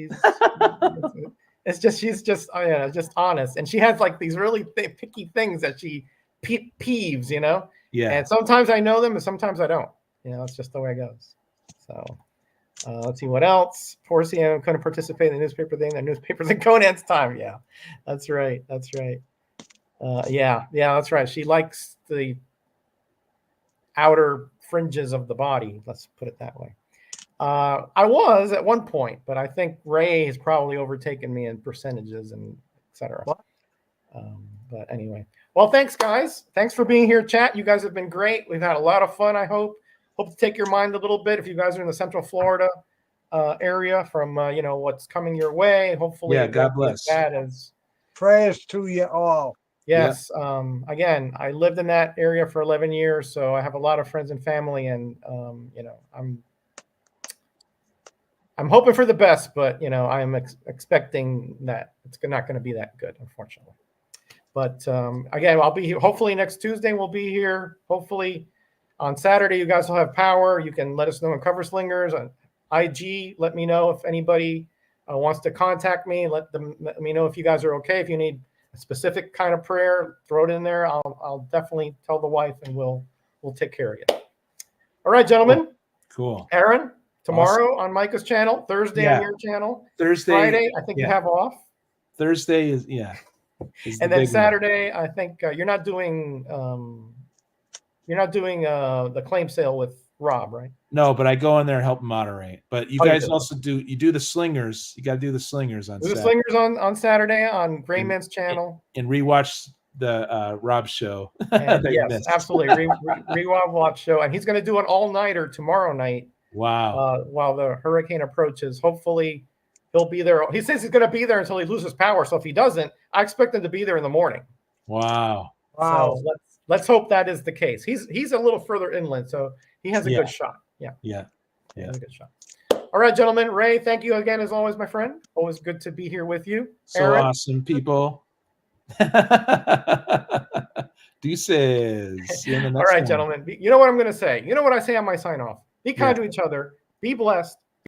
S1: it's just she's just just honest, and she has like these really picky things that she peeves.
S3: Yeah.
S1: And sometimes I know them, and sometimes I don't. It's just the way it goes. So let's see what else. Porcy, I'm going to participate in the newspaper thing. The newspapers in Conan's time. Yeah, that's right. Yeah, that's right. She likes the outer fringes of the body. Let's put it that way. I was at one point, but I think Ray has probably overtaken me in percentages and etc. But anyway, well, thanks, guys. Thanks for being here, chat. You guys have been great. We've had a lot of fun. I hope to take your mind a little bit if you guys are in the Central Florida area from what's coming your way. Hopefully,
S3: Yeah,
S1: it
S3: God
S1: won't be
S3: bless.
S1: as bad as
S2: Prayers to you all.
S1: yes. Again, I lived in that area for 11 years, so I have a lot of friends and family, and I'm hoping for the best, but I'm expecting that it's not going to be that good, unfortunately. But again, I'll be here. Hopefully next Tuesday we'll be here. Hopefully on Saturday you guys will have power. You can let us know in Cover Slingers on IG. Let me know if anybody wants to contact me. Let me know if you guys are okay. If you need a specific kind of prayer, throw it in there. I'll definitely tell the wife, and we'll take care of you. All right, gentlemen.
S3: Cool.
S1: Aaron, tomorrow on Micah's channel, Thursday
S3: Yeah.
S1: on your channel,
S3: Thursday.
S1: Friday I think you
S3: yeah.
S1: have off,
S3: Thursday is the
S1: and then
S3: big one.
S1: Saturday I think you're not doing the claim sale with Rob, right?
S3: No, but I go in there and help moderate. But you
S1: Oh, you
S3: guys
S1: do.
S3: also do the slingers. You got to do the slingers on
S1: Do the
S3: Saturday.
S1: Slingers on Saturday on Greyman's channel.
S3: And rewatch the Rob show.
S1: And
S3: that you
S1: yes,
S3: missed.
S1: absolutely. Re-Rob Watch show, and he's going to do an all-nighter tomorrow night
S3: Wow.
S1: while the hurricane approaches. Hopefully, he'll be there. He says he's going to be there until he loses power. So if he doesn't, I expect him to be there in the morning.
S3: Wow.
S2: Wow.
S1: So let's hope that is the case. He's a little further inland, so he has a
S3: Yeah.
S1: good shot. Yeah.
S3: Yeah.
S1: He has a good shot. All right, gentlemen. Ray, thank you again as always, my friend. Always good to be here with you.
S3: So
S1: Aaron?
S3: awesome, people. Deuces. See you in the
S1: All
S3: next
S1: right,
S3: one.
S1: gentlemen. You know what I'm going to say? You know what I say on my sign off? Be kind
S3: Yeah.
S1: to each other. Be blessed.